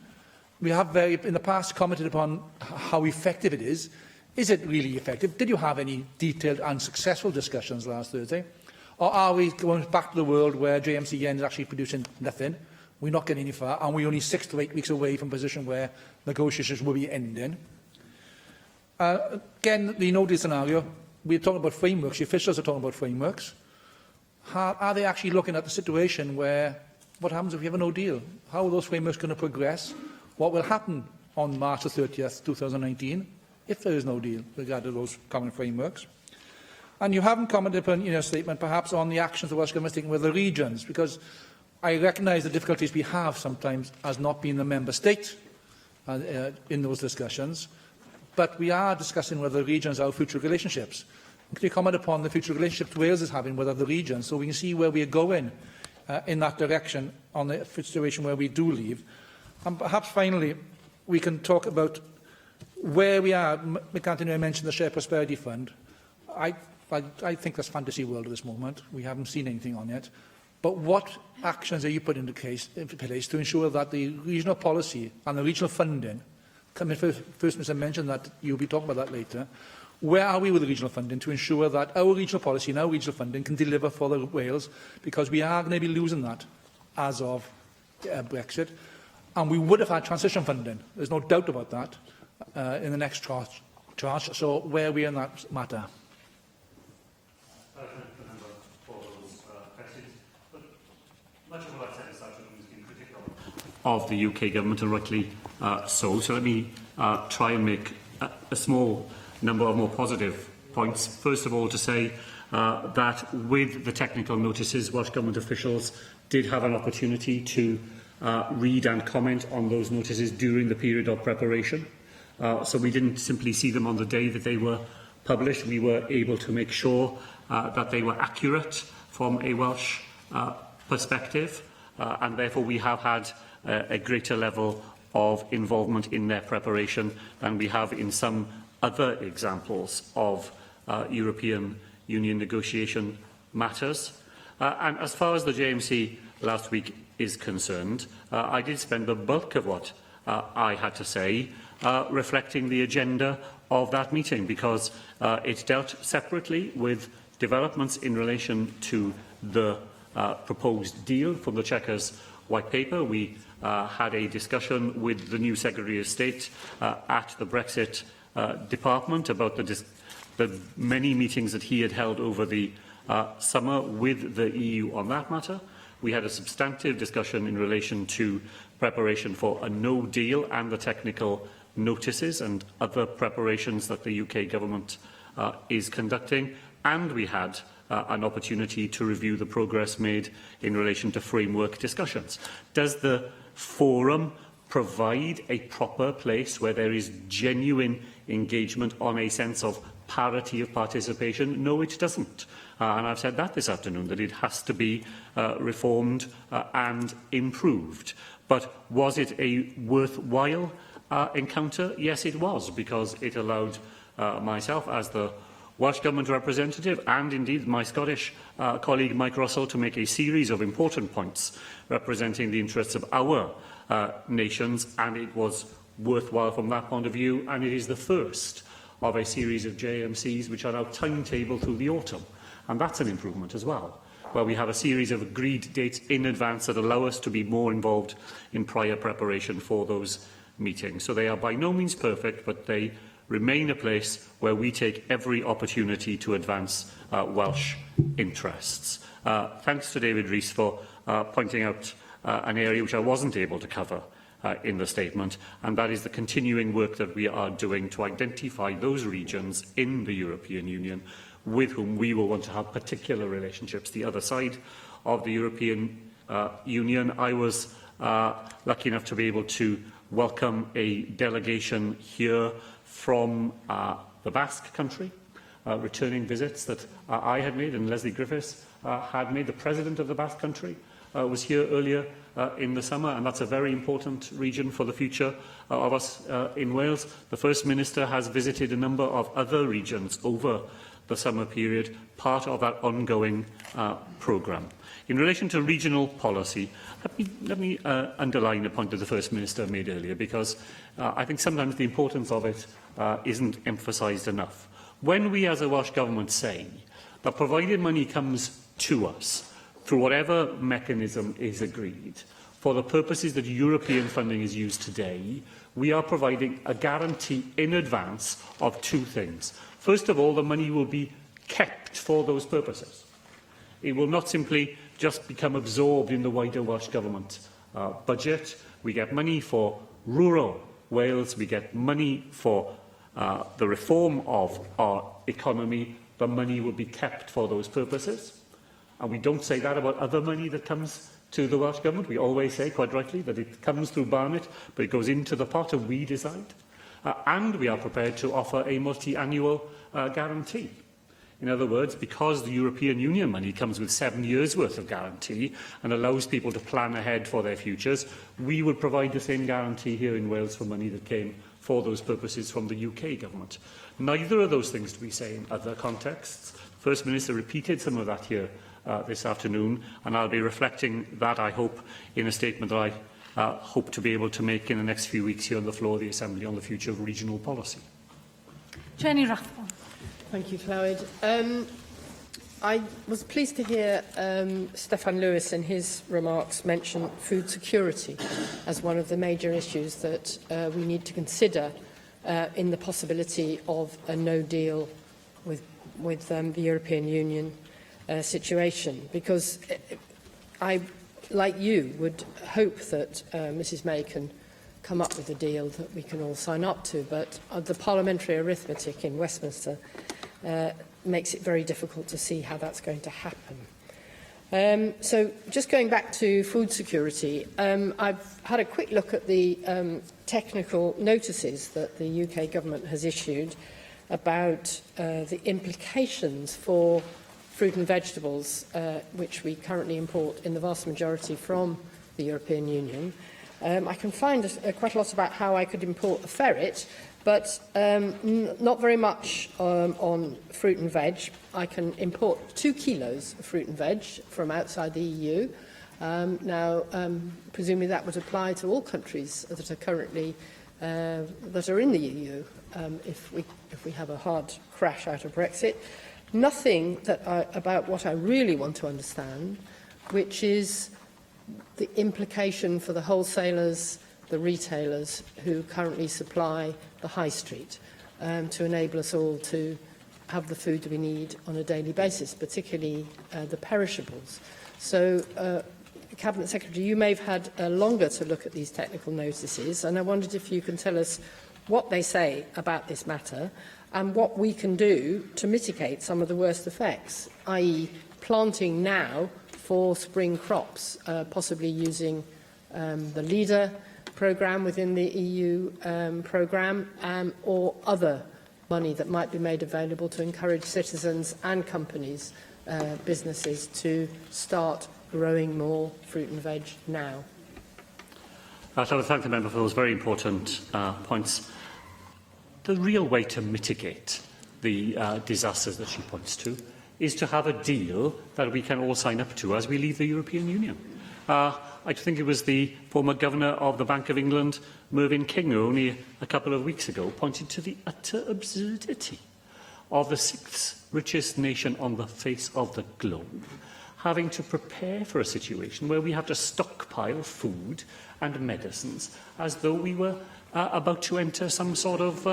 We have in the past commented upon how effective it is. Is it really effective? Did you have any detailed and successful discussions last Thursday? Or are we going back to the world where JMCEN is actually producing nothing? We're not getting any far, and we're only 6 to 8 weeks away from a position where negotiations will be ending. Again, the no-deal scenario, we're talking about frameworks. The officials are talking about frameworks. Are they actually looking at the situation where, what happens if we have a no-deal? How are those frameworks going to progress? What will happen on March the 30th, 2019, if there is no deal regarding those common frameworks? And you haven't commented upon in your statement, perhaps, on the actions the Welsh Government is taking with the regions, because I recognise the difficulties we have sometimes as not being the member state in those discussions, but we are discussing with the regions our future relationships. Can you comment upon the future relationships Wales is having with other regions so we can see where we are going in that direction on the situation where we do leave? And perhaps finally, we can talk about where we are. Mick Anthony mentioned the Shared Prosperity Fund. I think that's fantasy world at this moment. We haven't seen anything on it. But what actions are you putting into place to ensure that the regional policy and the regional funding, First Minister mentioned that you'll be talking about that later, where are we with the regional funding to ensure that our regional policy and our regional funding can deliver for the Wales, because we are going to be losing that as of Brexit, and we would have had transition funding. There's no doubt about that in the next tranche. So where are we in that matter? Much of what I've said this afternoon has been critical of the UK government, and rightly so. So let me try and make a small number of more positive points. First of all, to say that with the technical notices, Welsh Government officials did have an opportunity to read and comment on those notices during the period of preparation. So we didn't simply see them on the day that they were published. We were able to make sure that they were accurate from a Welsh perspective, and therefore we have had a greater level of involvement in their preparation than we have in some other examples of European Union negotiation matters. And as far as the JMC last week is concerned, I did spend the bulk of what I had to say reflecting the agenda of that meeting, because it dealt separately with developments in relation to the proposed deal from the Chequers White Paper. We had a discussion with the new Secretary of State at the Brexit Department about the many meetings that he had held over the summer with the EU on that matter. We had a substantive discussion in relation to preparation for a no deal and the technical notices and other preparations that the UK government is conducting. And we had an opportunity to review the progress made in relation to framework discussions. Does the forum provide a proper place where there is genuine engagement on a sense of parity of participation? No, it doesn't. And I've said that this afternoon, that it has to be reformed and improved. But was it a worthwhile encounter? Yes, it was, because it allowed myself, as the Welsh Government representative, and indeed my Scottish colleague Mike Russell, to make a series of important points representing the interests of our nations, and it was worthwhile from that point of view, and it is the first of a series of JMCs which are now timetabled through the autumn, and that's an improvement as well, where we have a series of agreed dates in advance that allow us to be more involved in prior preparation for those meetings. So they are by no means perfect, but they remain a place where we take every opportunity to advance Welsh interests. Thanks to David Rees for pointing out an area which I wasn't able to cover in the statement, and that is the continuing work that we are doing to identify those regions in the European Union with whom we will want to have particular relationships. The other side of the European Union, I was lucky enough to be able to welcome a delegation here from the Basque Country, returning visits that I had made and Leslie Griffiths had made. The President of the Basque Country was here earlier in the summer, and that's a very important region for the future of us in Wales. The First Minister has visited a number of other regions over the summer period, part of that ongoing programme. In relation to regional policy, let me underline a point that the First Minister made earlier, because I think sometimes the importance of it isn't emphasised enough. When we as a Welsh Government say that provided money comes to us through whatever mechanism is agreed, for the purposes that European funding is used today, we are providing a guarantee in advance of two things. First of all, the money will be kept for those purposes. It will not simply just become absorbed in the wider Welsh Government budget. We get money for rural Wales, we get money for the reform of our economy. The money will be kept for those purposes. And we don't say that about other money that comes to the Welsh Government. We always say, quite rightly, that it comes through Barnet, but it goes into the pot and we decide. And we are prepared to offer a multi-annual guarantee. In other words, because the European Union money comes with 7 years' worth of guarantee and allows people to plan ahead for their futures, we would provide the same guarantee here in Wales for money that came for those purposes from the UK Government. Neither of those things do we say in other contexts. The First Minister repeated some of that here this afternoon, and I'll be reflecting that, I hope, in a statement that I hope to be able to make in the next few weeks here on the floor of the Assembly on the future of regional policy. Jenny Rathbone. Thank you, Clywyd. I was pleased to hear Stefan Lewis in his remarks mention food security as one of the major issues that we need to consider in the possibility of a no deal with the European Union situation, because I, like you, would hope that Mrs May can come up with a deal that we can all sign up to, but the parliamentary arithmetic in Westminster makes it very difficult to see how that's going to happen. So just going back to food security, I've had a quick look at the technical notices that the UK government has issued about the implications for fruit and vegetables, which we currently import in the vast majority from the European Union. I can find quite a lot about how I could import a ferret, but not very much on fruit and veg. I can import 2 kilos of fruit and veg from outside the EU. Now, presumably that would apply to all countries that are currently that are in the EU if we have a hard crash out of Brexit. Nothing about what I really want to understand, which is the implication for the wholesalers, the retailers who currently supply the high street to enable us all to have the food that we need on a daily basis, particularly the perishables. So, Cabinet Secretary, you may have had longer to look at these technical notices, and I wondered if you can tell us what they say about this matter and what we can do to mitigate some of the worst effects, i.e. planting now for spring crops, possibly using the LEADER programme within the EU programme or other money that might be made available to encourage citizens and companies, businesses, to start growing more fruit and veg now. I would thank the member for those very important points. The real way to mitigate the disasters that she points to is to have a deal that we can all sign up to as we leave the European Union. I think it was the former Governor of the Bank of England, Mervyn King, who only a couple of weeks ago pointed to the utter absurdity of the sixth richest nation on the face of the globe having to prepare for a situation where we have to stockpile food and medicines as though we were about to enter some sort of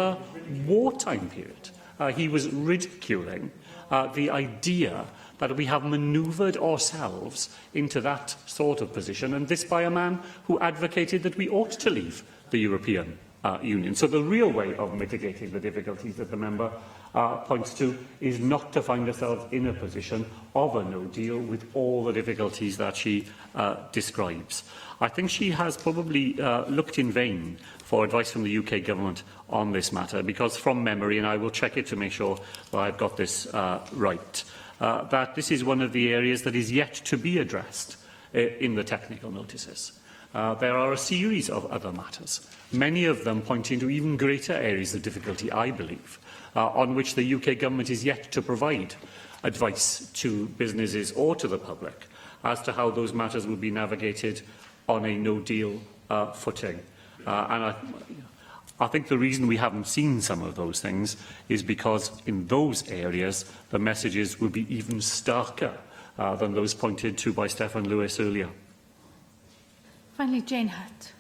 wartime period. He was ridiculing the idea that we have manoeuvred ourselves into that sort of position, and this by a man who advocated that we ought to leave the European Union. So the real way of mitigating the difficulties that the member points to is not to find ourselves in a position of a no deal with all the difficulties that she describes. I think she has probably looked in vain for advice from the UK Government on this matter, because from memory, and I will check it to make sure that I've got this right, that this is one of the areas that is yet to be addressed in the technical notices. There are a series of other matters, many of them pointing to even greater areas of difficulty, I believe, on which the UK Government is yet to provide advice to businesses or to the public as to how those matters will be navigated on a no-deal footing. And I think the reason we haven't seen some of those things is because in those areas the messages will be even starker than those pointed to by Stephen Lewis earlier. Finally, Jane Hutt.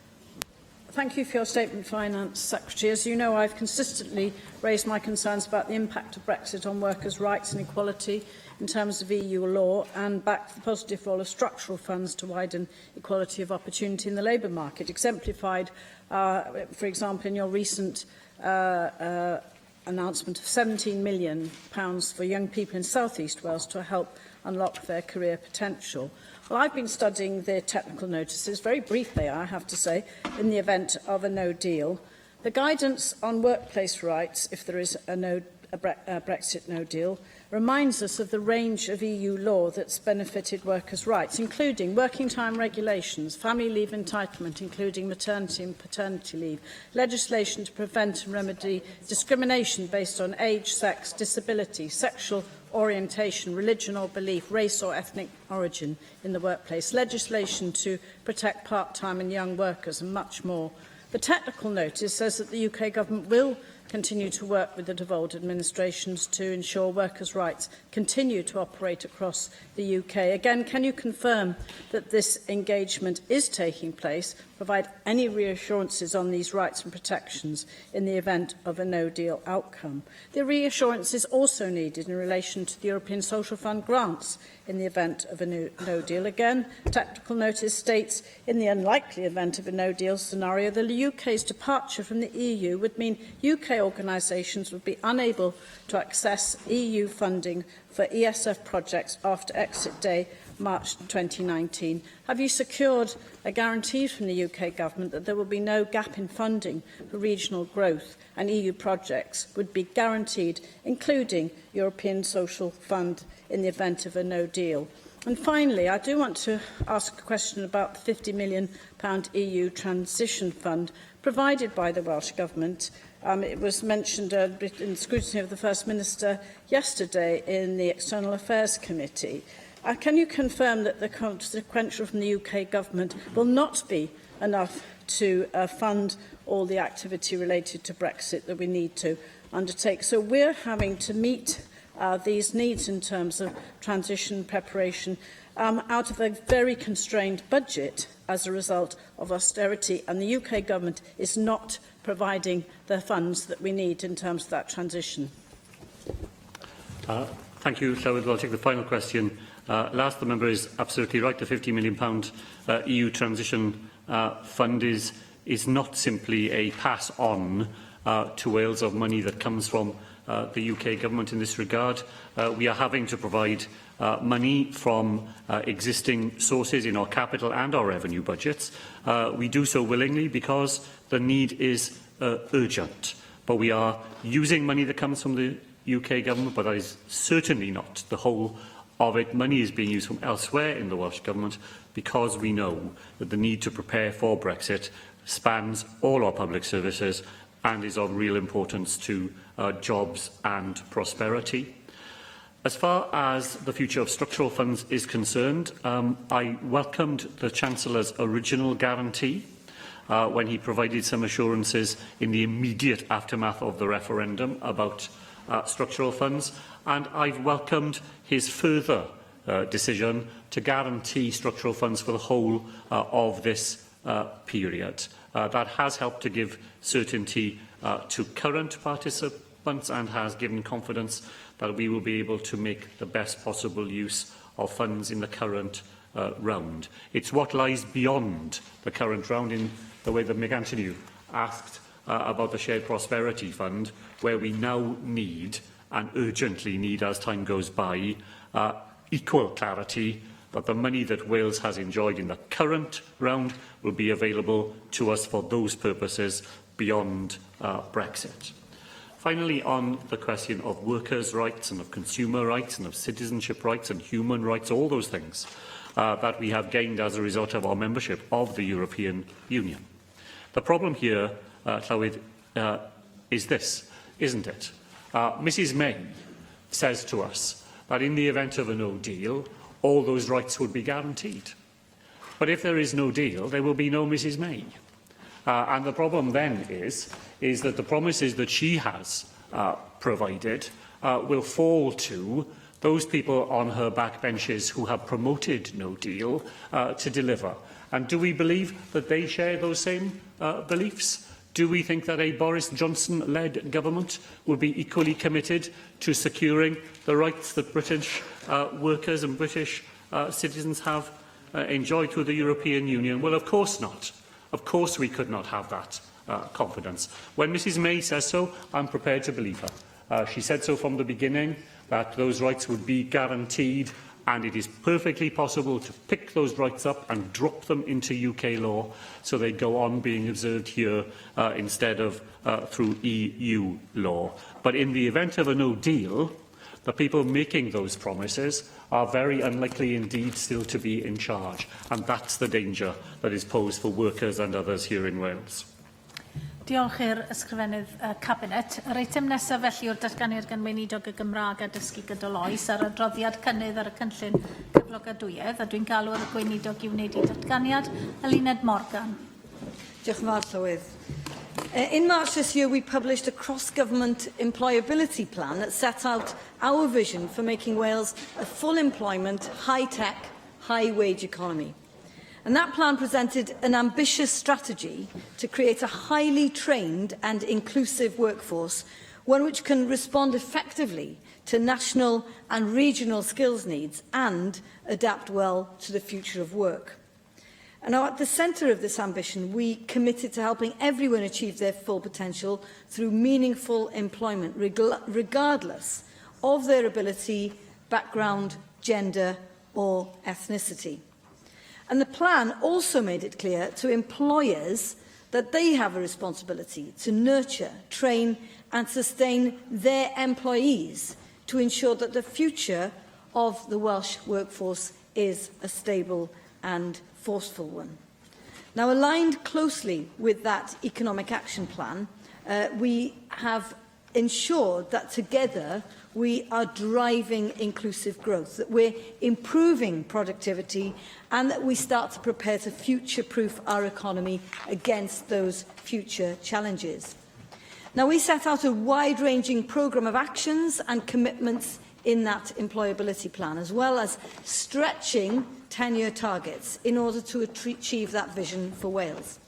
Thank you for your statement, Finance Secretary. As you know, I've consistently raised my concerns about the impact of Brexit on workers' rights and equality in terms of EU law, and backed the positive role of structural funds to widen equality of opportunity in the labour market, exemplified, for example, in your recent announcement of £17 million for young people in South East Wales to help unlock their career potential. Well, I've been studying the technical notices, very brief they are, I have to say, in the event of a no deal. The guidance on workplace rights, if there is a Brexit no deal, reminds us of the range of EU law that's benefited workers' rights, including working time regulations, family leave entitlement, including maternity and paternity leave, legislation to prevent and remedy discrimination based on age, sex, disability, sexual orientation, religion or belief, race or ethnic origin in the workplace, legislation to protect part-time and young workers, and much more. The technical notice says that the UK Government will continue to work with the devolved administrations to ensure workers' rights continue to operate across the UK. Again, can you confirm that this engagement is taking place, provide any reassurances on these rights and protections in the event of a no-deal outcome? The reassurance is also needed in relation to the European Social Fund grants in the event of a no-deal. Again, technical notice states, in the unlikely event of a no-deal scenario, the UK's departure from the EU would mean UK organisations would be unable to access EU funding for ESF projects after exit day, March 2019. Have you secured a guarantee from the UK Government that there will be no gap in funding for regional growth and EU projects would be guaranteed, including European Social Fund, in the event of a no deal? And finally, I do want to ask a question about the £50 million EU Transition Fund provided by the Welsh Government. It was mentioned in scrutiny of the First Minister yesterday in the External Affairs Committee. Can you confirm that the consequential from the UK Government will not be enough to fund all the activity related to Brexit that we need to undertake. So we're having to meet these needs in terms of transition preparation out of a very constrained budget as a result of austerity, and the UK government is not providing the funds that we need in terms of that transition. Thank you, Llywydd. I'll take the final question. Last, the member is absolutely right. The £50 million EU transition fund is not simply a pass-on to Wales of money that comes from the UK government in this regard. We are having to provide money from existing sources in our capital and our revenue budgets. We do so willingly because the need is urgent. But we are using money that comes from the UK government, but that is certainly not the whole of it. Money is being used from elsewhere in the Welsh Government because we know that the need to prepare for Brexit spans all our public services and is of real importance to jobs and prosperity. As far as the future of structural funds is concerned, I welcomed the Chancellor's original guarantee when he provided some assurances in the immediate aftermath of the referendum about structural funds, and I've welcomed his further decision to guarantee structural funds for the whole of this period. That has helped to give certainty to current participants and has given confidence that we will be able to make the best possible use of funds in the current round. It's what lies beyond the current round, in the way that Mick Anthony asked about the Shared Prosperity Fund, where we now need, and urgently need as time goes by, equal clarity that the money that Wales has enjoyed in the current round will be available to us for those purposes beyond Brexit. Finally, on the question of workers' rights and of consumer rights and of citizenship rights and human rights, all those things that we have gained as a result of our membership of the European Union. The problem here, Llywydd, is this, isn't it? Mrs May says to us that in the event of a no deal, all those rights would be guaranteed. But if there is no deal, there will be no Mrs May. And the problem then is that the promises that she has provided will fall to those people on her backbenches who have promoted no deal to deliver. And do we believe that they share those same beliefs? Do we think that a Boris Johnson-led government would be equally committed to securing the rights that British workers and British citizens have enjoyed through the European Union? Well, of course not. Of course we could not have that confidence. When Mrs May says so, I'm prepared to believe her. She said so from the beginning, that those rights would be guaranteed, and it is perfectly possible to pick those rights up and drop them into UK law so they go on being observed here instead of through EU law. But in the event of a no deal, the people making those promises are very unlikely indeed still to be in charge, and that's the danger that is posed for workers and others here in Wales. Diolch i'r ysgrifennydd Cabinet. Yr eitem nesaf felly o'r datganiad gan Weinidog y Gymraeg a dysgu gydol oes ar adroddiad cynnydd ar y cynllun cyflogadwyedd, a dwi'n galw ar y Gweinidog i wneud i datganiad. Eluned Morgan. Diolch yn fawr, Llywydd. In March this year, we published a cross-government employability plan that set out our vision for making Wales a full-employment, high-tech, high-wage economy. And that plan presented an ambitious strategy to create a highly trained and inclusive workforce, one which can respond effectively to national and regional skills needs and adapt well to the future of work. And now, at the centre of this ambition, we committed to helping everyone achieve their full potential through meaningful employment, regardless of their ability, background, gender or ethnicity. And the plan also made it clear to employers that they have a responsibility to nurture, train and sustain their employees to ensure that the future of the Welsh workforce is a stable and forceful one. Now, aligned closely with that economic action plan, we have ensured that together we are driving inclusive growth, that we're improving productivity, and that we start to prepare to future-proof our economy against those future challenges. Now, we set out a wide-ranging programme of actions and commitments in that employability plan, as well as stretching 10-year targets in order to achieve that vision for Wales.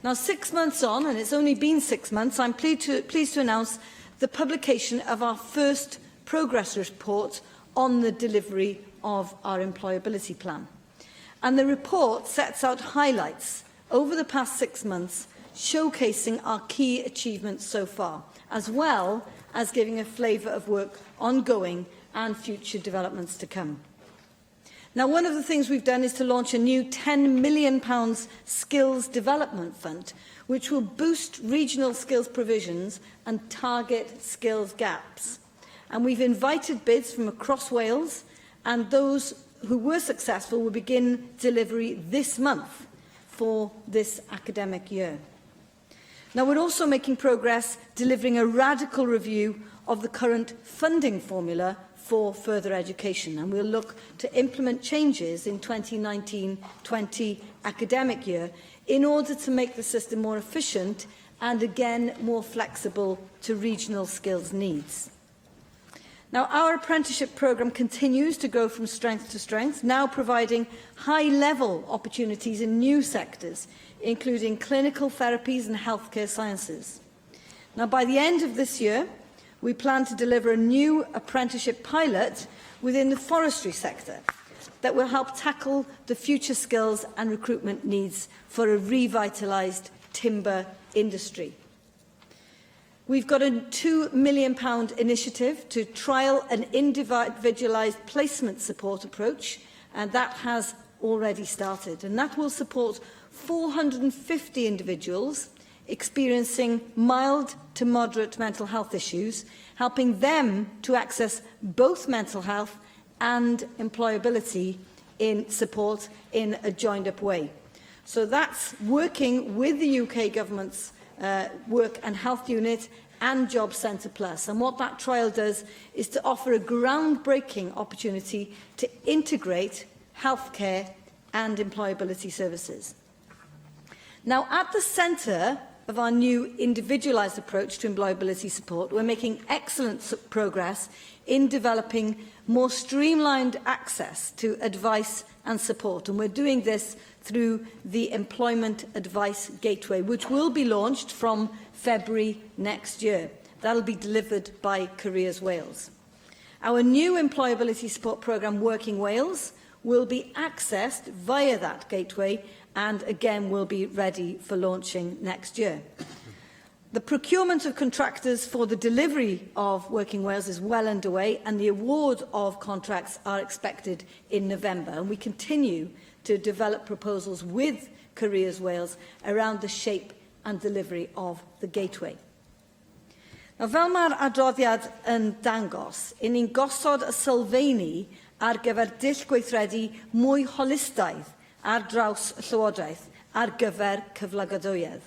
Now, 6 months on, and it's only been 6 months, I'm pleased to announce the publication of our first progress report on the delivery of our employability plan. And the report sets out highlights over the past 6 months, showcasing our key achievements so far, as well as giving a flavour of work ongoing and future developments to come. Now, one of the things we've done is to launch a new £10 million skills development fund, which will boost regional skills provisions and target skills gaps. And we've invited bids from across Wales, and those who were successful will begin delivery this month for this academic year. Now, we're also making progress delivering a radical review of the current funding formula for further education, and we'll look to implement changes in 2019-20 academic year in order to make the system more efficient and, again, more flexible to regional skills needs. Now, our apprenticeship programme continues to go from strength to strength, now providing high-level opportunities in new sectors, including clinical therapies and healthcare sciences. Now, by the end of this year, we plan to deliver a new apprenticeship pilot within the forestry sector that will help tackle the future skills and recruitment needs for a revitalised timber industry. We've got a £2 million initiative to trial an individualised placement support approach, and that has already started. And that will support 450 individuals experiencing mild to moderate mental health issues, helping them to access both mental health and employability in support in a joined-up way. So that's working with the UK Government's Work and Health Unit and Job Centre Plus. And what that trial does is to offer a groundbreaking opportunity to integrate healthcare and employability services. Now, at the centre of our new individualised approach to employability support, we're making excellent progress in developing more streamlined access to advice and support. And we're doing this through the Employment Advice Gateway, which will be launched from February next year. That'll be delivered by Careers Wales. Our new employability support programme, Working Wales, will be accessed via that gateway and again will be ready for launching next year. The procurement of contractors for the delivery of Working Wales is well underway, and the award of contracts are expected in November. And we continue to develop proposals with Careers Wales around the shape and delivery of the gateway. Now, fel mae'r adroddiad yn dangos, i ni'n gosod y sylfaeni ar gyfer dull gweithredu mwy holistaidd ar draws y Llywodraeth ar gyfer cyflogadwyedd.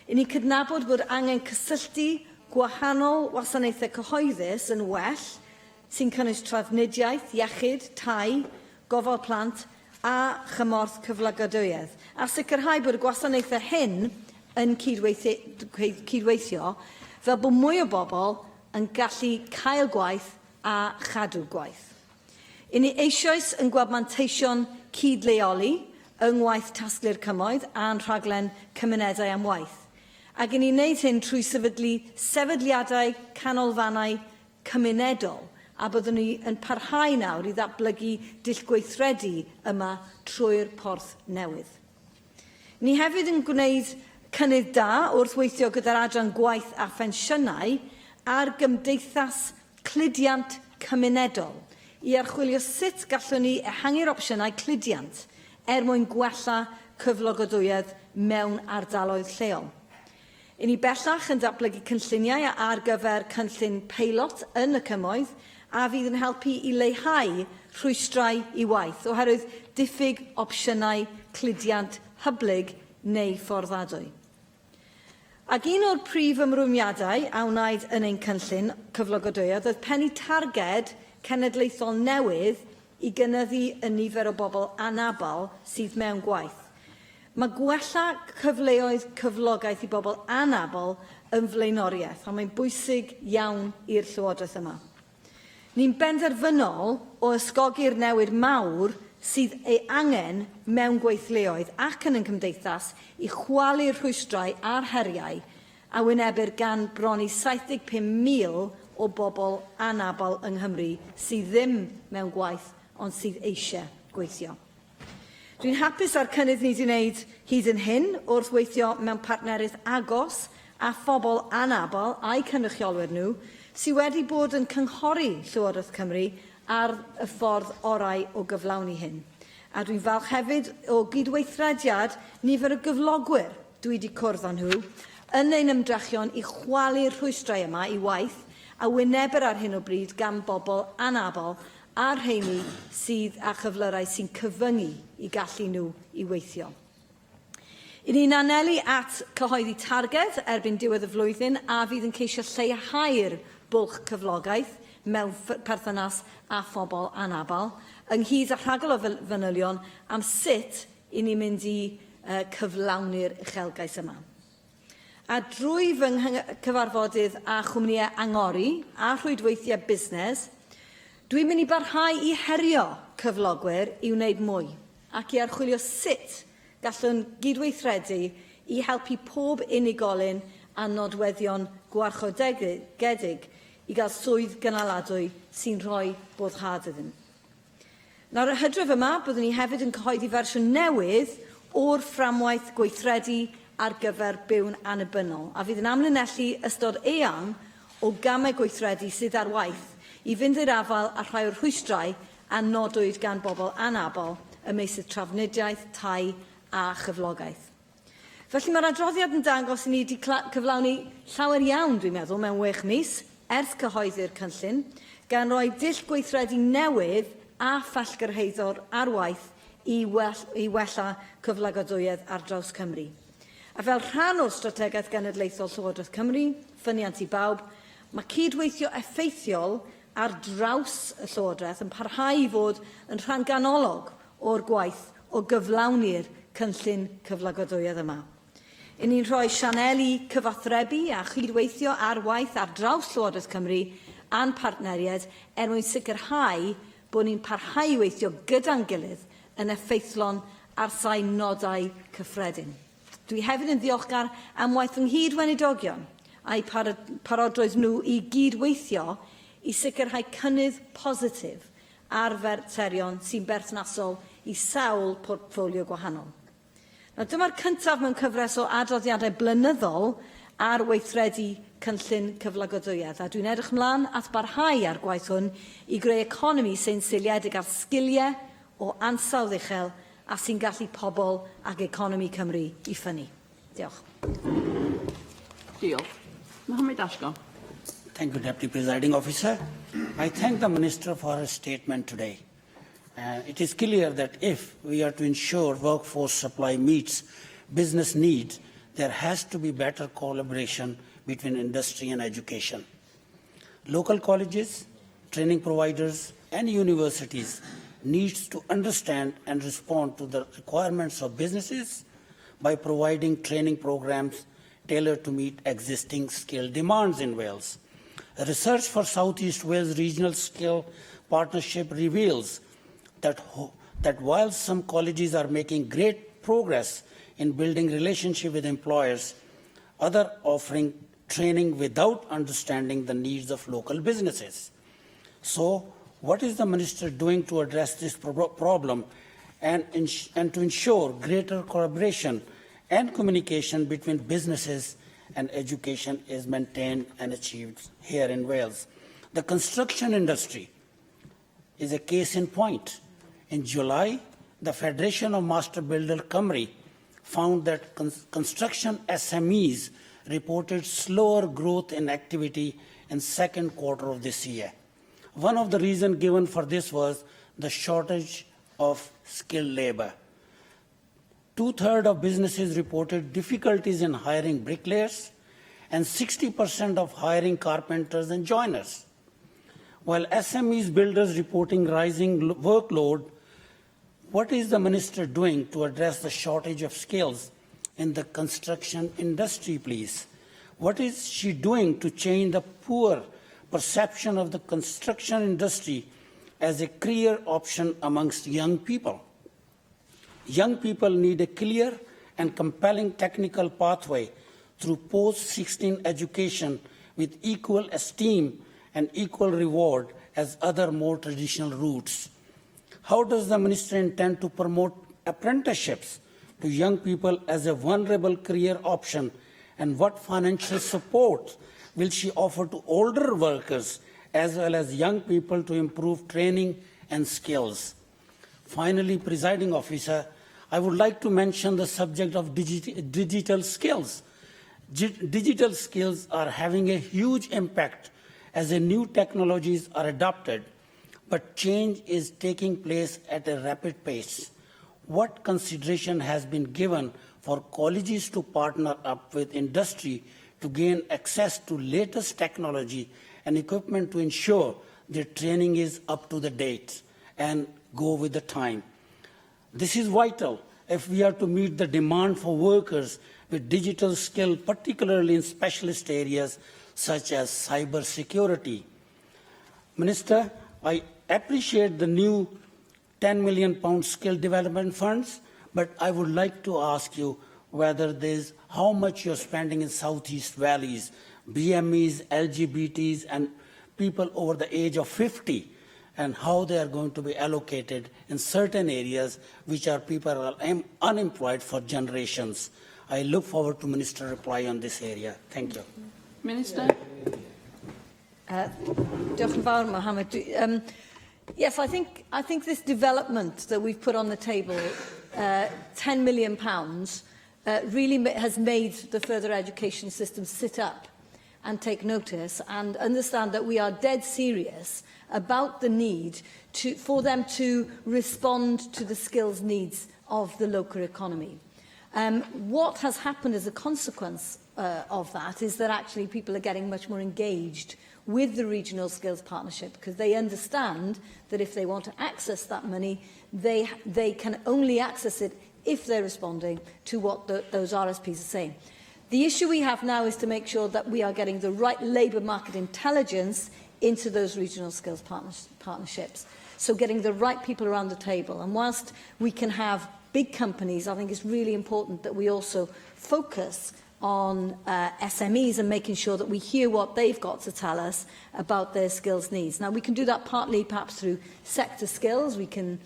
I ni'n cydnabod bod angen cysylltu gwahanol wasanaethau cyhoeddus yn well sy'n cynnwys trafnidiaeth, iechyd, tai, gofal plant a chymorth cyflogadwyedd, a sicrhau bod y gwasanaethau hyn yn cydweithio fel bod mwy o bobl yn gallu cael gwaith a chadw gwaith. I ni eisoes yn gweld manteision cydleoli yng ngwaith tasglu'r cymoedd a'n rhaglen cymunedau am waith. Ac i ni wneud hyn trwy sefydliadau canolfannau cymunedol, a byddwn ni yn parhau nawr i ddatblygu dull gweithredu yma trwy'r porth newydd. Ni hefyd yn gwneud cynnydd da wrth weithio gyda'r adran gwaith a phensiynnau a'r gymdeithas cludiant cymunedol i archwilio sut gallwn ni ehangu'r opsiynau cludiant mwyn gwella cyflogadwyedd mewn ardaloedd lleol. I ni bellach yn datblygu cynlluniau ar gyfer cynllun peilot yn y cymoedd a fydd yn helpu i leihau rhwystrau i waith oherwydd diffyg opsiynau cludiant hyblyg neu fforddadwy. Ac un o'r prif ymrwymiadau a wnaed yn ein cynllun cyflogadwyedd oedd pennu targed cenedlaethol newydd i gynyddu y nifer o bobl anabal sydd mewn gwaith. Mae gwella cyfleoedd cyflogaeth i bobl anabal yn flaenoriaeth, a mae'n bwysig iawn i'r llywodraeth yma. Ni'n benderfynol o ysgogi'r newid mawr sydd ei angen mewn gweithleoedd ac yn cymdeithas i chwalu'r rhwystrau a'r heriau a wynebu'r gan bron i 75,000 o bobl anabal yng Nghymru sydd ddim mewn gwaith ond sydd eisiau gweithio. Dwi'n hapus ar cynnydd ni wedi wneud hyd yn hyn wrth weithio mewn partneriaeth agos a phobl anabal a'i cynrychiolwyr nhw sydd wedi bod yn cynghori Llywodraeth Cymru ar y ffordd orau o gyflawni hyn. A dwi'n falch hefyd o gydweithrediad nifer y gyflogwyr dwi wedi cwrdd â nhw yn ein ymdrechion i chwalu'r rhwystrau yma i waith a wynebu'r ar hyn o bryd gan bobl anabal a'r rheini sydd â chyflyrau sy'n cyfyngu i gallu nhw i weithio. I ni'n anelu at cyhoeddi targed erbyn diwedd y flwyddyn a fydd yn ceisio lleihau'r bwlch cyflogaeth mewn perthynas a phobl anabal, ynghyd â rhagol o fanylion am sut i ni'n mynd i cyflawni'r uchelgais yma. A drwy fy cyfarfodydd a chwmnïau angori a rhwydweithiau busnes, dwi'n mynd i barhau i herio cyflogwyr i wneud mwy ac i archwilio sut gallwn gydweithredu i helpu pob unigolyn a nodweddion gwarchodedig i gael swydd gynaladwy sy'n rhoi boddhad iddyn. Nawr, y hydref yma, byddwn ni hefyd yn cyhoeddi fersiwn newydd o'r fframwaith gweithredu ar gyfer byw'n annibynnol, a fydd yn amlinellu ystod eang o gamau gweithredu sydd ar waith i fynd i'r afal a rhai o'r rhwystrau a nodwyd gan bobl anabal y meysydd trafnidiaeth, tai a chyflogaeth. Felly mae'r adroddiad yn dangos i ni wedi cyflawni llawer iawn, dwi'n meddwl, mewn 6 mis, ers cyhoeddi'r cynllun, gan roi dull gweithredu newydd a phellgyrhaeddor ar waith i wella cyflogadwyedd ar draws Cymru. A fel rhan o'r strategaeth genedlaethol Llywodraeth Cymru, ffyniant i bawb, mae cydweithio effeithiol ar draws y Llywodraeth yn parhau i fod yn rhan ganolog o'r gwaith o gyflawni'r cynllun cyflogadwyedd yma. I ni'n rhoi sianeli cyfathrebu a chydweithio ar waith ar draws Llywodraeth Cymru a'n partneriaid mwyn sicrhau bod ni'n parhau i weithio gyda'n gilydd yn effeithlon ar sain nodau cyffredin. Dwi hefyd yn ddiolchgar am waith ynghyd weinidogion a'i parodroedd nhw i gydweithio i sicrhau cynnydd positif ar faterion sy'n berthnasol i sawl portffolio gwahanol. Dyma'r cyntaf mewn cyfres o adroddiadau blynyddol ar weithredu cynllun cyflogadwyedd, a dwi'n edrych ymlaen at barhau ar gwaith hwn i greu economi sy'n seiliedig ar sgiliau o ansawdd uchel a sy'n gallu pobl ac economi Cymru i ffynnu. Diolch. Diolch. Mohamed Ashgar. Thank you, Deputy Presiding Officer. I thank the Minister for her statement today. It is clear that if we are to ensure workforce supply meets business needs, there has to be better collaboration between industry and education. Local colleges, training providers, and universities need to understand and respond to the requirements of businesses by providing training programs tailored to meet existing skill demands in Wales. Research for South East Wales Regional Skill Partnership reveals that while some colleges are making great progress in building relationships with employers, others offering training without understanding the needs of local businesses. So, what is the Minister doing to address this problem and to ensure greater collaboration and communication between businesses and education is maintained and achieved here in Wales? The construction industry is a case in point. In July, the Federation of Master Builder Cymru found that construction SMEs reported slower growth in activity in second quarter of this year. One of the reasons given for this was the shortage of skilled labour. 2/3 of businesses reported difficulties in hiring bricklayers, and 60% of hiring carpenters and joiners. While SMEs builders reporting rising workload, what is the minister doing to address the shortage of skills in the construction industry, please? What is she doing to change the poor perception of the construction industry as a career option amongst young people? Young people need a clear and compelling technical pathway through post-16 education with equal esteem and equal reward as other more traditional routes. How does the minister intend to promote apprenticeships to young people as a vulnerable career option, and what financial support will she offer to older workers as well as young people to improve training and skills? Finally, Presiding Officer, I would like to mention the subject of digital skills. Digital skills are having a huge impact as the new technologies are adopted, but change is taking place at a rapid pace. What consideration has been given for colleges to partner up with industry to gain access to latest technology and equipment to ensure their training is up to the date and go with the time? This is vital if we are to meet the demand for workers with digital skill, particularly in specialist areas such as cyber security. Minister, I appreciate the new £10 million skill development funds, but I would like to ask you whether there's how much you're spending in Southeast Valleys, BMEs, LGBTs, and people over the age of 50, and how they are going to be allocated in certain areas which are people are unemployed for generations. I look forward to Minister reply on this area. Thank you. Minister. Diolch yn fawr, Mohammed. Yes, I think this development that we've put on the table, £10 million, really has made the further education system sit up and take notice and understand that we are dead serious about the need for them to respond to the skills needs of the local economy. What has happened as a consequence of that is that actually people are getting much more engaged with the regional skills partnership because they understand that if they want to access that money, they can only access it if they're responding to what those RSPs are saying. The issue we have now is to make sure that we are getting the right labour market intelligence into those regional skills partnerships. So getting the right people around the table. And whilst we can have big companies, I think it's really important that we also focus on SMEs and making sure that we hear what they've got to tell us about their skills needs. Now, we can do that partly perhaps through sector skills. We can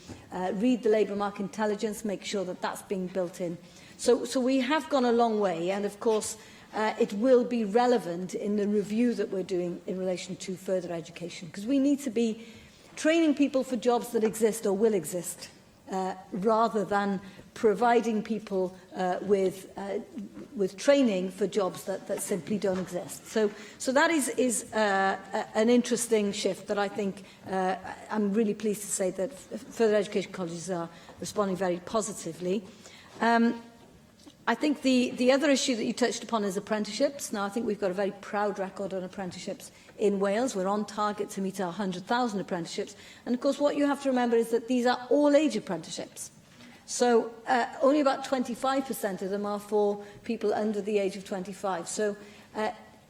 read the labour market intelligence, make sure that that's being built in. So we have gone a long way, and of course, it will be relevant in the review that we're doing in relation to further education, because we need to be training people for jobs that exist or will exist, rather than providing people with training for jobs that simply don't exist. So that is an interesting shift that I think I'm really pleased to say that further education colleges are responding very positively. I think the other issue that you touched upon is apprenticeships. Now, I think we've got a very proud record on apprenticeships in Wales. We're on target to meet our 100,000 apprenticeships. And, of course, what you have to remember is that these are all-age apprenticeships. So only about 25% of them are for people under the age of 25. So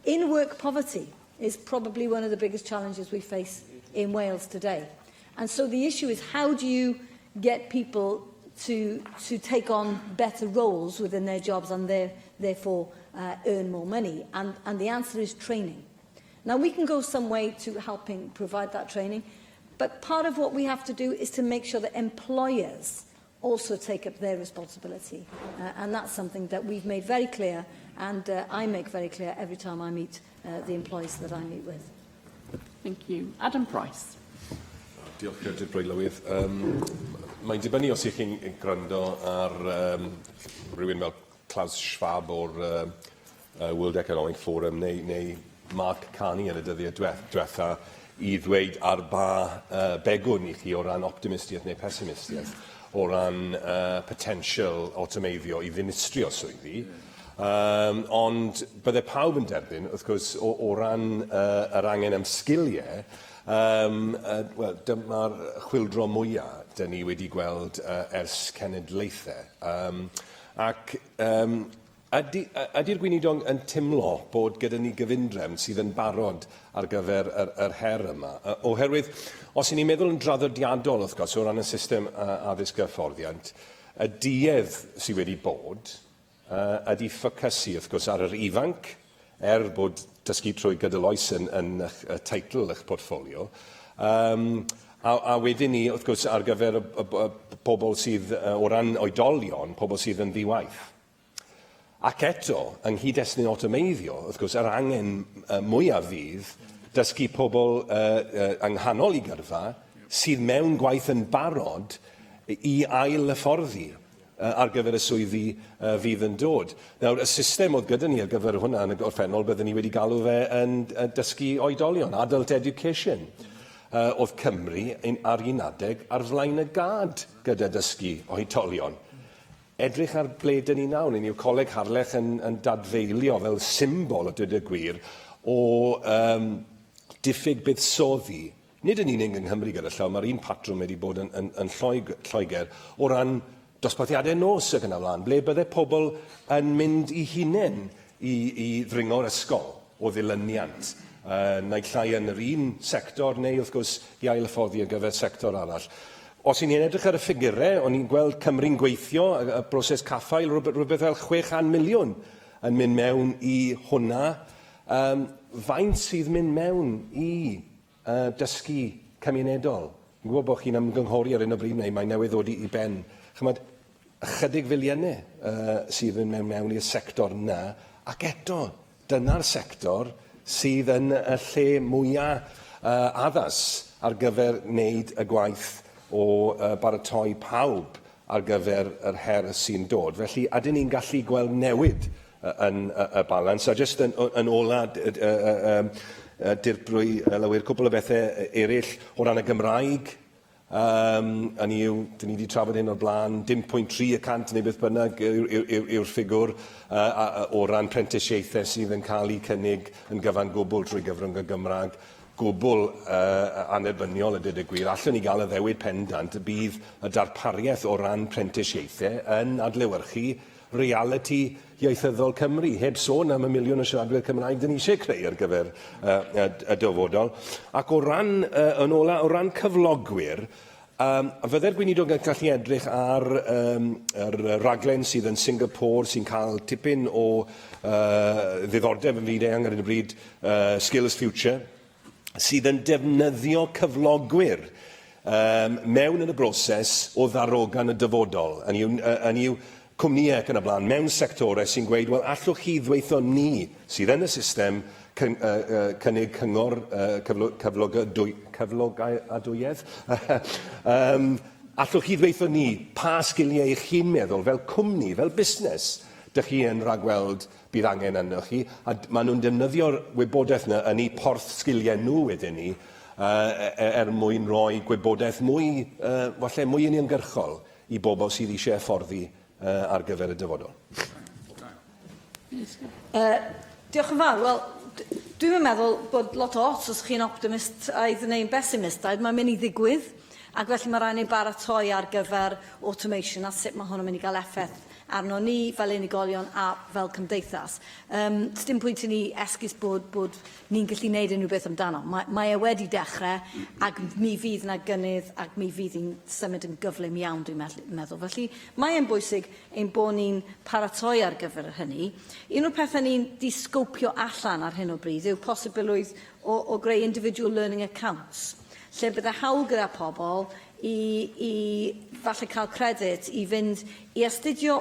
in-work poverty is probably one of the biggest challenges we face in Wales today. And so the issue is, how do you get people to take on better roles within their jobs and therefore earn more money? And the answer is training. Now, we can go some way to helping provide that training, but part of what we have to do is to make sure that employers also take up their responsibility. And that's something that we've made very clear, and I make very clear every time I meet the employees that I meet with. Thank you. Adam Price. Diolch, Cadwr Brwylywydd. Mae'n dibynnu os ych chi'n gwrando ar rhywun fel Klaus Schwab o'r World Economic Forum neu Mark Carney yn y dyddiau diwetha i ddweud ar ba begwn i chi o ran optimistiaeth neu pessimistiaeth, o ran potential automeiddio i ddinistrio swyddi, Ond bydde pawb yn derbyn, wrth gwrs, o ran yr angen am sgiliau, wel, dyma'r chwildro mwyaf dyn ni wedi gweld ers cenedlaethau. Ydy'r gweinidog yn timlo bod gyda ni gyfundrefn sydd yn barod ar gyfer yr her yma? Oherwydd, os ni'n meddwl yn draddodiadol, wrth gwrs, o ran y system addysg hyfforddiant, y duedd sydd wedi bod ydy ffocysu, wrth gwrs, ar yr ifanc, bod dysgu trwy gydol oes yn y teitl eich portfolio, a wedyn ni, wrth gwrs, ar gyfer y pobl sydd, o ran oedolion, pobl sydd yn ddiwaith. Ac eto, yng nghyd-destun automeiddio, wrth gwrs, yr angen mwyaf fydd dysgu pobl yng nghanol I gyrfa sydd mewn gwaith yn barod I ail hyfforddi ar gyfer y swyddi fydd yn dod. Nawr, y system oedd gyda ni ar gyfer hwnna yn y gorffennol, byddwn ni wedi galw fe yn dysgu oedolion, adult education. Oedd Cymru ar un adeg ar flaen y gad gyda dysgu oedolion. Edrych ar ble dyn ni nawr, ni'n yw Coleg Harlech yn dadfeilio fel symbol, a dweud y gwir, o diffyg buddsoddi. Nid yn unig yng Nghymru gyda llaw, mae'r un patrwm wedi bod yn Lloegr o ran dosbarthiadau nos ac yn y blaen, ble bydde pobl yn mynd I hunain I ddringo'r ysgol o ddilyniant. Neu llai yn yr un sector, neu wrth gwrs I ail hyfforddi ar gyfer sector arall. Os ni'n edrych ar y ffigurau, o'n i'n gweld Cymru'n gweithio, y broses caffael, rhywbeth fel 600 miliwn yn mynd mewn I hwnna. Faint sydd mynd mewn I dysgu cymunedol? Dwi'n gwybod bod chi'n ymgynghori ar un o bryd neu mae newydd ddod I ben. Chymod, ychydig filiynau sydd yn mewn i'r sector yna, ac eto, dyna'r sector sydd yn y lle mwyaf addas ar gyfer wneud y gwaith o baratoi pawb ar gyfer yr her sy'n dod. Felly, ydyn ni'n gallu gweld newid yn y balans. A jyst yn ola, dirprwy lywir cwbl o bethau eraill o ran y Gymraeg, dyn ni wedi trafod hyn o'r blaen, 0.3% neu beth bynnag yw'r ffigwr o ran prentisiaethau sydd yn cael eu cynnig yn gyfan gwbl trwy gyfrwng y Gymraeg, gwbl anerbyniol y dyd y gwir. Allwn ni gael y ddewid pendant y bydd y darpariaeth o ran prentisiaethau yn adlewyrchu reality ieithyddol Cymru, heb sôn am y miliwn o siaradwyr Cymraeg dyn ni eisiau creu ar gyfer y dyfodol. Ac o ran, yn ola, o ran cyflogwyr, fydde'r gweinidog yn gallu edrych ar raglen sydd yn Singapore sy'n cael tipyn o ddiddordeb yn fyd eang ar y bryd Skills Future, sydd yn defnyddio cyflogwyr mewn yn y broses o ddarogan y dyfodol. Yn yw cwmnïau ac yn y blaen, mewn sectorau sy'n gweud, wel, allwch chi ddweithio ni sydd yn y system cynnig cyngor cyflogadwyedd. Allwch chi ddweithio ni pa sgiliau eich chi'n meddwl fel cwmni, fel busnes, dych chi yn rhagweld bydd angen yno chi, a maen nhw'n defnyddio'r wybodaeth yna yn eu porth sgiliau nhw wedyn ni, mwyn rhoi gwybodaeth falle mwy uniongyrchol I bobl sydd eisiau hyfforddi ar gyfer y dyfodol. Diolch yn fawr. Wel, dwi'n meddwl bod lot o os chi'n optimist aidd neu'n pessimistaidd, mae'n mynd I ddigwydd, ac felly mae rhaid ni baratoi ar gyfer automation a sut mae hwn yn mynd I gael effaith arno ni fel unigolion a fel cymdeithas. Dim pwynt I ni esgus bod ni'n gallu gwneud unrhyw beth amdano. Mae wedi dechrau ac mi fydd yna gynnydd ac mi fydd hi'n symud yn gyflym iawn, dwi'n meddwl. Felly mae'n bwysig ein bod ni'n paratoi ar gyfer hynny. Un o'r pethau ni'n disgopio allan ar hyn o bryd yw posibilwydd o greu individual learning accounts, lle bydde hawl gyda pobl I falle cael credit I fynd I astudio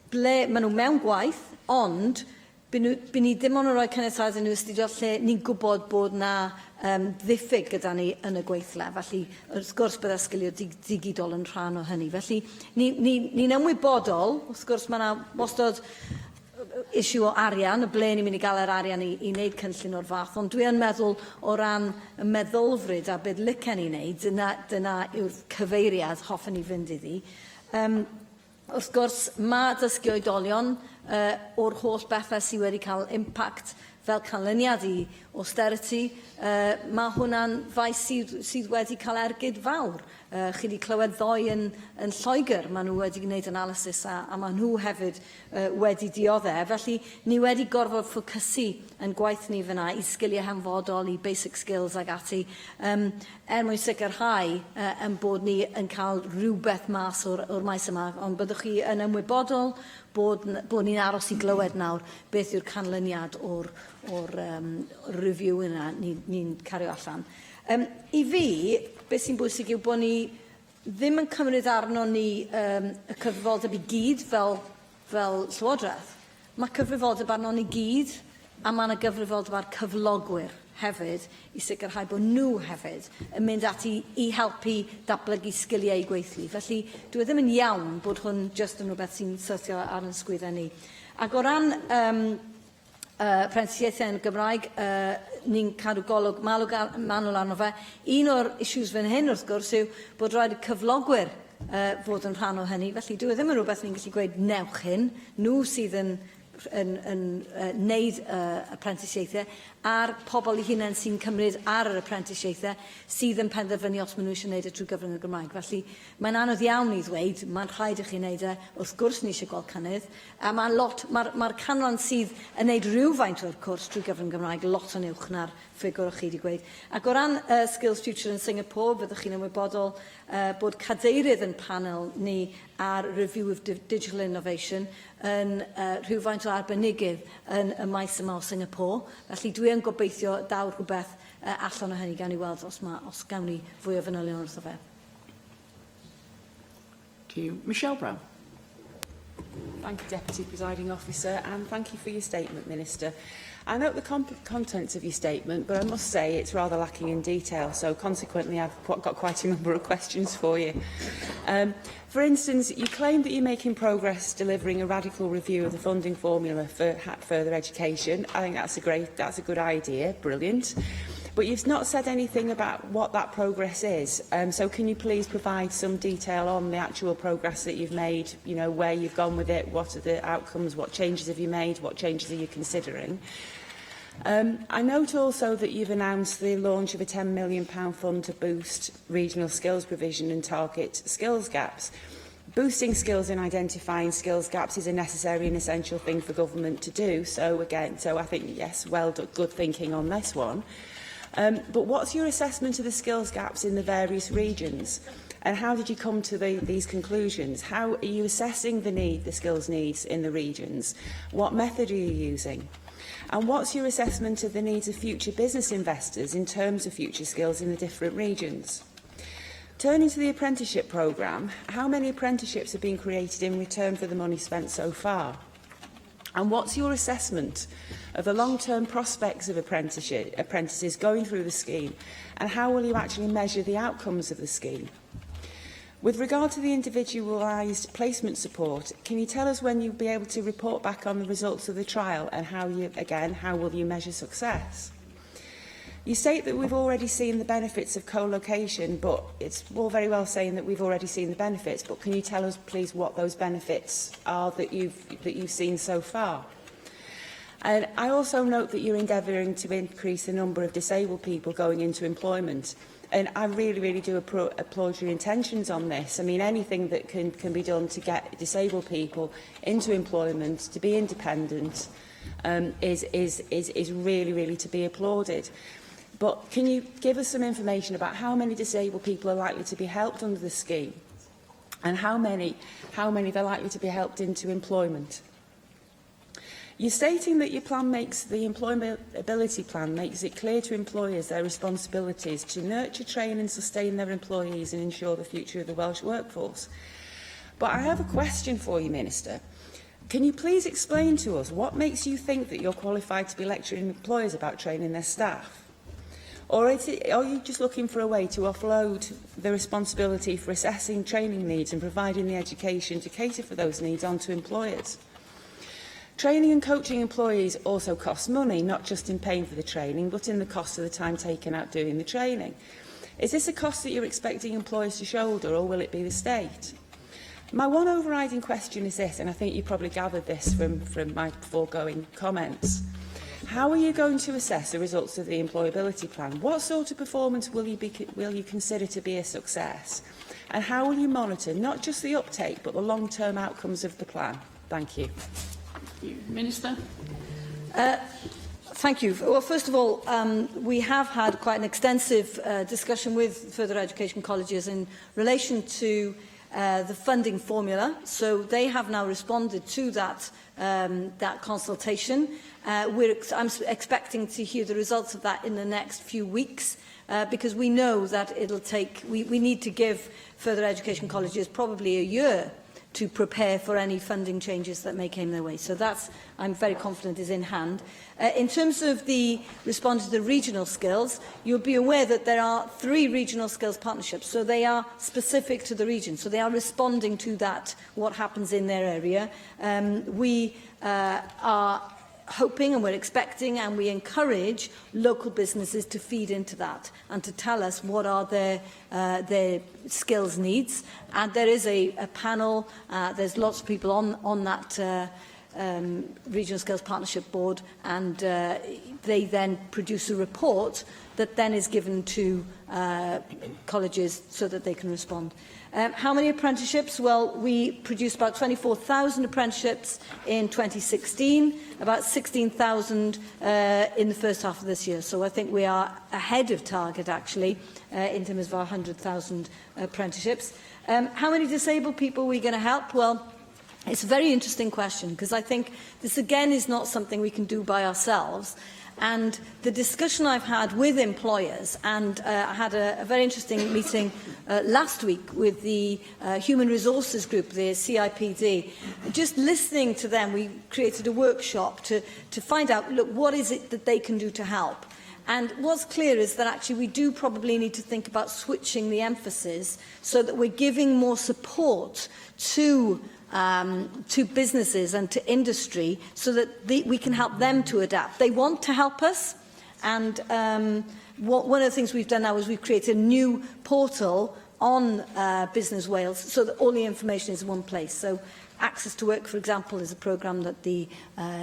ble maen nhw mewn gwaith, ond byd ni ddim ond yn rhoi caniatad yn nhw astudio lle ni'n gwybod bod na ddiffyg gyda ni yn y gweithle. Felly, wrth gwrs bydde sgilio digidol yn rhan o hynny. Felly, ni'n ymwybodol, wrth gwrs mae yna wastad issue o arian, y ble ni'n mynd I gael yr arian I wneud cynllun o'r fath, ond dwi yn meddwl o ran y meddylfryd a beth licen I wneud, dyna yw'r cyfeiriad hoffwn I fynd iddi. Wrth gwrs, mae dysgu oedolion o'r holl bethau sydd wedi cael impact fel canlyniad i austerity, mae hwnna'n faes sydd wedi cael ergyd fawr. Chi wedi clywed ddoi yn Lloegr, maen nhw wedi gwneud analysis a maen nhw hefyd wedi dioddau. Felly, ni wedi gorfod ffocysu yn gwaith ni fyna i sgiliau hanfodol, i basic skills ag ati, mwyn sicrhau yn bod ni yn cael rhywbeth mas o'r maes yma. Ond byddwch chi yn ymwybodol bod ni'n aros i glywed nawr beth yw'r canlyniad o'r review yna ni'n cario allan. I fi, beth sy'n bwysig yw bod ni ddim yn cymryd arno ni y cyfrifoldeb i gyd fel llywodraeth. Mae cyfrifoldeb arno ni gyd, a mae yna gyfrifoldeb ar cyflogwyr hefyd, i sicrhau bod nhw hefyd yn mynd ati i helpu datblygu sgiliau i gweithlu. Felly, dwi ddim yn iawn bod hwn jyst yn rhywbeth sy'n syrthio ar yn sgwyddau ni. Ac o ran prentisiaethau yn Gymraeg, ni'n cadw golwg manwl arno fe. Un o'r issues fan hyn, wrth gwrs, yw bod rhaid y cyflogwyr fod yn rhan o hynny. Felly, dwi ddim yn rhywbeth ni'n gallu gweud newch hyn. Nhw sydd yn wneud apprenticieithau, a'r pobl eu hunain sy'n cymryd ar yr apprenticieithau sydd yn penderfynu os maen nhw eisiau gwneud y trwy gyfrwng y Gymraeg. Felly, mae'n anodd iawn i ddweud, mae'n rhaid i chi wneud wrth gwrs ni eisiau gweld cynnydd. Mae'r canran sydd yn wneud rhywfaint o'r cwrs trwy gyfrwng Gymraeg lot yn uwch na'r ffigwr o'ch chi wedi gweud. Ac o ran Skills Future yn Singapore, byddwch chi'n ymwybodol bod cadeirydd yn panel ni ar Review of Digital Innovation yn rhywfaint o arbenigydd yn y maes yma o Singapore. Felly dwi yn gobeithio dawr rhywbeth allan o hynny gawn ni weld os gawn ni fwy o fanylion wrtho fe. Thank you. Michelle Brown. Thank you, Deputy Presiding Officer, and thank you for your statement, Minister. I note the contents of your statement, but I must say it's rather lacking in detail, so consequently I've got quite a number of questions for you. For instance, you claim that you're making progress delivering a radical review of the funding formula for further education. I think that's a good idea, brilliant. But you've not said anything about what that progress is. So can you please provide some detail on the actual progress that you've made, you know, where you've gone with it, what are the outcomes, what changes have you made, what changes are you considering? I note also that you've announced the launch of a £10 million fund to boost regional skills provision and target skills gaps. Boosting skills and identifying skills gaps is a necessary and essential thing for government to do. So I think, yes, well done, good thinking on this one. But what's your assessment of the skills gaps in the various regions? And how did you come to these conclusions? How are you assessing the skills needs in the regions? What method are you using? And what's your assessment of the needs of future business investors in terms of future skills in the different regions? Turning to the apprenticeship programme, how many apprenticeships have been created in return for the money spent so far? And what's your assessment of the long-term prospects of apprentices going through the scheme, and how will you actually measure the outcomes of the scheme? With regard to the individualised placement support, can you tell us when you'll be able to report back on the results of the trial, and how will you measure success? You state that we've already seen the benefits of co-location, but it's all very well saying that we've already seen the benefits, but can you tell us, please, what those benefits are that you've seen so far? And I also note that you're endeavouring to increase the number of disabled people going into employment. And I really, really do applaud your intentions on this. I mean, anything that can be done to get disabled people into employment, to be independent, is really, really to be applauded. But can you give us some information about how many disabled people are likely to be helped under the scheme, and how many they're likely to be helped into employment? You're stating that your plan makes the employability plan makes it clear to employers their responsibilities to nurture, train and sustain their employees and ensure the future of the Welsh workforce. But I have a question for you, Minister. Can you please explain to us what makes you think that you're qualified to be lecturing employers about training their staff? Or are you just looking for a way to offload the responsibility for assessing training needs and providing the education to cater for those needs onto employers? Training and coaching employees also costs money, not just in paying for the training, but in the cost of the time taken out doing the training. Is this a cost that you're expecting employers to shoulder, or will it be the state? My one overriding question is this, and I think you probably gathered this from my foregoing comments. How are you going to assess the results of the employability plan? What sort of performance will you consider to be a success? And how will you monitor not just the uptake but the long-term outcomes of the plan? Thank you. Thank you. Minister? Thank you. Well, first of all, we have had quite an extensive discussion with further education colleges in relation to the funding formula. So they have now responded to that, that consultation. I'm expecting to hear the results of that in the next few weeks, because we know that it'll take, we need to give further education colleges probably a year to prepare for any funding changes that may come their way. So that's, I'm very confident, is in hand. In terms of the response to the regional skills, you'll be aware that there are 3 regional skills partnerships, so they are specific to the region. So they are responding to that, what happens in their area. We are hoping and we're expecting and we encourage local businesses to feed into that and to tell us what are their skills needs. And there is a panel, there's lots of people on that Regional Skills Partnership Board, and they then produce a report that then is given to colleges so that they can respond. How many apprenticeships? Well, we produced about 24,000 apprenticeships in 2016, about 16,000 in the first half of this year. So I think we are ahead of target, actually, in terms of our 100,000 apprenticeships. How many disabled people are we going to help? Well, it's a very interesting question, because I think this, again, is not something we can do by ourselves. And the discussion I've had with employers, and I had a very interesting meeting last week with the Human Resources Group, the CIPD. Just listening to them, we created a workshop to find out, look, what is it that they can do to help? And what's clear is that actually we do probably need to think about switching the emphasis so that we're giving more support to businesses and to industry so that we can help them to adapt. They want to help us, and one of the things we've done now is we've created a new portal on Business Wales so that all the information is in one place. So Access to Work, for example, is a programme that the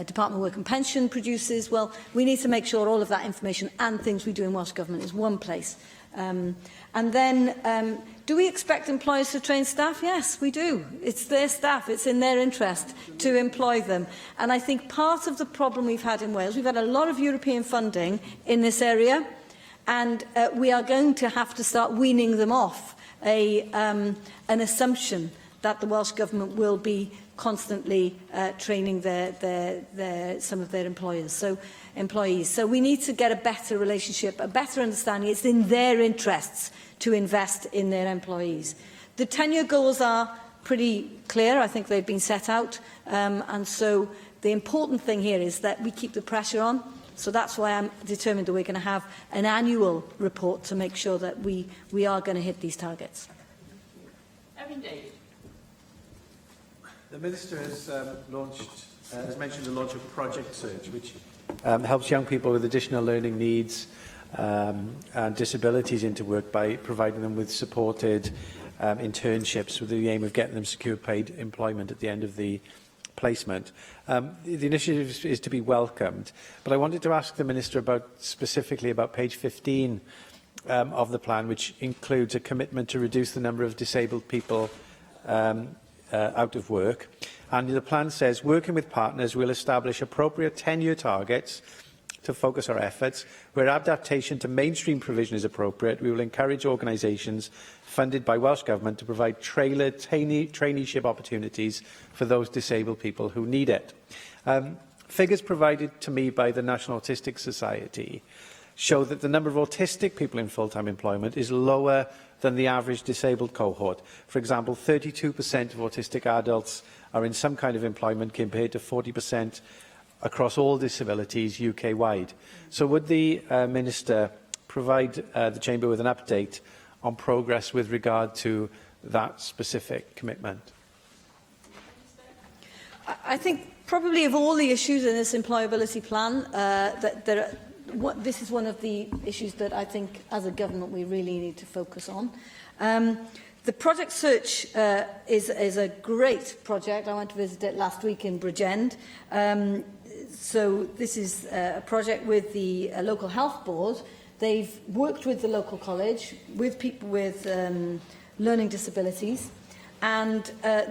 Department of Work and Pension produces. Well, we need to make sure all of that information and things we do in Welsh Government is one place. And then, do we expect employers to train staff? Yes, we do. It's their staff. It's in their interest to employ them. And I think part of the problem we've had in Wales, we've had a lot of European funding in this area, and we are going to have to start weaning them off an assumption that the Welsh Government will be constantly training some of their employees. So we need to get a better relationship, a better understanding. It's in their interests to invest in their employees. The tenure goals are pretty clear. I think they've been set out. And so the important thing here is that we keep the pressure on. So that's why I'm determined that we're going to have an annual report to make sure that we are going to hit these targets. Evan David. The Minister has has mentioned the launch of Project Search, which helps young people with additional learning needs and disabilities into work by providing them with supported internships with the aim of getting them secure paid employment at the end of the placement. The initiative is to be welcomed, but I wanted to ask the Minister specifically about page 15 of the plan, which includes a commitment to reduce the number of disabled people out of work. And the plan says, working with partners, we'll establish appropriate 10-year targets to focus our efforts. Where adaptation to mainstream provision is appropriate, we will encourage organisations funded by Welsh Government to provide tailored traineeship opportunities for those disabled people who need it. Figures provided to me by the National Autistic Society show that the number of autistic people in full-time employment is lower than the average disabled cohort. For example, 32% of autistic adults are in some kind of employment compared to 40% across all disabilities UK-wide. So would the Minister provide the Chamber with an update on progress with regard to that specific commitment? I think probably of all the issues in this employability plan, this is one of the issues that I think as a government we really need to focus on. The Project Search is a great project. I went to visit it last week in Bridgend. So this is a project with the local health board. They've worked with the local college, with people with learning disabilities, and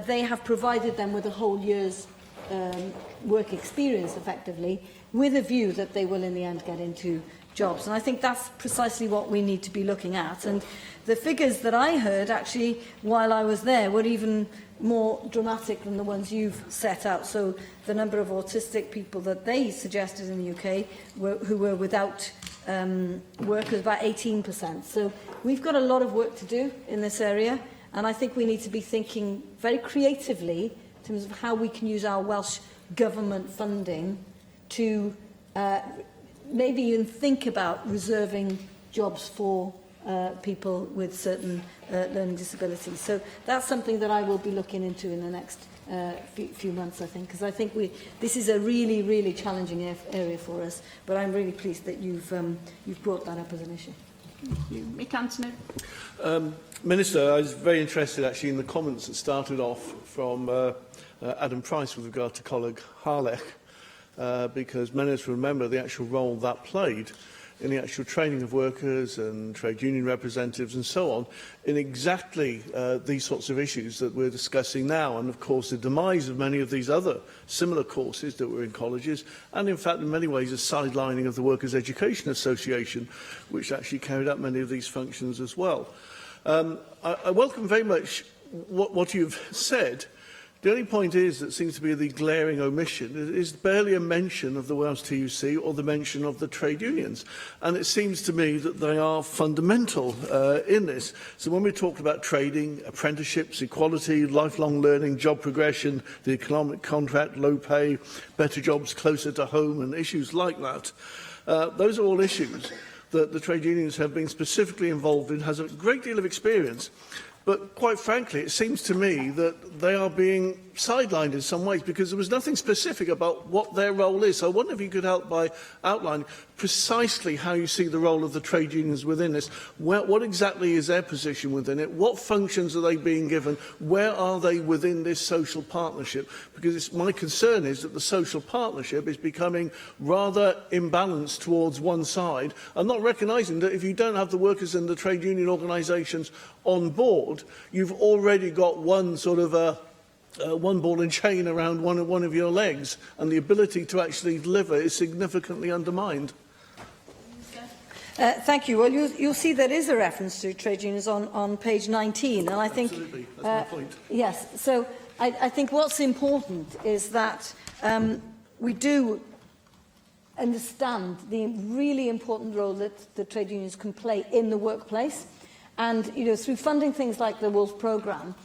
they have provided them with a whole year's work experience, effectively, with a view that they will in the end get into jobs. And I think that's precisely what we need to be looking at. And the figures that I heard, actually, while I was there, were even more dramatic than the ones you've set out. So the number of autistic people that they suggested in the UK who were without work was about 18%. So we've got a lot of work to do in this area, and I think we need to be thinking very creatively in terms of how we can use our Welsh Government funding to maybe even think about reserving jobs for people with certain learning disabilities. So that's something that I will be looking into in the next few months, I think, because I think this is a really, really challenging area for us. But I'm really pleased that you've brought that up as an issue. Thank you. Mick Anthony. Minister, I was very interested actually in the comments that started off from Adam Price with regard to Coleg Harlech, because many of us remember the actual role that played in the actual training of workers and trade union representatives and so on in exactly these sorts of issues that we're discussing now, and of course the demise of many of these other similar courses that were in colleges, and in fact in many ways a sidelining of the Workers' Education Association, which actually carried out many of these functions as well. I welcome very much what you've said. The only point is that seems to be the glaring omission is barely a mention of the Wales TUC or the mention of the trade unions. And it seems to me that they are fundamental in this. So when we talk about trading, apprenticeships, equality, lifelong learning, job progression, the economic contract, low pay, better jobs closer to home and issues like that, those are all issues that the trade unions have been specifically involved in, has a great deal of experience. But quite frankly, it seems to me that they are being sidelined in some ways because there was nothing specific about what their role is. So I wonder if you could help by outlining precisely how you see the role of the trade unions within this. What exactly is their position within it? What functions are they being given? Where are they within this social partnership? Because my concern is that the social partnership is becoming rather imbalanced towards one side and not recognising that if you don't have the workers and the trade union organisations on board, you've already got one sort of one ball and chain around one of your legs, and the ability to actually deliver is significantly undermined. Thank you. Well, you'll see there is a reference to trade unions on page 19, and I think absolutely, that's my point. Yes. So I think what's important is that we do understand the really important role that the trade unions can play in the workplace, and through funding things like the Wolf programme,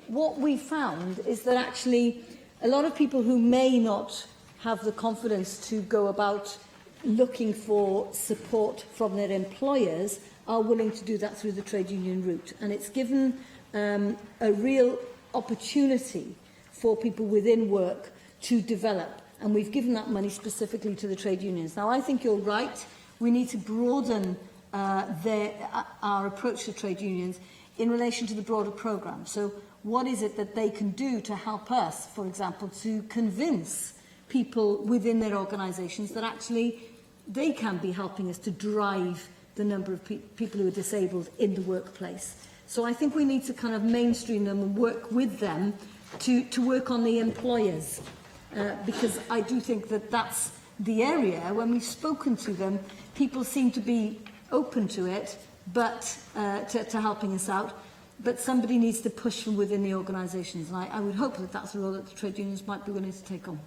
what we found is that actually a lot of people who may not have the confidence to go about looking for support from their employers are willing to do that through the trade union route. And it's given a real opportunity for people within work to develop. And we've given that money specifically to the trade unions. Now, I think you're right. We need to broaden our approach to trade unions in relation to the broader programme. So what is it that they can do to help us, for example, to convince people within their organisations that actually they can be helping us to drive the number of people who are disabled in the workplace. So I think we need to kind of mainstream them and work with them to work on the employers, because I do think that that's the area. When we've spoken to them, people seem to be open to it, but to helping us out. But somebody needs to push from within the organisations, and I would hope that that's a role that the trade unions might be willing to take on.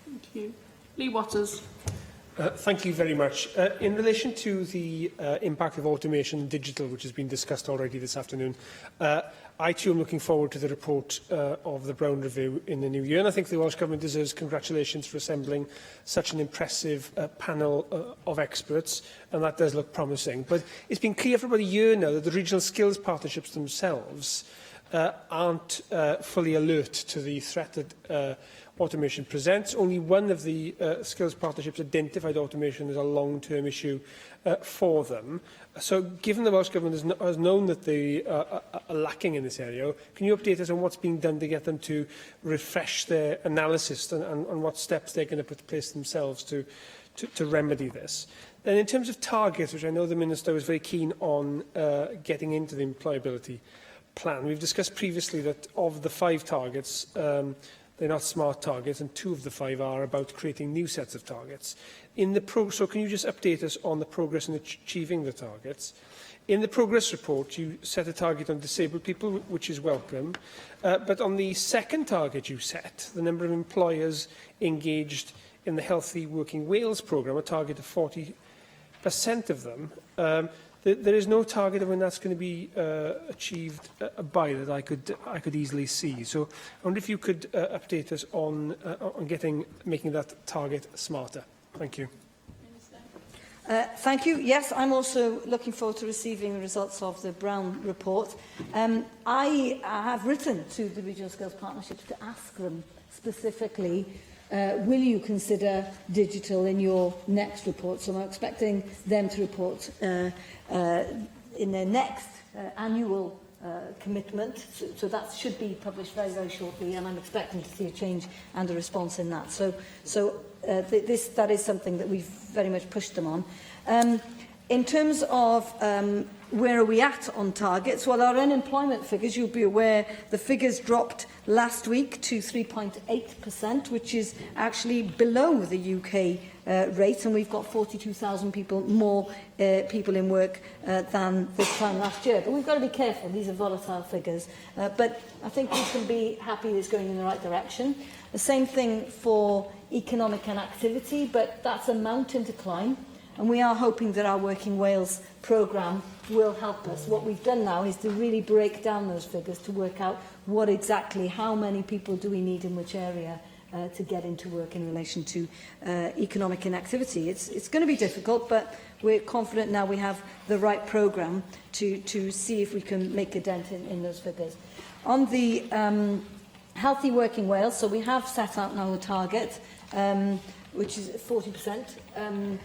Thank you. Lee Waters. Thank you very much. In relation to the impact of automation and digital, which has been discussed already this afternoon, I too am looking forward to the report of the Brown Review in the new year, and I think the Welsh Government deserves congratulations for assembling such an impressive panel of experts, and that does look promising. But it's been clear for about a year now that the regional skills partnerships themselves aren't fully alert to the threat that automation presents. Only one of the skills partnerships identified automation as a long-term issue for them. So given the Welsh Government has known that they are lacking in this area, can you update us on what's being done to get them to refresh their analysis and what steps they're going to put in place themselves to remedy this? Then in terms of targets, which I know the Minister was very keen on getting into the employability plan, we've discussed previously that of the 5 targets, they're not smart targets, and 2 of the 5 are about creating new sets of targets. So can you just update us on the progress in achieving the targets? In the progress report, you set a target on disabled people, which is welcome. But on the second target you set, the number of employers engaged in the Healthy Working Wales programme, a target of 40% of them, there is no target of when that's going to be achieved by that I could easily see. So I wonder if you could update us on making that target smarter. Thank you. Thank you. Yes, I'm also looking forward to receiving the results of the Brown report. I have written to the Regional Skills Partnerships to ask them specifically, will you consider digital in your next report? So I'm expecting them to report in their next annual commitment. So that should be published very, very shortly, and I'm expecting to see a change and a response in that. That is something that we've very much pushed them on. In terms of where are we at on targets? Well, our unemployment figures, you'll be aware, the figures dropped last week to 3.8%, which is actually below the UK rate, and we've got 42,000 more people in work than this time last year. But we've got to be careful. These are volatile figures. But I think we can be happy it's going in the right direction. The same thing for economic inactivity, but that's a mountain to climb. And we are hoping that our Working Wales programme will help us. What we've done now is to really break down those figures to work out what exactly, how many people do we need in which area to get into work in relation to economic inactivity. It's going to be difficult, but we're confident now we have the right programme to see if we can make a dent in those figures. On the Healthy Working Wales, so we have set out now a target, which is 40%.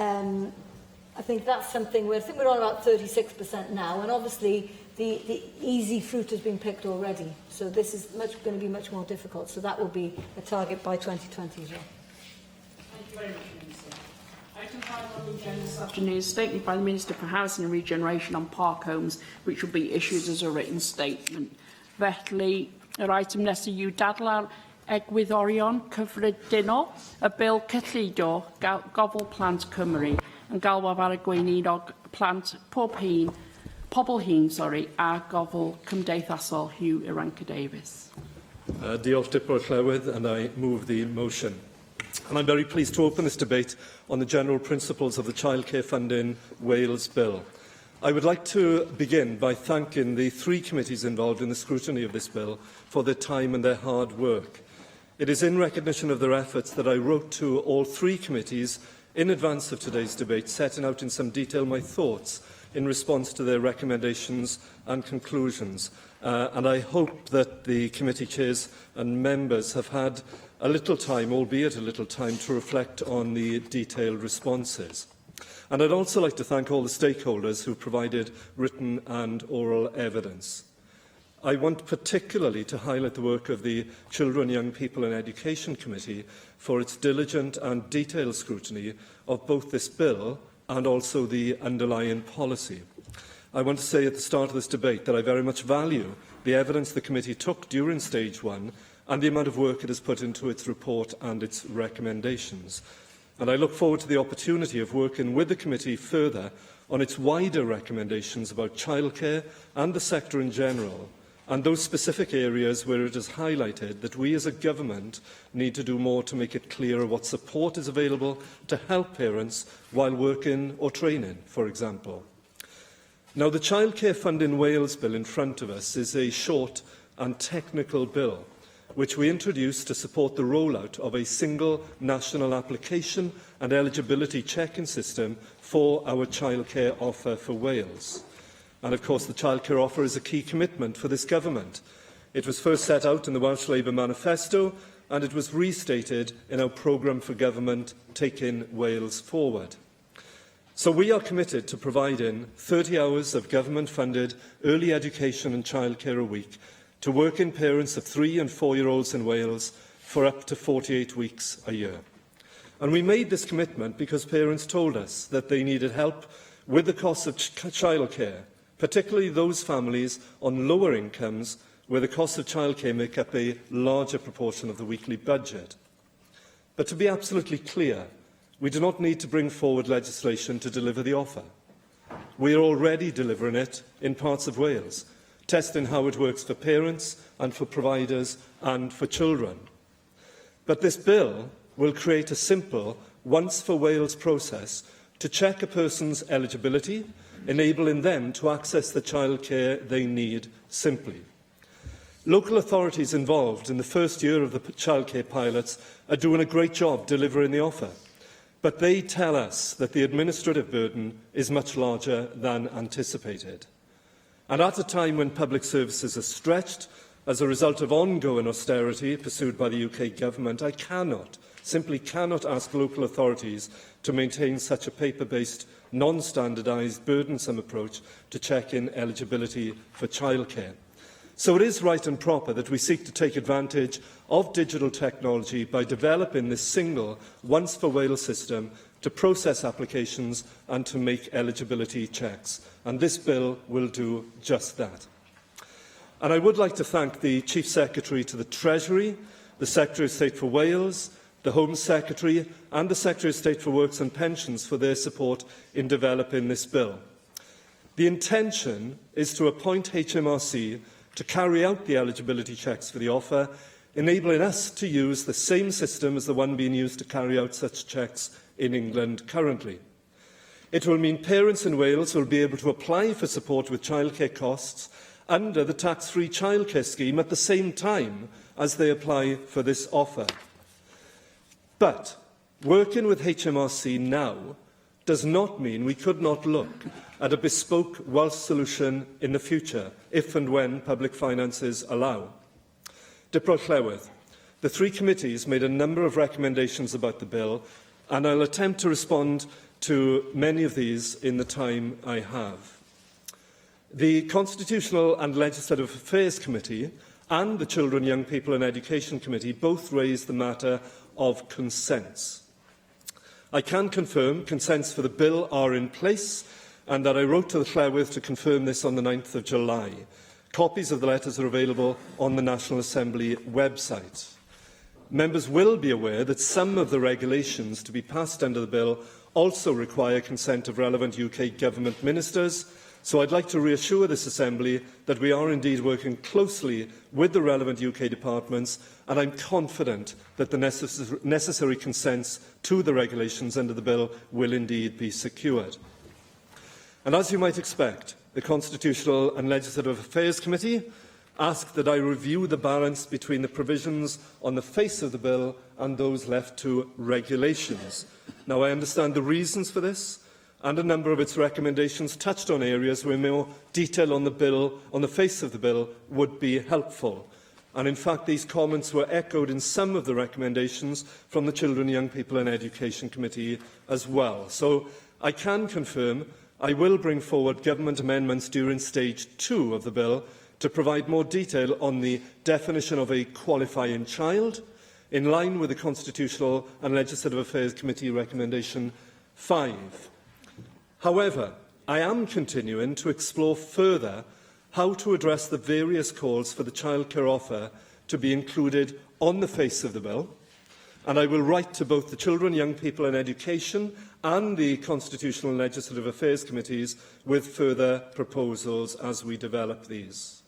I think that's something I think we're on about 36% now, and obviously the easy fruit has been picked already. So this is going to be much more difficult. So that will be a target by 2020 as well. Thank you very much, Minister. Item 5 on the agenda this afternoon is a statement by the Minister for Housing and Regeneration on park homes, which will be issued as a written statement. Felly, yr item nesaf yw dadla'r egwyddorion cyffredinol y bil cyllido gofal plant Cymru yn galwaf ar y gweinolog plant pobl hŷn, a gofal cymdeithasol Hugh Iranca Davis. Diolch Dipwr Llywydd, and I move the motion. And I'm very pleased to open this debate on the general principles of the Childcare Fund in Wales Bill. I would like to begin by thanking the 3 committees involved in the scrutiny of this bill for their time and their hard work. It is in recognition of their efforts that I wrote to all 3 committees in advance of today's debate, setting out in some detail my thoughts in response to their recommendations and conclusions. And I hope that the committee chairs and members have had a little time, albeit a little time, to reflect on the detailed responses. And I'd also like to thank all the stakeholders who provided written and oral evidence. I want particularly to highlight the work of the Children, Young People and Education Committee for its diligent and detailed scrutiny of both this bill and also the underlying policy. I want to say at the start of this debate that I very much value the evidence the committee took during stage 1 and the amount of work it has put into its report and its recommendations. And I look forward to the opportunity of working with the committee further on its wider recommendations about childcare and the sector in general, and those specific areas where it is highlighted that we as a government need to do more to make it clearer what support is available to help parents while working or training, for example. Now, the Childcare Fund in Wales bill in front of us is a short and technical bill, which we introduced to support the rollout of a single national application and eligibility checking system for our childcare offer for Wales. And of course, the childcare offer is a key commitment for this government. It was first set out in the Welsh Labour Manifesto, and it was restated in our programme for government, Taking Wales Forward. So we are committed to providing 30 hours of government-funded early education and childcare a week to working parents of 3- and 4-year-olds in Wales for up to 48 weeks a year. And we made this commitment because parents told us that they needed help with the cost of childcare, particularly those families on lower incomes where the cost of childcare make up a larger proportion of the weekly budget. But to be absolutely clear, we do not need to bring forward legislation to deliver the offer. We are already delivering it in parts of Wales, testing how it works for parents and for providers and for children. But this bill will create a simple, once-for-Wales process to check a person's eligibility, enabling them to access the childcare they need simply. Local authorities involved in the first year of the childcare pilots are doing a great job delivering the offer, but they tell us that the administrative burden is much larger than anticipated. And at a time when public services are stretched as a result of ongoing austerity pursued by the UK government, I simply cannot ask local authorities to maintain such a paper-based, non-standardised, burdensome approach to checking eligibility for childcare. So it is right and proper that we seek to take advantage of digital technology by developing this single, once-for-Wales system to process applications and to make eligibility checks. And this bill will do just that. And I would like to thank the Chief Secretary to the Treasury, the Secretary of State for Wales, the Home Secretary and the Secretary of State for Works and Pensions for their support in developing this bill. The intention is to appoint HMRC to carry out the eligibility checks for the offer, enabling us to use the same system as the one being used to carry out such checks in England currently. It will mean parents in Wales will be able to apply for support with childcare costs under the tax-free childcare scheme at the same time as they apply for this offer. But working with HMRC now does not mean we could not look at a bespoke Welsh solution in the future, if and when public finances allow. Dipro Llewydd, the three committees made a number of recommendations about the bill, and I'll attempt to respond to many of these in the time I have. The Constitutional and Legislative Affairs Committee and the Children, Young People and Education Committee both raised the matter of consents. I can confirm consents for the bill are in place and that I wrote to the Llewydd to confirm this on the 9th of July. Copies of the letters are available on the National Assembly website. Members will be aware that some of the regulations to be passed under the bill also require consent of relevant UK government ministers, so I'd like to reassure this Assembly that we are indeed working closely with the relevant UK departments, and I'm confident that the necessary consents to the regulations under the bill will indeed be secured. And as you might expect, the Constitutional and Legislative Affairs Committee asked that I review the balance between the provisions on the face of the bill and those left to regulations. Now, I understand the reasons for this, and a number of its recommendations touched on areas where more detail on the face of the bill would be helpful. And in fact, these comments were echoed in some of the recommendations from the Children, Young People and Education Committee as well. So I can confirm I will bring forward government amendments during stage 2 of the bill to provide more detail on the definition of a qualifying child, in line with the Constitutional and Legislative Affairs Committee recommendation 5. However, I am continuing to explore further how to address the various calls for the childcare offer to be included on the face of the bill, and I will write to both the Children, Young People and Education and the Constitutional and Legislative Affairs Committees with further proposals as we develop these.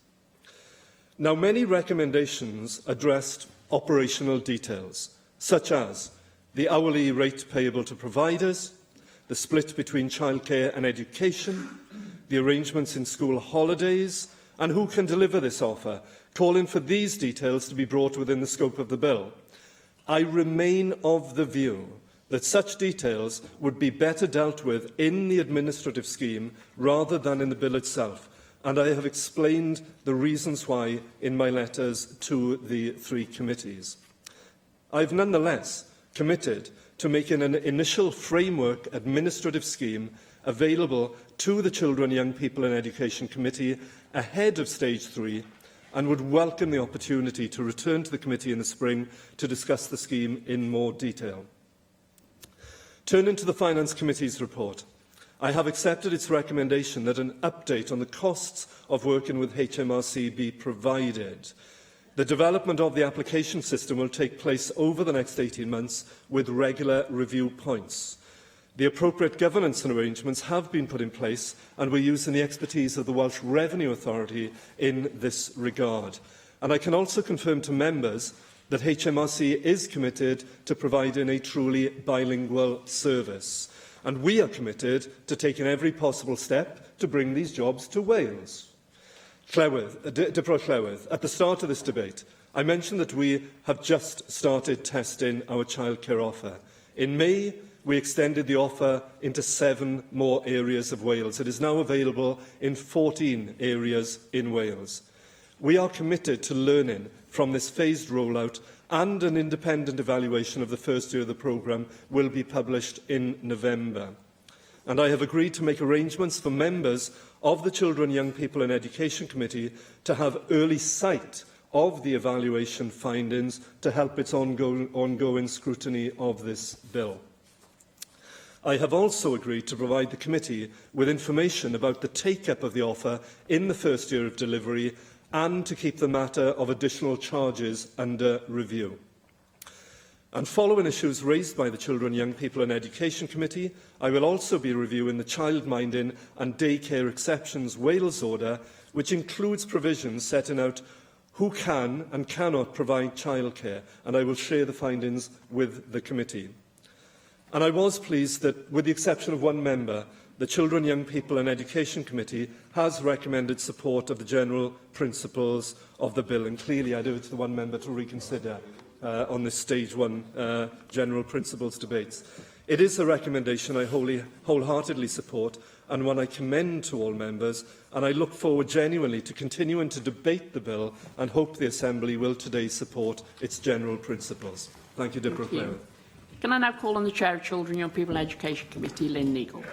Now, many recommendations addressed operational details, such as the hourly rate payable to providers, the split between childcare and education, the arrangements in school holidays, and who can deliver this offer, calling for these details to be brought within the scope of the bill. I remain of the view that such details would be better dealt with in the administrative scheme rather than in the bill itself, and I have explained the reasons why in my letters to the three committees. I have nonetheless committed to making an initial framework administrative scheme available to the Children, Young People and Education Committee ahead of Stage 3, and would welcome the opportunity to return to the committee in the spring to discuss the scheme in more detail. Turning to the Finance Committee's report, I have accepted its recommendation that an update on the costs of working with HMRC be provided. The development of the application system will take place over the next 18 months with regular review points. The appropriate governance and arrangements have been put in place, and we're using the expertise of the Welsh Revenue Authority in this regard. And I can also confirm to members that HMRC is committed to providing a truly bilingual service. And we are committed to taking every possible step to bring these jobs to Wales. Dyfro Llywedd, at the start of this debate, I mentioned that we have just started testing our childcare offer. In May, we extended the offer into 7 more areas of Wales. It is now available in 14 areas in Wales. We are committed to learning from this phased rollout, and an independent evaluation of the first year of the programme will be published in November. And I have agreed to make arrangements for members of the Children, Young People and Education Committee to have early sight of the evaluation findings to help its ongoing scrutiny of this bill. I have also agreed to provide the committee with information about the take-up of the offer in the first year of delivery, and to keep the matter of additional charges under review. And following issues raised by the Children, Young People and Education Committee, I will also be reviewing the childminding and daycare exceptions Wales order, which includes provisions setting out who can and cannot provide childcare, and I will share the findings with the committee. And I was pleased that, with the exception of one member, the Children, Young People and Education Committee has recommended support of the general principles of the bill. And clearly, I urge the one member to reconsider on this Stage 1 general principles debates. It is a recommendation I wholeheartedly support, and one I commend to all members, and I look forward genuinely to continuing to debate the bill and hope the Assembly will today support its general principles. Thank you, Dyfro Llywedd. Can I now call on the Chair of Children, Young People and Education Committee, Lynn Neagle.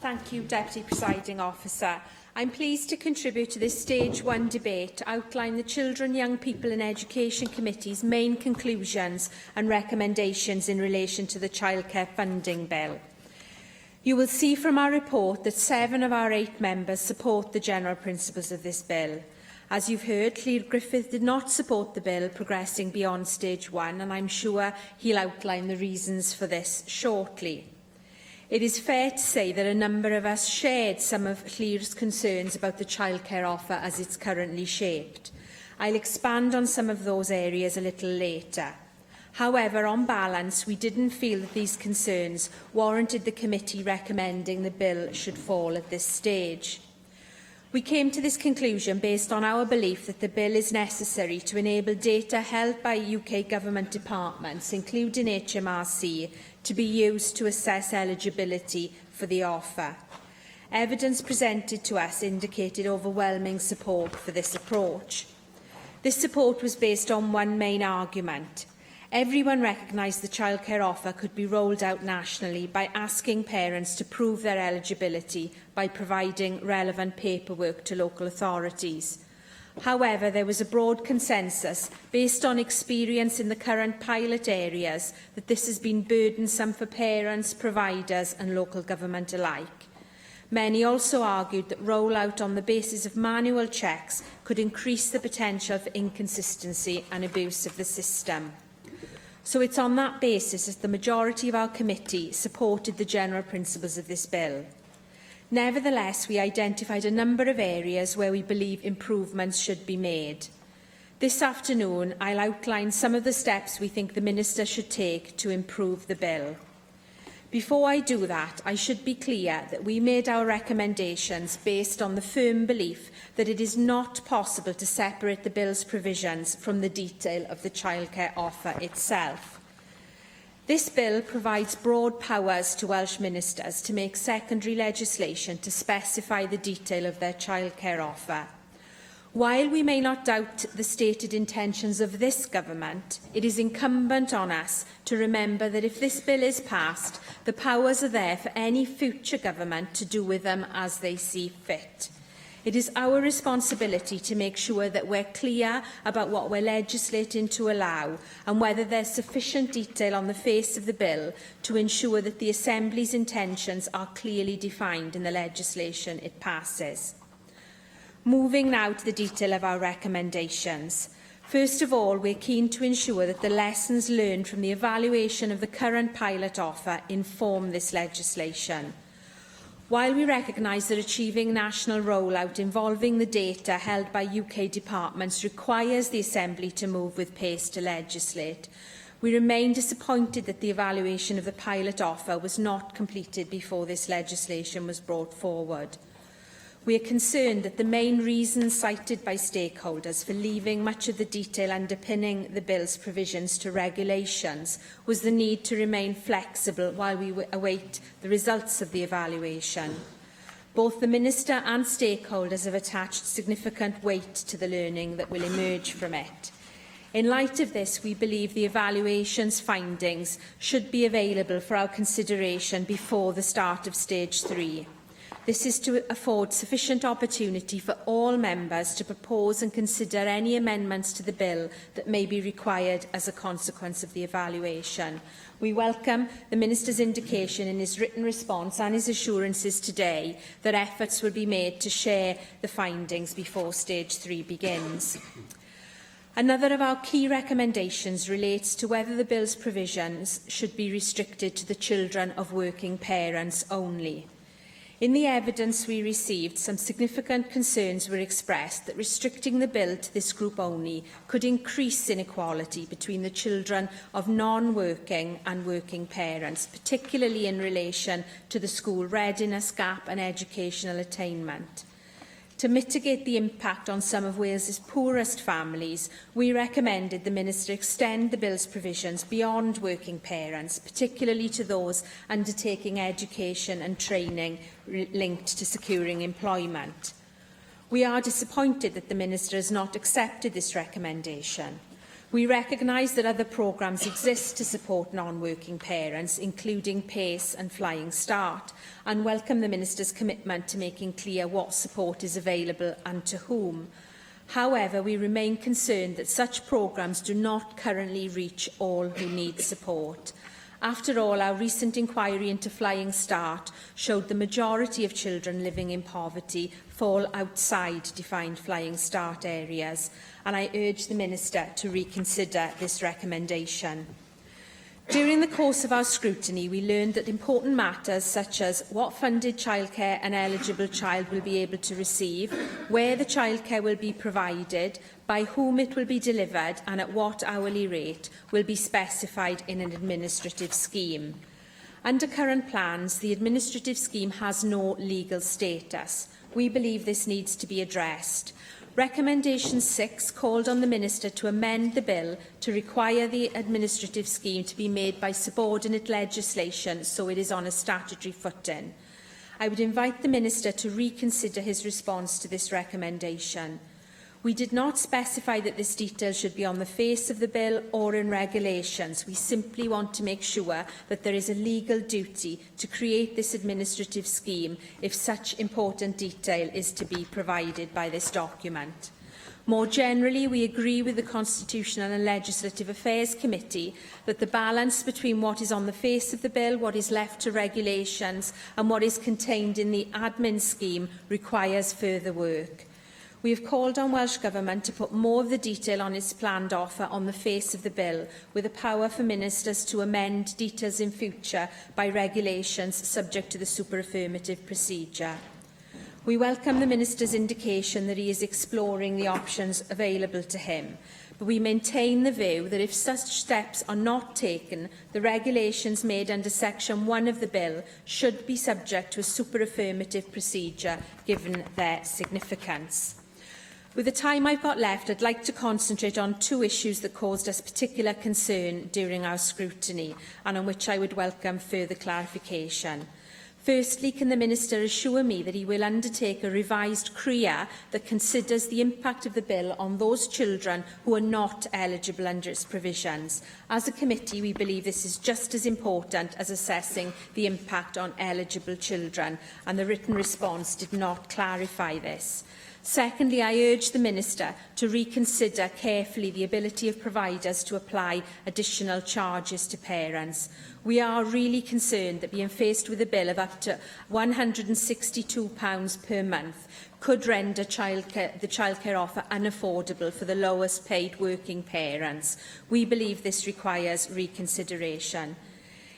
Thank you, Deputy Presiding Officer. I'm pleased to contribute to this Stage 1 debate to outline the Children, Young People and Education Committee's main conclusions and recommendations in relation to the Childcare Funding Bill. You will see from our report that 7 of our 8 members support the general principles of this bill. As you've heard, Llŷr Griffith did not support the bill progressing beyond Stage 1, and I'm sure he'll outline the reasons for this shortly. It is fair to say that a number of us shared some of Llyr's concerns about the childcare offer as it's currently shaped. I'll expand on some of those areas a little later. However, on balance, we didn't feel that these concerns warranted the committee recommending the bill should fall at this stage. We came to this conclusion based on our belief that the bill is necessary to enable data held by UK government departments, including HMRC, to be used to assess eligibility for the offer. Evidence presented to us indicated overwhelming support for this approach. This support was based on one main argument. Everyone recognised the childcare offer could be rolled out nationally by asking parents to prove their eligibility by providing relevant paperwork to local authorities. However, there was a broad consensus, based on experience in the current pilot areas, that this has been burdensome for parents, providers and local government alike. Many also argued that rollout on the basis of manual checks could increase the potential for inconsistency and abuse of the system. So it's on that basis that the majority of our committee supported the general principles of this bill. Nevertheless, we identified a number of areas where we believe improvements should be made. This afternoon, I'll outline some of the steps we think the Minister should take to improve the bill. Before I do that, I should be clear that we made our recommendations based on the firm belief that it is not possible to separate the bill's provisions from the detail of the childcare offer itself. This bill provides broad powers to Welsh ministers to make secondary legislation to specify the detail of their childcare offer. While we may not doubt the stated intentions of this government, it is incumbent on us to remember that if this bill is passed, the powers are there for any future government to do with them as they see fit. It is our responsibility to make sure that we're clear about what we're legislating to allow and whether there's sufficient detail on the face of the bill to ensure that the Assembly's intentions are clearly defined in the legislation it passes. Moving now to the detail of our recommendations. First of all, we're keen to ensure that the lessons learned from the evaluation of the current pilot offer inform this legislation. While we recognise that achieving national rollout involving the data held by UK departments requires the Assembly to move with pace to legislate, we remain disappointed that the evaluation of the pilot offer was not completed before this legislation was brought forward. We are concerned that the main reason cited by stakeholders for leaving much of the detail underpinning the bill's provisions to regulations was the need to remain flexible while we await the results of the evaluation. Both the Minister and stakeholders have attached significant weight to the learning that will emerge from it. In light of this, we believe the evaluation's findings should be available for our consideration before the start of Stage 3. This is to afford sufficient opportunity for all members to propose and consider any amendments to the bill that may be required as a consequence of the evaluation. We welcome the Minister's indication in his written response and his assurances today that efforts will be made to share the findings before Stage 3 begins. Another of our key recommendations relates to whether the bill's provisions should be restricted to the children of working parents only. In the evidence we received, some significant concerns were expressed that restricting the bill to this group only could increase inequality between the children of non-working and working parents, particularly in relation to the school readiness gap and educational attainment. To mitigate the impact on some of Wales's poorest families, we recommended the Minister extend the bill's provisions beyond working parents, particularly to those undertaking education and training linked to securing employment. We are disappointed that the Minister has not accepted this recommendation. We recognise that other programmes exist to support non-working parents, including PACE and Flying Start, and welcome the Minister's commitment to making clear what support is available and to whom. However, we remain concerned that such programmes do not currently reach all who need support. After all, our recent inquiry into Flying Start showed the majority of children living in poverty fall outside defined Flying Start areas, and I urge the Minister to reconsider this recommendation. During the course of our scrutiny, we learned that important matters such as what funded childcare an eligible child will be able to receive, where the childcare will be provided, by whom it will be delivered and at what hourly rate will be specified in an administrative scheme. Under current plans, the administrative scheme has no legal status. We believe this needs to be addressed. Recommendation 6 called on the Minister to amend the bill to require the administrative scheme to be made by subordinate legislation so it is on a statutory footing. I would invite the Minister to reconsider his response to this recommendation. We did not specify that this detail should be on the face of the bill or in regulations. We simply want to make sure that there is a legal duty to create this administrative scheme if such important detail is to be provided by this document. More generally, we agree with the Constitutional and Legislative Affairs Committee that the balance between what is on the face of the bill, what is left to regulations and what is contained in the admin scheme requires further work. We have called on Welsh Government to put more of the detail on its planned offer on the face of the bill, with a power for ministers to amend details in future by regulations subject to the super-affirmative procedure. We welcome the Minister's indication that he is exploring the options available to him, but we maintain the view that if such steps are not taken, the regulations made under Section 1 of the bill should be subject to a super-affirmative procedure given their significance. With the time I've got left, I'd like to concentrate on two issues that caused us particular concern during our scrutiny and on which I would welcome further clarification. Firstly, can the Minister assure me that he will undertake a revised CRIA that considers the impact of the bill on those children who are not eligible under its provisions? As a committee, we believe this is just as important as assessing the impact on eligible children, and the written response did not clarify this. Secondly, I urge the Minister to reconsider carefully the ability of providers to apply additional charges to parents. We are really concerned that being faced with a bill of up to £162 per month could render the childcare offer unaffordable for the lowest paid working parents. We believe this requires reconsideration.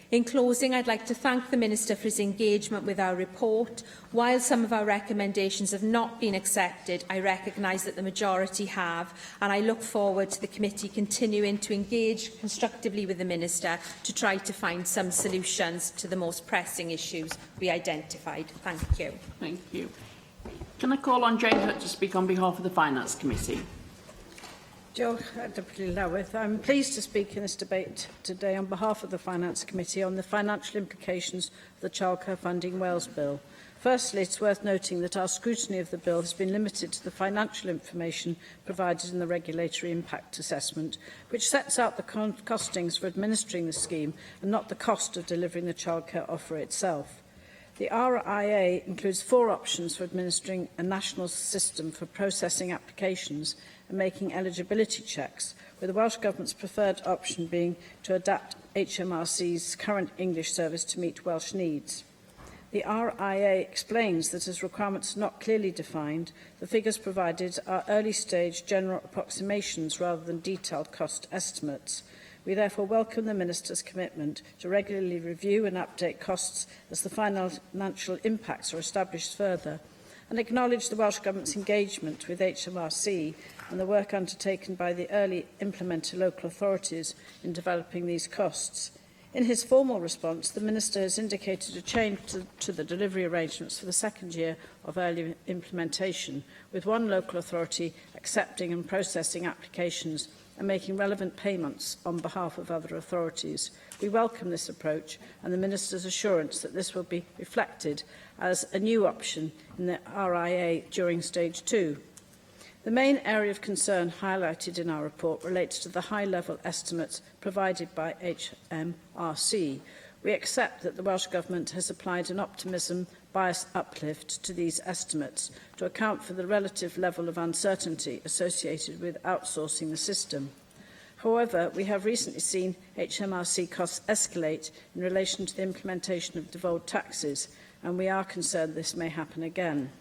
In closing, I'd like to thank the Minister for his engagement with our report. While some of our recommendations have not been accepted, I recognise that the majority have, and I look forward to the committee continuing to engage constructively with the Minister to try to find some solutions to the most pressing issues we identified. Thank you. Thank you. Can I call on Jane Hutt to speak on behalf of the Finance Committee? Diolch, Deputy Llywydd. I'm pleased to speak in this debate today on behalf of the Finance Committee on the financial implications of the Childcare Funding Wales Bill. Firstly, it's worth noting that our scrutiny of the bill has been limited to the financial information provided in the Regulatory Impact Assessment, which sets out the costings for administering the scheme and not the cost of delivering the childcare offer itself. The RIA includes 4 options for administering a national system for processing applications and making eligibility checks, with the Welsh Government's preferred option being to adapt HMRC's current English service to meet Welsh needs. The RIA explains that as requirements are not clearly defined, the figures provided are early-stage general approximations rather than detailed cost estimates. We therefore welcome the Minister's commitment to regularly review and update costs as the financial impacts are established further, and acknowledge the Welsh Government's engagement with HMRC and the work undertaken by the early implementer local authorities in developing these costs. In his formal response, the Minister has indicated a change to the delivery arrangements for the second year of early implementation, with one local authority accepting and processing applications and making relevant payments on behalf of other authorities. We welcome this approach and the Minister's assurance that this will be reflected as a new option in the RIA during Stage 2. The main area of concern highlighted in our report relates to the high-level estimates provided by HMRC. We accept that the Welsh Government has applied an optimism bias uplift to these estimates to account for the relative level of uncertainty associated with outsourcing the system. However, we have recently seen HMRC costs escalate in relation to the implementation of devolved taxes, and we are concerned this may happen again.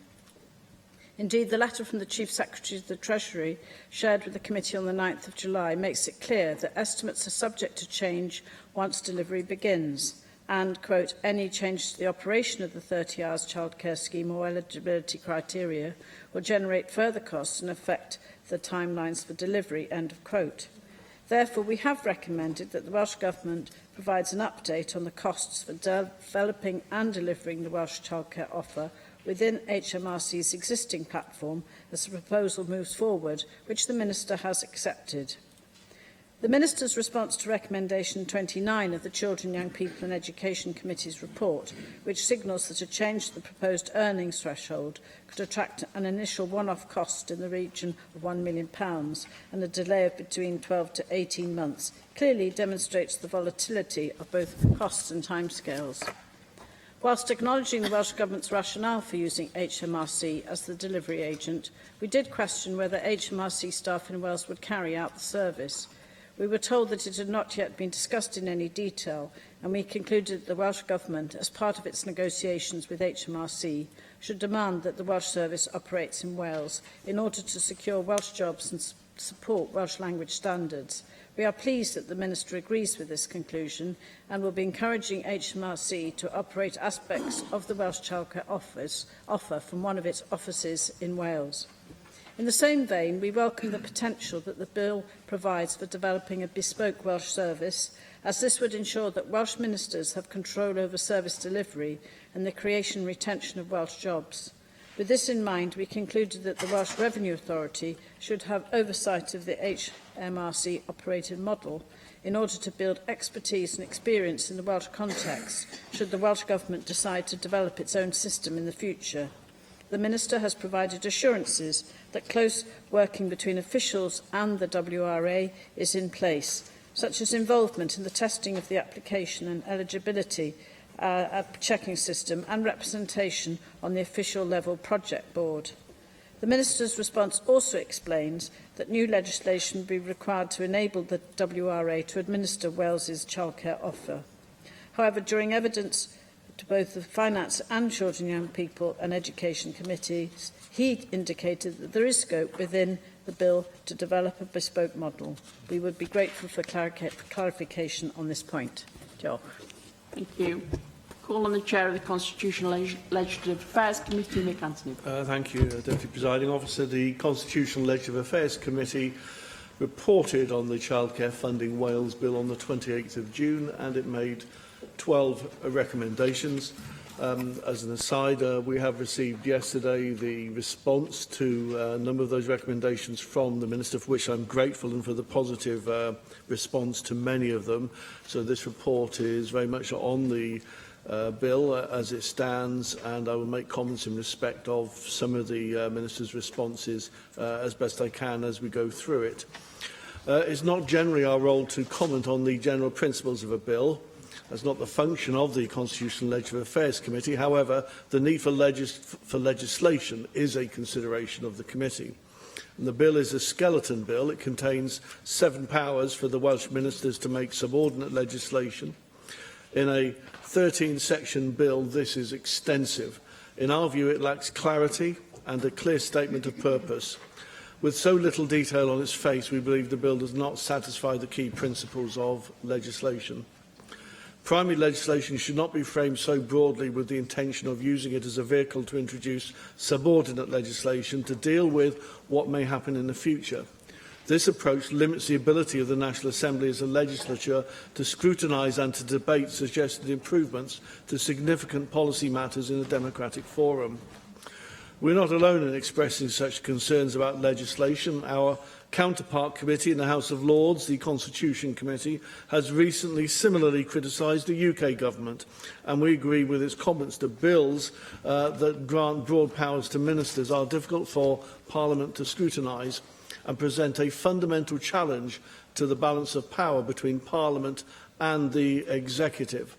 Indeed, the letter from the Chief Secretary of the Treasury, shared with the Committee on the 9th of July, makes it clear that estimates are subject to change once delivery begins, and, quote, any change to the operation of the 30 hours childcare scheme or eligibility criteria will generate further costs and affect the timelines for delivery, end of quote. Therefore, we have recommended that the Welsh Government provides an update on the costs for developing and delivering the Welsh childcare offer within HMRC's existing platform as the proposal moves forward, which the Minister has accepted. The Minister's response to recommendation 29 of the Children, Young People and Education Committee's report, which signals that a change to the proposed earnings threshold could attract an initial one-off cost in the region of £1 million and a delay of between 12 to 18 months, clearly demonstrates the volatility of both costs and timescales. Whilst acknowledging the Welsh Government's rationale for using HMRC as the delivery agent, we did question whether HMRC staff in Wales would carry out the service. We were told that it had not yet been discussed in any detail, and we concluded that the Welsh Government, as part of its negotiations with HMRC, should demand that the Welsh service operates in Wales in order to secure Welsh jobs and support Welsh language standards. We are pleased that the Minister agrees with this conclusion and will be encouraging HMRC to operate aspects of the Welsh Childcare offer from one of its offices in Wales. In the same vein, we welcome the potential that the bill provides for developing a bespoke Welsh service, as this would ensure that Welsh ministers have control over service delivery and the creation and retention of Welsh jobs. With this in mind, we concluded that the Welsh Revenue Authority should have oversight of the HMRC-operated model in order to build expertise and experience in the Welsh context, should the Welsh Government decide to develop its own system in the future. The Minister has provided assurances that close working between officials and the WRA is in place, such as involvement in the testing of the application and eligibility checking system and representation on the official level project board. The Minister's response also explains that new legislation will be required to enable the WRA to administer Wales's childcare offer. However, during evidence to both the Finance and Children, Young People and Education Committees, he indicated that there is scope within the bill to develop a bespoke model. We would be grateful for clarification on this point. Diolch. Thank you. Call on the Chair of the Constitutional Legislative Affairs Committee, Nick Anthony. Thank you, Deputy Presiding Officer. The Constitutional Legislative Affairs Committee reported on the Childcare Funding Wales Bill on the 28th of June, and it made 12 recommendations. As an aside, we have received yesterday the response to a number of those recommendations from the Minister, for which I'm grateful, and for the positive response to many of them. So this report is very much on the bill as it stands, and I will make comments in respect of some of the Minister's responses as best I can as we go through it. It's not generally our role to comment on the general principles of a bill. That's not the function of the Constitutional Legislative Affairs Committee. However, the need for legislation is a consideration of the committee. And the bill is a skeleton bill. It contains 7 powers for the Welsh ministers to make subordinate legislation. In a 13-section bill, this is extensive. In our view, it lacks clarity and a clear statement of purpose. With so little detail on its face, we believe the bill does not satisfy the key principles of legislation. Primary legislation should not be framed so broadly with the intention of using it as a vehicle to introduce subordinate legislation to deal with what may happen in the future. This approach limits the ability of the National Assembly as a legislature to scrutinise and to debate suggested improvements to significant policy matters in a democratic forum. We're not alone in expressing such concerns about legislation. Our counterpart committee in the House of Lords, the Constitution Committee, has recently similarly criticised the UK government, and we agree with its comments that bills that grant broad powers to ministers are difficult for Parliament to scrutinise and present a fundamental challenge to the balance of power between Parliament and the Executive.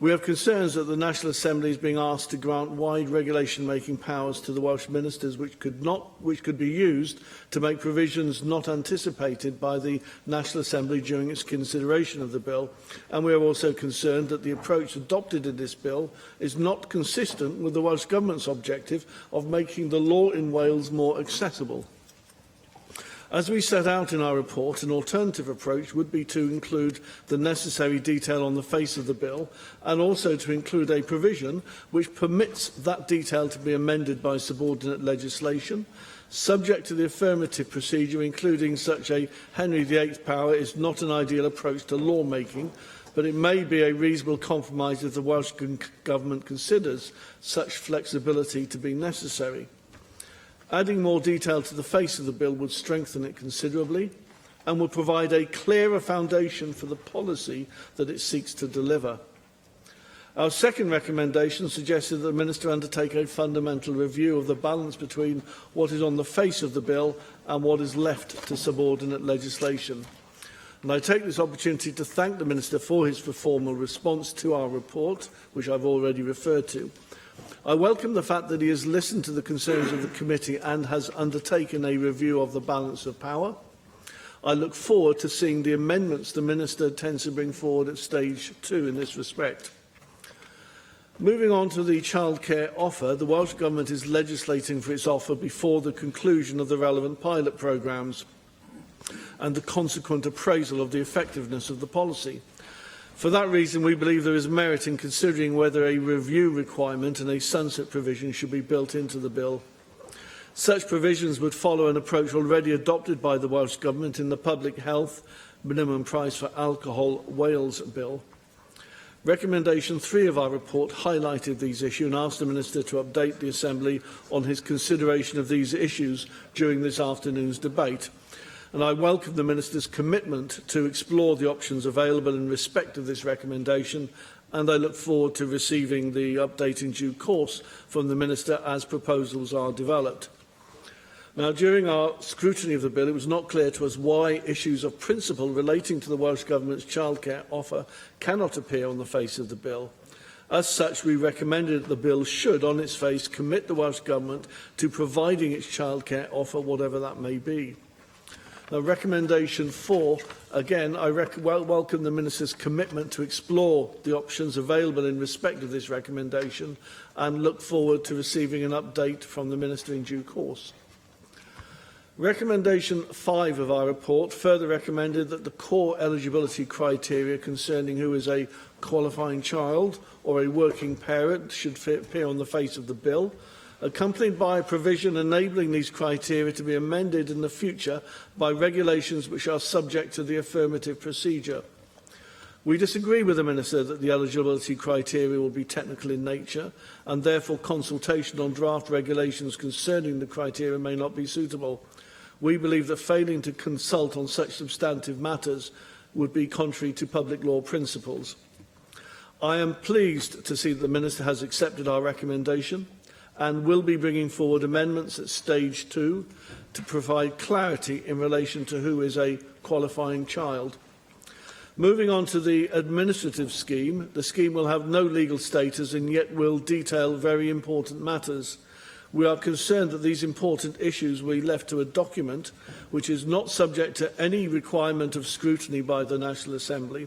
We have concerns that the National Assembly is being asked to grant wide regulation-making powers to the Welsh ministers which could be used to make provisions not anticipated by the National Assembly during its consideration of the bill, and we are also concerned that the approach adopted in this bill is not consistent with the Welsh Government's objective of making the law in Wales more accessible. As we set out in our report, an alternative approach would be to include the necessary detail on the face of the bill, and also to include a provision which permits that detail to be amended by subordinate legislation. Subject to the affirmative procedure, including such a Henry VIII power is not an ideal approach to lawmaking, but it may be a reasonable compromise if the Welsh Government considers such flexibility to be necessary. Adding more detail to the face of the bill would strengthen it considerably and would provide a clearer foundation for the policy that it seeks to deliver. Our second recommendation suggested that the Minister undertake a fundamental review of the balance between what is on the face of the bill and what is left to subordinate legislation. And I take this opportunity to thank the Minister for his formal response to our report, which I've already referred to. I welcome the fact that he has listened to the concerns of the committee and has undertaken a review of the balance of power. I look forward to seeing the amendments the Minister intends to bring forward at stage 2 in this respect. Moving on to the childcare offer, the Welsh Government is legislating for its offer before the conclusion of the relevant pilot programmes and the consequent appraisal of the effectiveness of the policy. For that reason, we believe there is merit in considering whether a review requirement and a sunset provision should be built into the bill. Such provisions would follow an approach already adopted by the Welsh Government in the Public Health Minimum Price for Alcohol Wales Bill. Recommendation 3 of our report highlighted these issues and asked the Minister to update the Assembly on his consideration of these issues during this afternoon's debate. And I welcome the Minister's commitment to explore the options available in respect of this recommendation, and I look forward to receiving the update in due course from the Minister as proposals are developed. Now, during our scrutiny of the bill, it was not clear to us why issues of principle relating to the Welsh Government's childcare offer cannot appear on the face of the bill. As such, we recommended that the bill should, on its face, commit the Welsh Government to providing its childcare offer, whatever that may be. Now, recommendation 4, again, I welcome the Minister's commitment to explore the options available in respect of this recommendation and look forward to receiving an update from the Minister in due course. Recommendation 5 of our report further recommended that the core eligibility criteria concerning who is a qualifying child or a working parent should appear on the face of the bill, accompanied by a provision enabling these criteria to be amended in the future by regulations which are subject to the affirmative procedure. We disagree with the Minister that the eligibility criteria will be technical in nature, and therefore consultation on draft regulations concerning the criteria may not be suitable. We believe that failing to consult on such substantive matters would be contrary to public law principles. I am pleased to see that the Minister has accepted our recommendation and will be bringing forward amendments at stage 2 to provide clarity in relation to who is a qualifying child. Moving on to the administrative scheme, the scheme will have no legal status and yet will detail very important matters. We are concerned that these important issues will be left to a document which is not subject to any requirement of scrutiny by the National Assembly.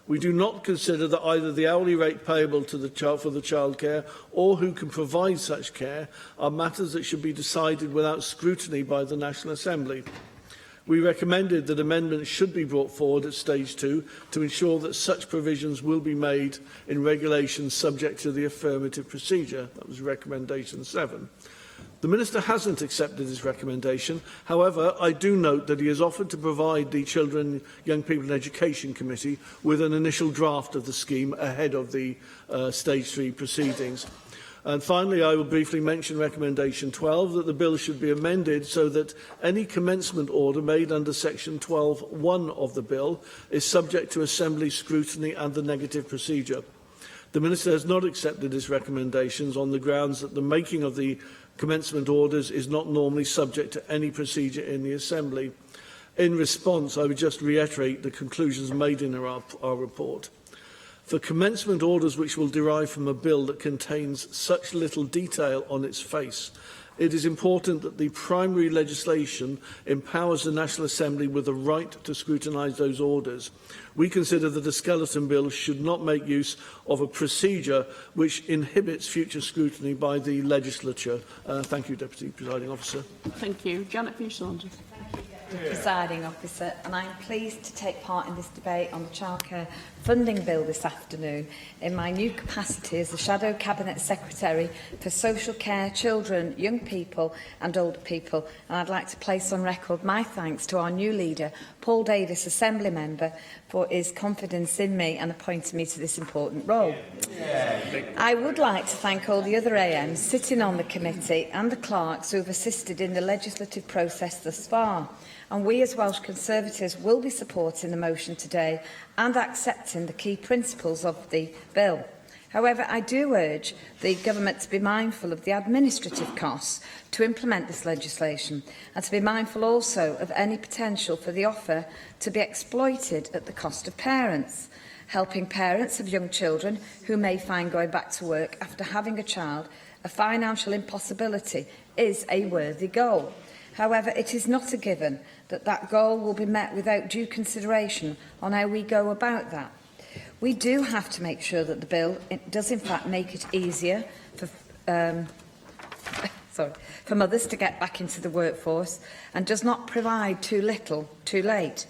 We do not consider that either the hourly rate payable to the child for the childcare or who can provide such care are matters that should be decided without scrutiny by the National Assembly. We recommended that amendments should be brought forward at stage 2 to ensure that such provisions will be made in regulations subject to the affirmative procedure. That was recommendation 7. The Minister hasn't accepted this recommendation. However, I do note that he has offered to provide the Children, Young People and Education Committee with an initial draft of the scheme ahead of the stage 3 proceedings. And finally, I will briefly mention recommendation 12, that the bill should be amended so that any commencement order made under section 12(1) of the bill is subject to Assembly scrutiny and the negative procedure. The Minister has not accepted his recommendations on the grounds that the making of the commencement orders is not normally subject to any procedure in the Assembly. In response, I would just reiterate the conclusions made in our report. For commencement orders which will derive from a bill that contains such little detail on its face, it is important that the primary legislation empowers the National Assembly with the right to scrutinise those orders. We consider that a skeleton bill should not make use of a procedure which inhibits future scrutiny by the legislature. Thank you, Deputy Presiding Officer. Thank you. Janet Fish-Saunders. Presiding Officer, and I am pleased to take part in this debate on the childcare funding bill this afternoon in my new capacity as the Shadow Cabinet Secretary for Social Care, Children, Young People and Older People, and I'd like to place on record my thanks to our new leader, Paul Davis, Assembly Member, for his confidence in me and appointing me to this important role. I would like to thank all the other AMs sitting on the committee and the clerks who have assisted in the legislative process thus far. And we as Welsh Conservatives will be supporting the motion today and accepting the key principles of the bill. However, I do urge the Government to be mindful of the administrative costs to implement this legislation and to be mindful also of any potential for the offer to be exploited at the cost of parents. Helping parents of young children who may find going back to work after having a child a financial impossibility is a worthy goal. However, it is not a given that that goal will be met without due consideration on how we go about that. We do have to make sure that the bill does in fact make it easier for mothers to get back into the workforce and does not provide too little too late.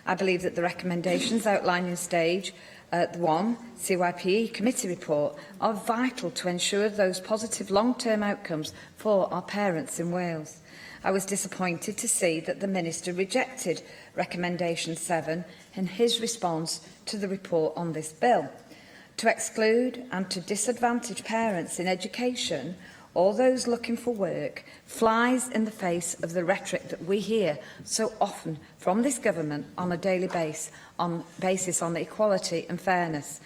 I believe that the recommendations outlined in stage 1 CYPE committee report are vital to ensure those positive long-term outcomes for our parents in Wales. I was disappointed to see that the Minister rejected recommendation 7 in his response to the report on this bill. To exclude and to disadvantage parents in education or those looking for work flies in the face of the rhetoric that we hear so often from this government on a daily basis on equality and fairness.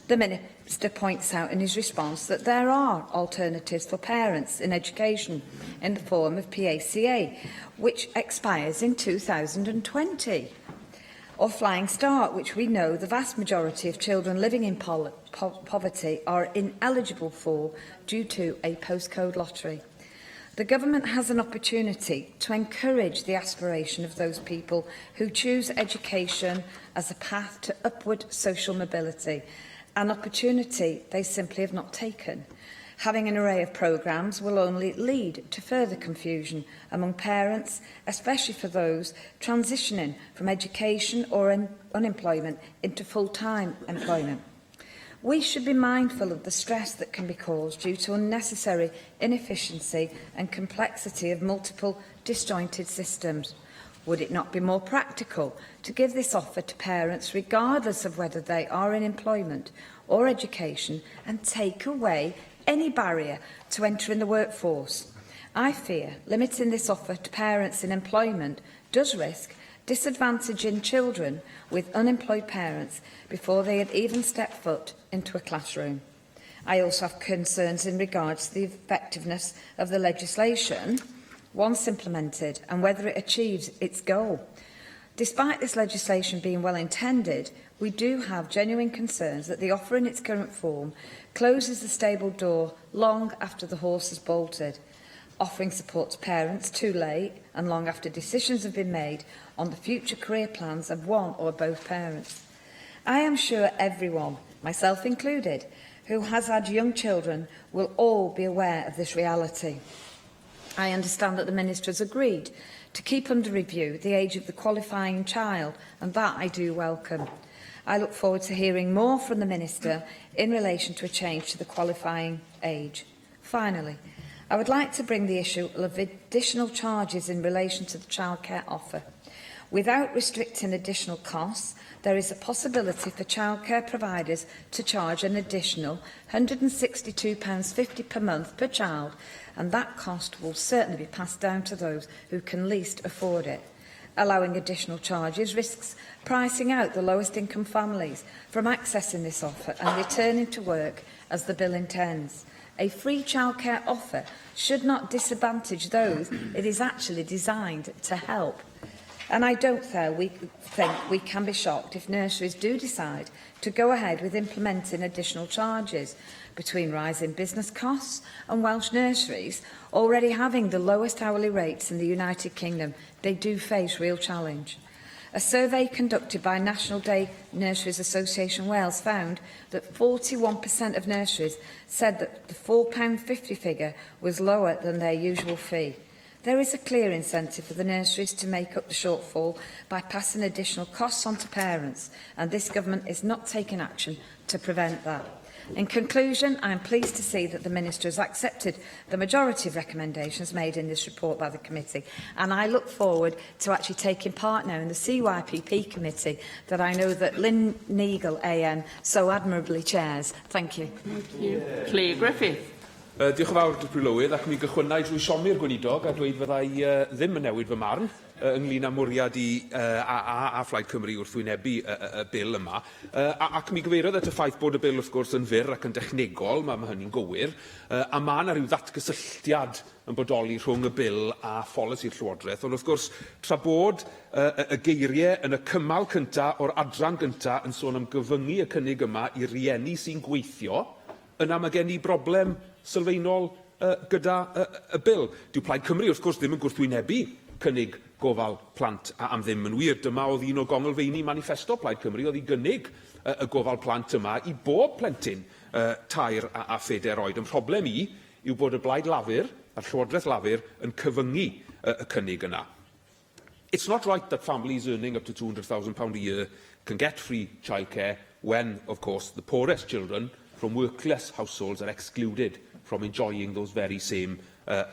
The Minister points out in his response that there are alternatives for parents in education in the form of PACA, which expires in 2020. Or Flying Start, which we know the vast majority of children living in poverty are ineligible for due to a postcode lottery. The government has an opportunity to encourage the aspiration of those people who choose education as a path to upward social mobility, an opportunity they simply have not taken. Having an array of programmes will only lead to further confusion among parents, especially for those transitioning from education or unemployment into full-time employment. We should be mindful of the stress that can be caused due to unnecessary inefficiency and complexity of multiple disjointed systems. Would it not be more practical to give this offer to parents regardless of whether they are in employment or education and take away any barrier to entering the workforce? I fear limiting this offer to parents in employment does risk disadvantaging children with unemployed parents before they had even stepped foot into a classroom. I also have concerns in regards to the effectiveness of the legislation once implemented and whether it achieves its goal. Despite this legislation being well intended, we do have genuine concerns that the offer in its current form closes the stable door long after the horse has bolted, offering support to parents too late and long after decisions have been made on the future career plans of one or both parents. I am sure everyone, myself included, who has had young children will all be aware of this reality. I understand that the Minister has agreed to keep under review the age of the qualifying child, and that I do welcome. I look forward to hearing more from the Minister in relation to a change to the qualifying age. Finally, I would like to bring the issue of additional charges in relation to the childcare offer. Without restricting additional costs, there is a possibility for childcare providers to charge an additional £162.50 per month per child, and that cost will certainly be passed down to those who can least afford it. Allowing additional charges risks pricing out the lowest income families from accessing this offer and returning to work as the bill intends. A free childcare offer should not disadvantage those it is actually designed to help. And I don't think we can be shocked if nurseries do decide to go ahead with implementing additional charges. Between rising business costs and Welsh nurseries already having the lowest hourly rates in the United Kingdom, they do face real challenge. A survey conducted by National Day Nurseries Association Wales found that 41% of nurseries said that the £4.50 figure was lower than their usual fee. There is a clear incentive for the nurseries to make up the shortfall by passing additional costs on to parents, and this government is not taking action to prevent that. In conclusion, I am pleased to see that the Minister has accepted the majority of recommendations made in this report by the committee, and I look forward to actually taking part now in the CYPP committee that I know that Lynn Neagle AM so admirably chairs. Thank you. Thank you. Claire Griffith. Diolch yn fawr, Dr Lywyd, ac mi gychwynnau drwy siomi'r gweinidog a dweud fyddai ddim yn newid fy marn ynglyn â mwriad a Phlaid Cymru wrth wynebu y bil yma. Ac mi gyfeirodd at y ffaith bod y bil wrth gwrs yn fyr ac yn dechnegol, mae hynny'n gywir, a mae yna rhyw ddatgysylltiad yn bodoli rhwng y bil a pholisi'r Llywodraeth. Ond wrth gwrs, tra bod y geiriau yn y cymal cyntaf o'r adran gyntaf yn sôn am gyfyngu y cynnig yma i rieni sy'n gweithio, yna mae gen i broblem sylfaenol gyda y bil. Dyw Plaid Cymru, wrth gwrs, ddim yn gwrthwynebu cynnig gofal plant am ddim yn wir. Dyma oedd un o gongolfeini manifesto Plaid Cymru, oedd i gynnig y gofal plant yma i bob plentyn tair a pheder oed. Y problem yw bod y Blaid Lafur, a'r Llywodraeth Lafur, yn cyfyngu y cynnig yna. It's not right that families earning up to £200,000 a year can get free childcare when, of course, the poorest children from workless households are excluded from enjoying those very same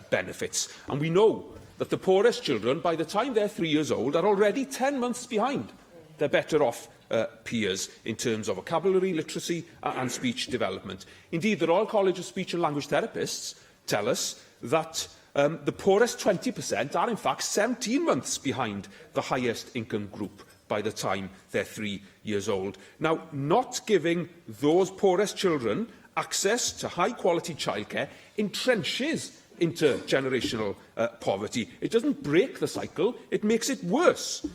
benefits. And we know that the poorest children, by the time they're 3 years old, are already 10 months behind their better off peers in terms of vocabulary, literacy and speech development. Indeed, the Royal College of Speech and Language Therapists tell us that the poorest 20% are in fact 17 months behind the highest income group by the time they're 3 years old. Now, not giving those poorest children access to high-quality childcare entrenches intergenerational poverty. It doesn't break the cycle, it makes it worse.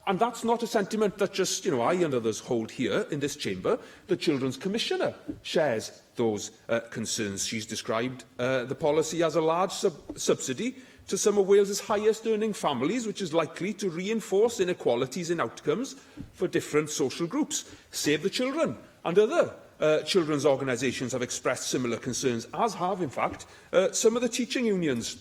And that's not a sentiment that just, I and others hold here in this chamber. The Children's Commissioner shares those concerns. She's described the policy as a large subsidy to some of Wales's highest-earning families, which is likely to reinforce inequalities in outcomes for different social groups. Save the Children and other children's organisations have expressed similar concerns, as have, in fact, some of the teaching unions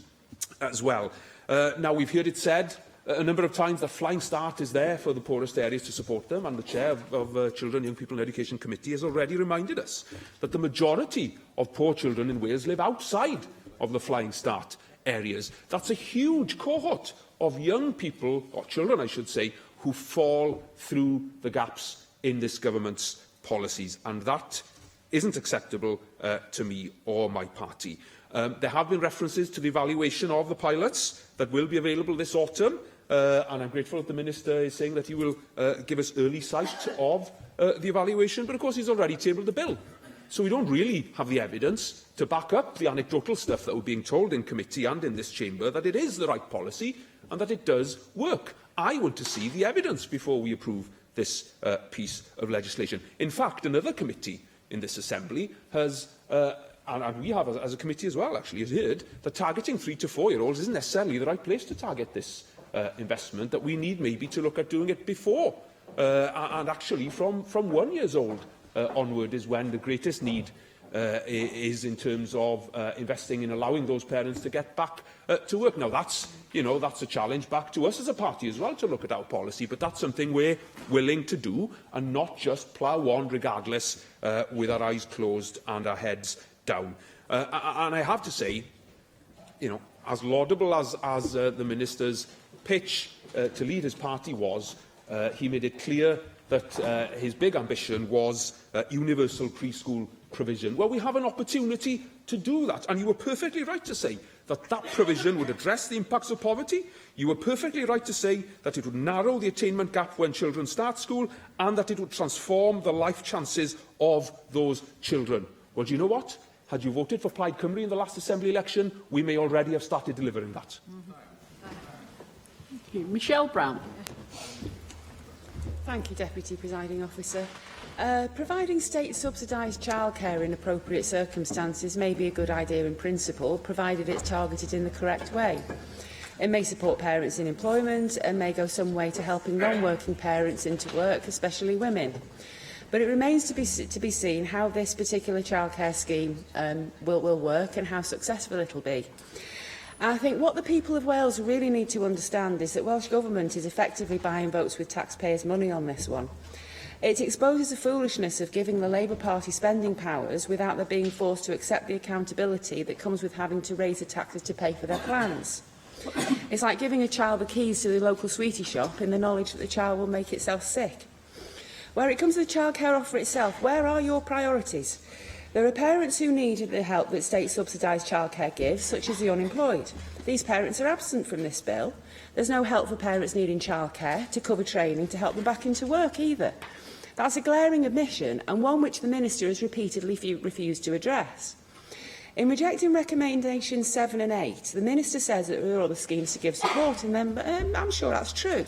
as well. Now, we've heard it said a number of times that Flying Start is there for the poorest areas to support them, and the chair of Children, Young People and Education Committee has already reminded us that the majority of poor children in Wales live outside of the Flying Start areas. That's a huge cohort of young people, or children I should say, who fall through the gaps in this government's policies, and that isn't acceptable to me or my party. There have been references to the evaluation of the pilots that will be available this autumn, and I'm grateful that the Minister is saying that he will give us early sight of the evaluation, but of course he's already tabled the bill. So we don't really have the evidence to back up the anecdotal stuff that we're being told in committee and in this chamber, that it is the right policy and that it does work. I want to see the evidence before we approve this piece of legislation. In fact, another committee in this Assembly has, and we have as a committee as well, actually, has heard that targeting 3 to 4-year-olds isn't necessarily the right place to target this investment, that we need maybe to look at doing it before, and actually from 1 year old onward is when the greatest need is in terms of investing in allowing those parents to get back to work. Now, that's a challenge back to us as a party as well to look at our policy, but that's something we're willing to do and not just plough on regardless with our eyes closed and our heads down. And I have to say, as laudable as the Minister's pitch to lead his party was, he made it clear that his big ambition was universal preschool provision. Well, we have an opportunity to do that, and you were perfectly right to say that that provision would address the impacts of poverty. You were perfectly right to say that it would narrow the attainment gap when children start school, and that it would transform the life chances of those children. Well, do you know what? Had you voted for Plaid Cymru in the last Assembly election, we may already have started delivering that. Thank you. Michelle Brown. Thank you, Deputy Presiding Officer. Providing state-subsidised childcare in appropriate circumstances may be a good idea in principle, provided it's targeted in the correct way. It may support parents in employment and may go some way to helping non-working parents into work, especially women. But it remains to be seen how this particular childcare scheme will work and how successful it will be. I think what the people of Wales really need to understand is that Welsh Government is effectively buying votes with taxpayers' money on this one. It exposes the foolishness of giving the Labour Party spending powers without them being forced to accept the accountability that comes with having to raise the taxes to pay for their plans. It's like giving a child the keys to the local sweetie shop in the knowledge that the child will make itself sick. Where it comes to the childcare offer itself, where are your priorities? There are parents who need the help that state-subsidised childcare gives, such as the unemployed. These parents are absent from this bill. There's no help for parents needing childcare to cover training to help them back into work either. That's a glaring omission, and one which the Minister has repeatedly refused to address. In rejecting recommendations 7 and 8, the Minister says that there are other schemes to give support, and then I'm sure that's true.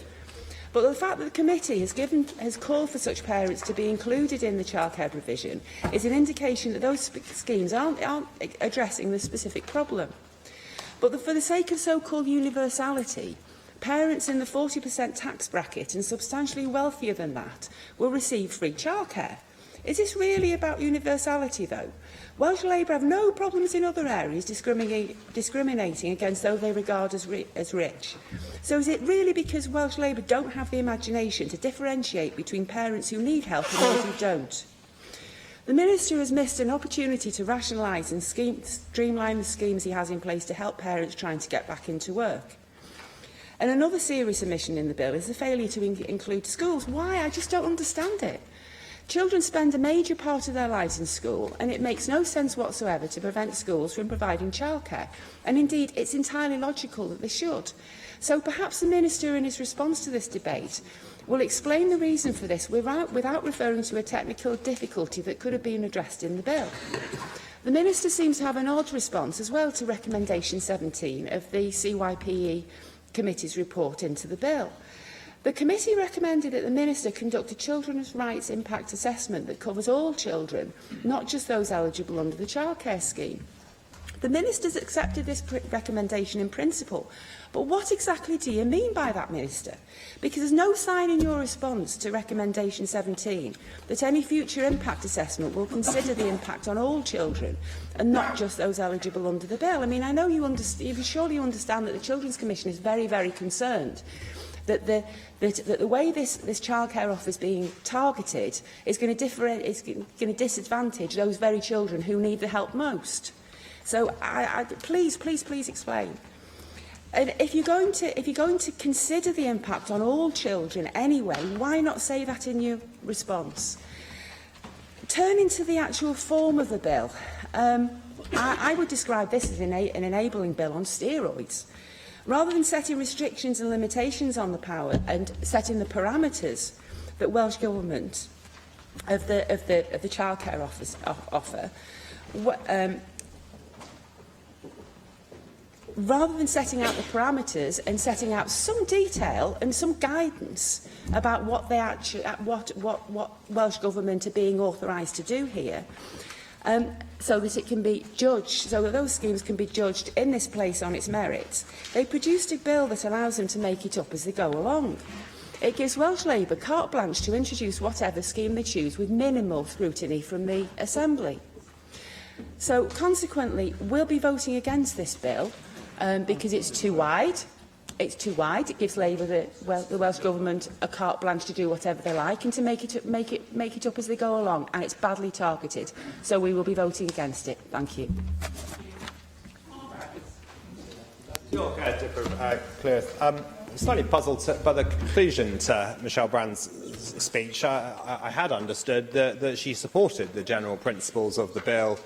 But the fact that the committee has called for such parents to be included in the childcare provision is an indication that those schemes aren't addressing the specific problem. But for the sake of so-called universality, parents in the 40% tax bracket and substantially wealthier than that will receive free childcare. Is this really about universality, though? Welsh Labour have no problems in other areas discriminating against those they regard as rich. So is it really because Welsh Labour don't have the imagination to differentiate between parents who need help and those who don't? The Minister has missed an opportunity to rationalise and streamline the schemes he has in place to help parents trying to get back into work. And another serious omission in the bill is the failure to include schools. Why? I just don't understand it. Children spend a major part of their lives in school, and it makes no sense whatsoever to prevent schools from providing childcare. And indeed, it's entirely logical that they should. So perhaps the Minister, in his response to this debate, will explain the reason for this without referring to a technical difficulty that could have been addressed in the bill. The Minister seems to have an odd response as well to recommendation 17 of the CYPE Committee's report into the bill. The committee recommended that the Minister conduct a children's rights impact assessment that covers all children, not just those eligible under the childcare scheme. The Minister's accepted this recommendation in principle, but what exactly do you mean by that, Minister? Because there's no sign in your response to recommendation 17 that any future impact assessment will consider the impact on all children and not just those eligible under the bill. I mean, I know you surely understand that the Children's Commission is very, very concerned that the way this childcare offer is being targeted is going to disadvantage those very children who need the help most. So please explain. And if you're going to consider the impact on all children anyway, why not say that in your response? Turning to the actual form of the bill, I would describe this as an enabling bill on steroids. Rather than setting restrictions and limitations on the power and setting the parameters that Welsh Government of the childcare offer, rather than setting out the parameters and setting out some detail and some guidance about what they actually, what Welsh Government are being authorised to do here, so that it can be judged, so that those schemes can be judged in this place on its merits, they produced a bill that allows them to make it up as they go along. It gives Welsh Labour carte blanche to introduce whatever scheme they choose with minimal scrutiny from the Assembly. So, consequently, we'll be voting against this bill because it's too wide. It's too wide. It gives Labour, the Welsh Government, a carte blanche to do whatever they like and to make it up as they go along. And it's badly targeted. So we will be voting against it. Thank you. Slightly puzzled by the conclusion to Michelle Brand's speech. I had understood that she supported the general principles of the bill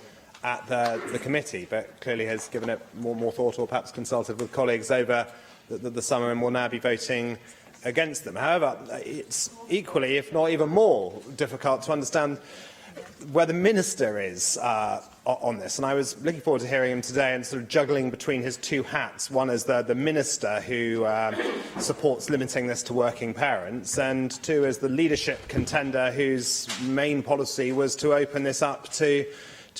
at the committee, but clearly has given it more thought, or perhaps consulted with colleagues over the summer, and will now be voting against them. However, it's equally, if not even more, difficult to understand where the Minister is on this. And I was looking forward to hearing him today and sort of juggling between his two hats. One as the Minister who supports limiting this to working parents, and two as the leadership contender whose main policy was to open this up to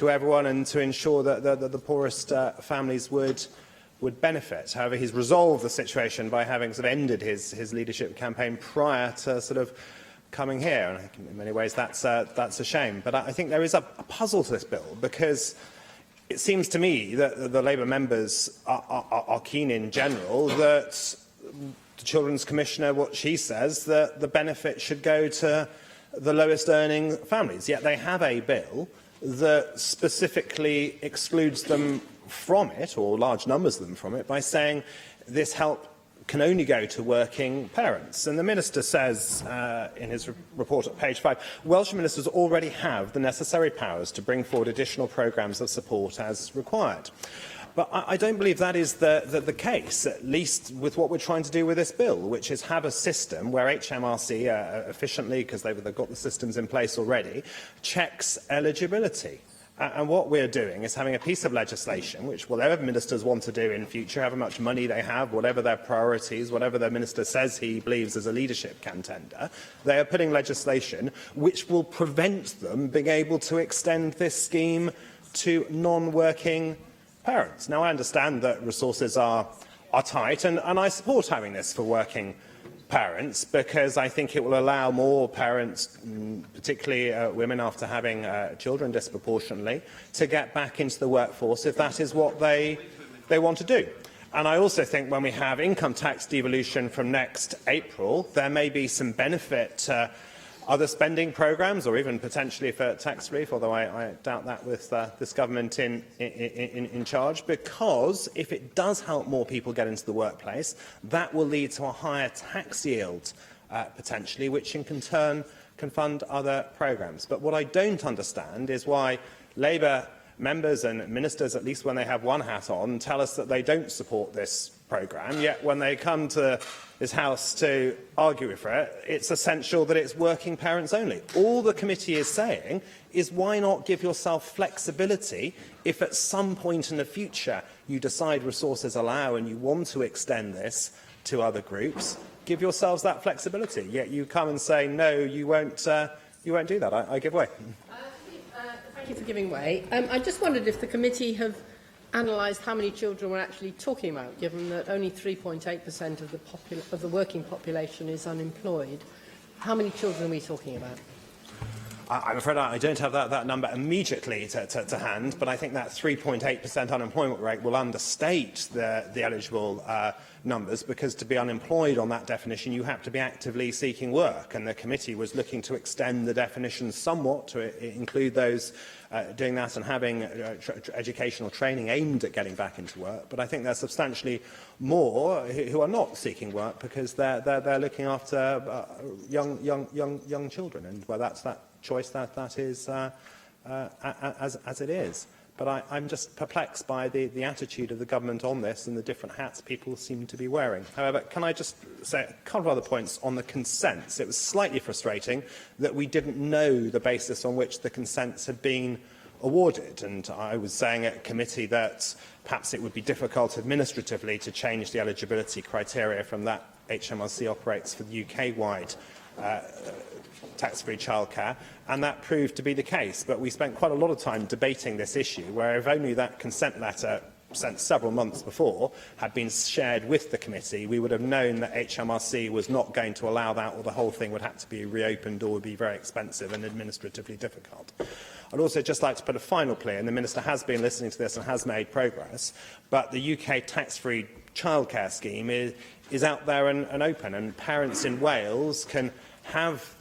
everyone and to ensure that the poorest families would benefit. However, he's resolved the situation by having sort of ended his leadership campaign prior to sort of coming here. And I think in many ways that's a shame. But I think there is a puzzle to this bill, because it seems to me that the Labour members are keen in general that the Children's Commissioner, what she says, that the benefit should go to the lowest earning families. Yet they have a bill that specifically excludes them from it, or large numbers of them from it, by saying this help can only go to working parents. And the Minister says in his report at page 5, Welsh ministers already have the necessary powers to bring forward additional programmes of support as required. But I don't believe that is the case, at least with what we're trying to do with this bill, which is have a system where HMRC efficiently, because they've got the systems in place already, checks eligibility. And what we're doing is having a piece of legislation which, whatever ministers want to do in future, however much money they have, whatever their priorities, whatever their minister says he believes as a leadership contender, they are putting legislation which will prevent them being able to extend this scheme to non-working parents. Now, I understand that resources are tight, and I support having this for working parents, because I think it will allow more parents, particularly women after having children disproportionately, to get back into the workforce if that is what they want to do. And I also think when we have income tax devolution from next April, there may be some benefit other spending programmes, or even potentially for tax relief, although I doubt that with this government in charge, because if it does help more people get into the workplace, that will lead to a higher tax yield, potentially, which in turn can fund other programmes. But what I don't understand is why Labour members and ministers, at least when they have one hat on, tell us that they don't support this programme, yet when they come to this House to argue for it, it's essential that it's working parents only. All the committee is saying is, why not give yourself flexibility if at some point in the future you decide resources allow and you want to extend this to other groups, give yourselves that flexibility. Yet you come and say, no, you won't do that. I give way. Thank you for giving way. I just wondered if the committee have analysed how many children we're actually talking about, given that only 3.8% of the working population is unemployed. How many children are we talking about? I'm afraid I don't have that number immediately to hand, but I think that 3.8% unemployment rate will understate the eligible numbers, because to be unemployed on that definition, you have to be actively seeking work, and the committee was looking to extend the definition somewhat to include those doing that and having educational training aimed at getting back into work. But I think there's substantially more who are not seeking work because they're looking after young children, and well, that's that choice that is as it is. But I'm just perplexed by the attitude of the government on this and the different hats people seem to be wearing. However, can I just say a couple of other points on the consents? It was slightly frustrating that we didn't know the basis on which the consents had been awarded. And I was saying at committee that perhaps it would be difficult administratively to change the eligibility criteria from that HMRC operates for the UK-wide tax-free childcare, and that proved to be the case. But we spent quite a lot of time debating this issue, where if only that consent letter sent several months before had been shared with the committee, we would have known that HMRC was not going to allow that, or the whole thing would have to be reopened or would be very expensive and administratively difficult. I'd also just like to put a final plea, and the Minister has been listening to this and has made progress, but the UK tax-free childcare scheme is out there and open, and parents in Wales can have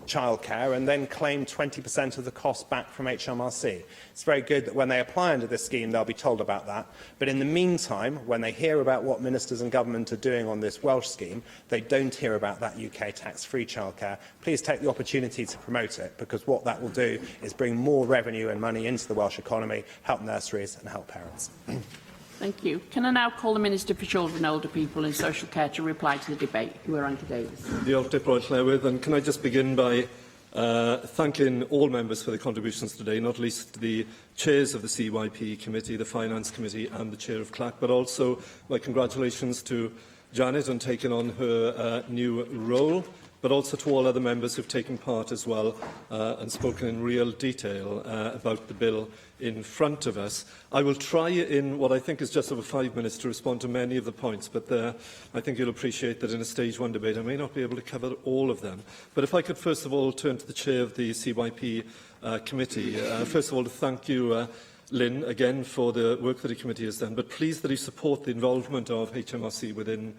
childcare and then claim 20% of the cost back from HMRC. It's very good that when they apply under this scheme, they'll be told about that. But in the meantime, when they hear about what ministers and government are doing on this Welsh scheme, they don't hear about that UK tax-free childcare. Please take the opportunity to promote it, because what that will do is bring more revenue and money into the Welsh economy, help nurseries and help parents. Thank you. Can I now call the Minister for Children, Older People and Social Care to reply to the debate? Iwanrantha Davies. Diolch, Deputy Llewydd, and can I just begin by thanking all members for their contributions today, not least the chairs of the CYP Committee, the Finance Committee and the Chair of CLAC, but also my congratulations to Janet on taking on her new role, but also to all other members who have taken part as well and spoken in real detail about the bill in front of us. I will try in what I think is just over 5 minutes to respond to many of the points, but I think you'll appreciate that in a stage 1 debate I may not be able to cover all of them. But if I could first of all turn to the chair of the CYP committee. First of all, to thank you, Lynn, again for the work that the committee has done, but pleased that you support the involvement of HMRC within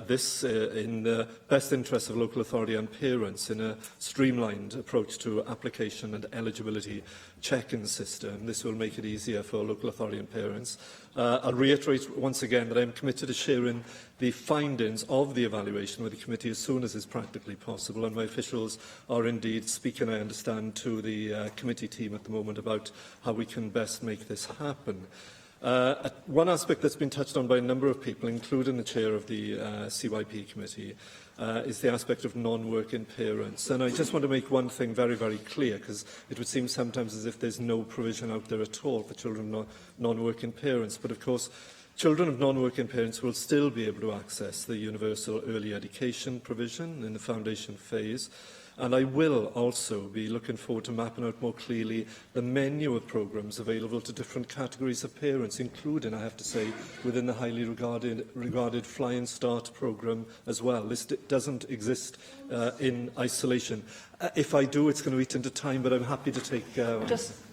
this in the best interest of local authority and parents in a streamlined approach to application and eligibility check-in system. This will make it easier for local authority and parents. I'll reiterate once again that I am committed to sharing the findings of the evaluation with the committee as soon as is practically possible, and my officials are indeed speaking, I understand, to the committee team at the moment about how we can best make this happen. One aspect that's been touched on by a number of people, including the chair of the CYP committee, is the aspect of non-working parents. And I just want to make one thing very, very clear, because it would seem sometimes as if there's no provision out there at all for children of non-working parents. But of course, children of non-working parents will still be able to access the universal early education provision in the foundation phase. And I will also be looking forward to mapping out more clearly the menu of programmes available to different categories of parents, including, I have to say, within the highly regarded Flying Start programme as well. This doesn't exist in isolation. If I do, it's going to eat into time, but I'm happy to take...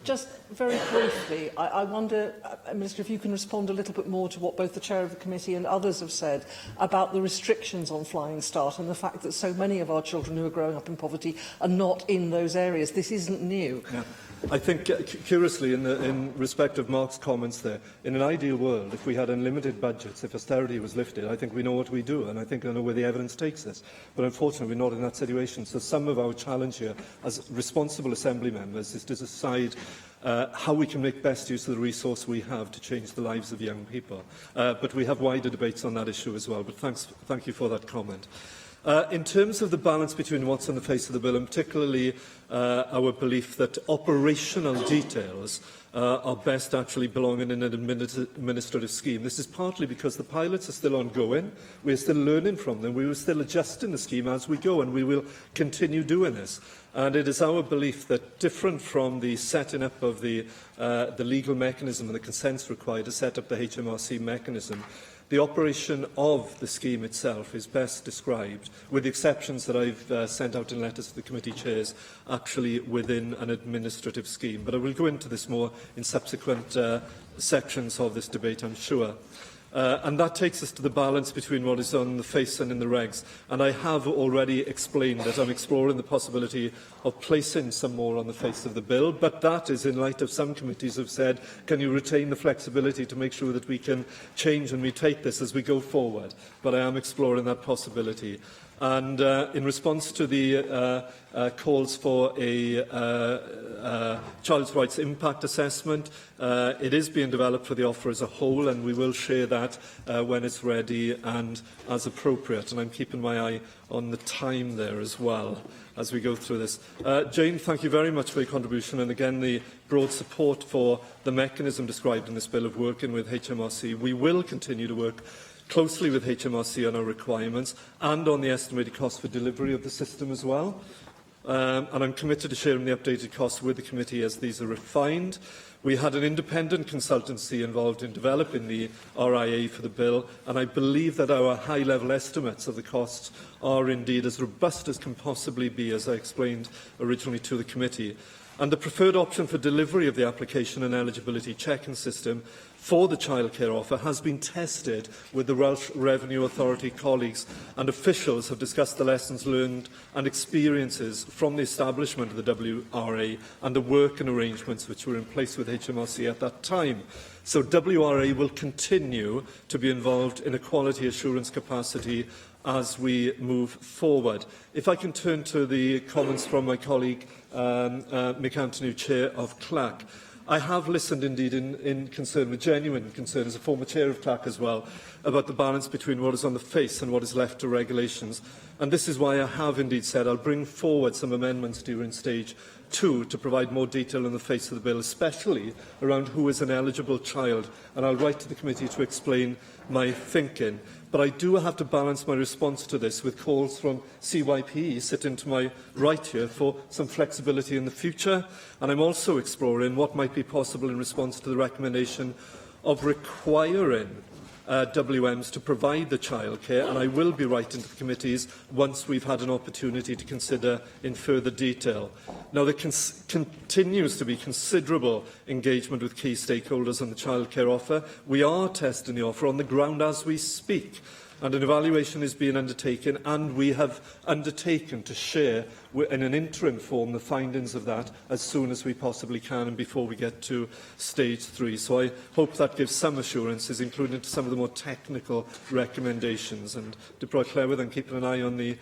Just very briefly, I wonder, Minister, if you can respond a little bit more to what both the Chair of the Committee and others have said about the restrictions on Flying Start and the fact that so many of our children who are growing up in poverty poverty are not in those areas. This isn't new. Yeah. I think, curiously, in respect of Mark's comments there, in an ideal world, if we had unlimited budgets, if austerity was lifted, I think we know what we do, and I think I know where the evidence takes us. But unfortunately, we're not in that situation. So some of our challenge here, as responsible Assembly members, is to decide how we can make best use of the resource we have to change the lives of young people. But we have wider debates on that issue as well. But thank you for that comment. In terms of the balance between what's on the face of the bill, and particularly our belief that operational details are best actually belonging in an administrative scheme. This is partly because the pilots are still ongoing, we are still learning from them, we will still adjusting the scheme as we go, and we will continue doing this. And it is our belief that, different from the setting up of the legal mechanism and the consents required to set up the HMRC mechanism, the operation of the scheme itself is best described, with the exceptions that I've sent out in letters to the committee chairs, actually within an administrative scheme. But I will go into this more in subsequent sections of this debate, I'm sure. And that takes us to the balance between what is on the face and in the regs. And I have already explained that I'm exploring the possibility of placing some more on the face of the bill, but that is in light of some committees have said, can you retain the flexibility to make sure that we can change and mutate this as we go forward? But I am exploring that possibility. And in response to the calls for a child's rights impact assessment, it is being developed for the offer as a whole, and we will share that when it's ready and as appropriate. And I'm keeping my eye on the time there as well as we go through this. Jane, thank you very much for your contribution, and again the broad support for the mechanism described in this bill of working with HMRC. We will continue to work closely with HMRC on our requirements and on the estimated cost for delivery of the system as well. And I'm committed to sharing the updated costs with the committee as these are refined. We had an independent consultancy involved in developing the RIA for the bill, and I believe that our high-level estimates of the costs are indeed as robust as can possibly be, as I explained originally to the committee. And the preferred option for delivery of the application and eligibility checking system for the childcare offer has been tested with the Welsh Revenue Authority colleagues, and officials have discussed the lessons learned and experiences from the establishment of the WRA and the working arrangements which were in place with HMRC at that time. So WRA will continue to be involved in a quality assurance capacity as we move forward. If I can turn to the comments from my colleague Mick Anthony, Chair of CLAC. I have listened indeed in concern, with genuine concern, as a former chair of CLAC as well, about the balance between what is on the face and what is left to regulations. And this is why I have indeed said I'll bring forward some amendments during stage 2 to provide more detail on the face of the bill, especially around who is an eligible child. And I'll write to the committee to explain my thinking. But I do have to balance my response to this with calls from CYP, sitting to my right here, for some flexibility in the future. And I'm also exploring what might be possible in response to the recommendation of requiring WMs to provide the childcare, and I will be writing to the committees once we've had an opportunity to consider in further detail. Now, there continues to be considerable engagement with key stakeholders on the childcare offer. We are testing the offer on the ground as we speak, and an evaluation is being undertaken, and we have undertaken to share in an interim form the findings of that as soon as we possibly can and before we get to stage 3. So I hope that gives some assurances, including to some of the more technical recommendations. And Debra Cleworth, I'm keeping an eye on the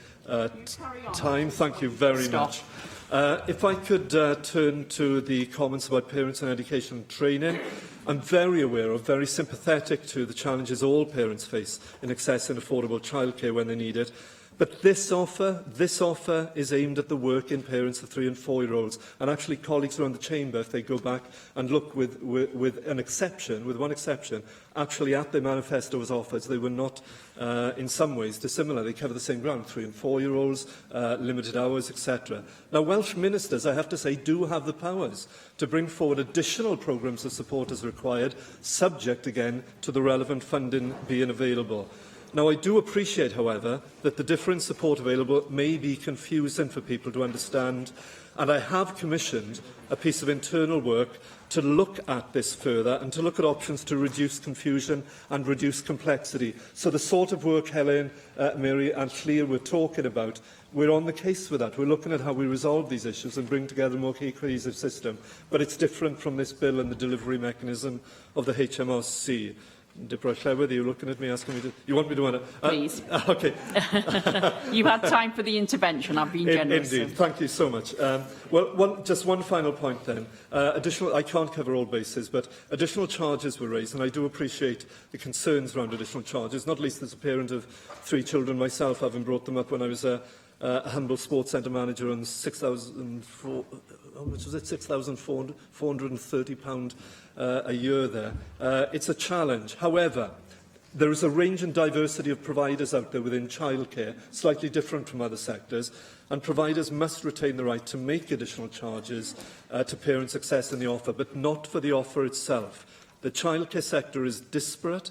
time. Thank you very much. If I could turn to the comments about parents and education and training. I'm very aware of, very sympathetic to the challenges all parents face in accessing affordable childcare when they need it. But this offer is aimed at the working parents of 3- and 4-year-olds. And actually, colleagues around the chamber, if they go back and look with an exception, with one exception, actually at their manifestos offers, they were not, in some ways, dissimilar. They cover the same ground: 3- and 4-year-olds, limited hours, etc. Now, Welsh ministers, I have to say, do have the powers to bring forward additional programmes of support as required, subject again to the relevant funding being available. Now, I do appreciate, however, that the different support available may be confusing for people to understand, and I have commissioned a piece of internal work to look at this further and to look at options to reduce confusion and reduce complexity. So the sort of work Helen, Mary and Clear were talking about We're on the case with that. We're looking at how we resolve these issues and bring together a more cohesive system. But it's different from this bill and the delivery mechanism of the HMRC. Deborah Llewydd, are you looking at me asking me to... You want me to... Please. Okay. You had time for the intervention. I've been generous. Indeed. Thank you so much. Just one final point then. I can't cover all bases, but additional charges were raised, and I do appreciate the concerns around additional charges, not least as a parent of 3 children myself, having brought them up when I was a humble sports centre manager on £6,430 a year there. It's a challenge. However, there is a range and diversity of providers out there within childcare, slightly different from other sectors, and providers must retain the right to make additional charges to parents accessing the offer, but not for the offer itself. The childcare sector is disparate,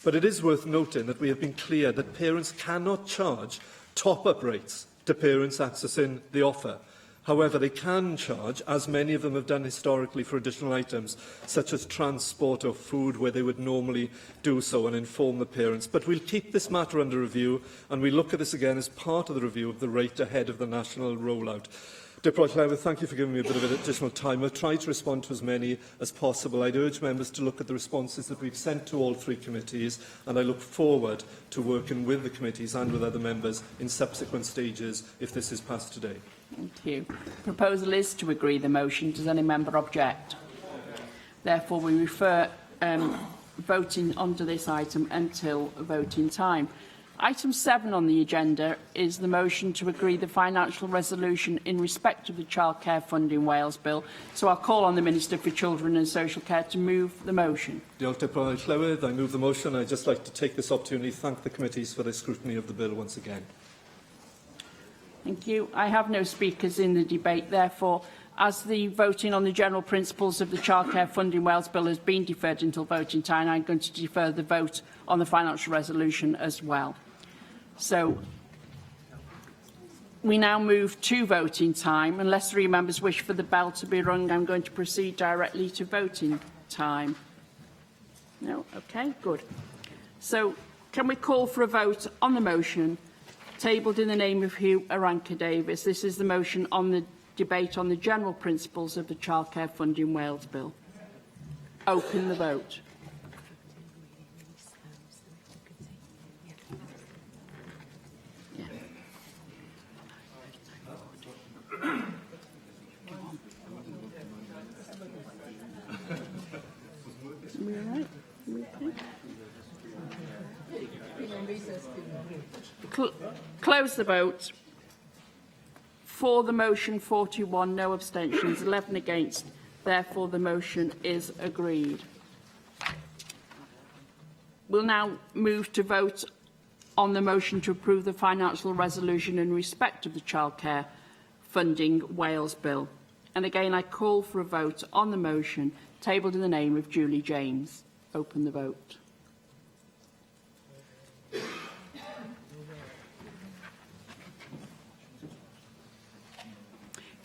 but it is worth noting that we have been clear that parents cannot charge top-up rates to parents accessing the offer. However, they can charge, as many of them have done historically, for additional items, such as transport or food, where they would normally do so and inform the parents. But we'll keep this matter under review, and we'll look at this again as part of the review of the rate ahead of the national rollout. Deborah Llewydd, thank you for giving me a bit of additional time. I'll try to respond to as many as possible. I'd urge members to look at the responses that we've sent to all 3 committees, and I look forward to working with the committees and with other members in subsequent stages if this is passed today. Thank you. Proposal is to agree the motion. Does any member object? Therefore, we refer voting onto this item until voting time. Item 7 on the agenda is the motion to agree the financial resolution in respect of the Childcare Funding Wales Bill. So I'll call on the Minister for Children and Social Care to move the motion. Diolch, Deborah Llewydd. I move the motion. I'd just like to take this opportunity to thank the committees for their scrutiny of the bill once again. Thank you. I have no speakers in the debate. Therefore, as the voting on the general principles of the Childcare Funding Wales Bill has been deferred until voting time, I'm going to defer the vote on the financial resolution as well. So, we now move to voting time. Unless 3 members wish for the bell to be rung, I'm going to proceed directly to voting time. No? Okay, good. So, can we call for a vote on the motion tabled in the name of Hugh Aranka-Davies? This is the motion on the debate on the general principles of the Childcare Funding Wales Bill. Open the vote. Yeah. Are we all right? Are we okay? Close the vote. For the motion, 41, no abstentions, 11 against. Therefore, the motion is agreed. We'll now move to vote on the motion to approve the financial resolution in respect of the Childcare Funding Wales Bill. And again, I call for a vote on the motion tabled in the name of Julie James. Open the vote.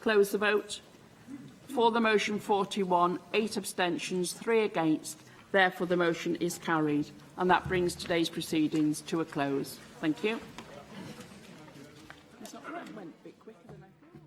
Close the vote. For the motion, 41, 8 abstentions, 3 against. Therefore, the motion is carried. And that brings today's proceedings to a close. Thank you. It's not right. It went a bit quicker than I thought.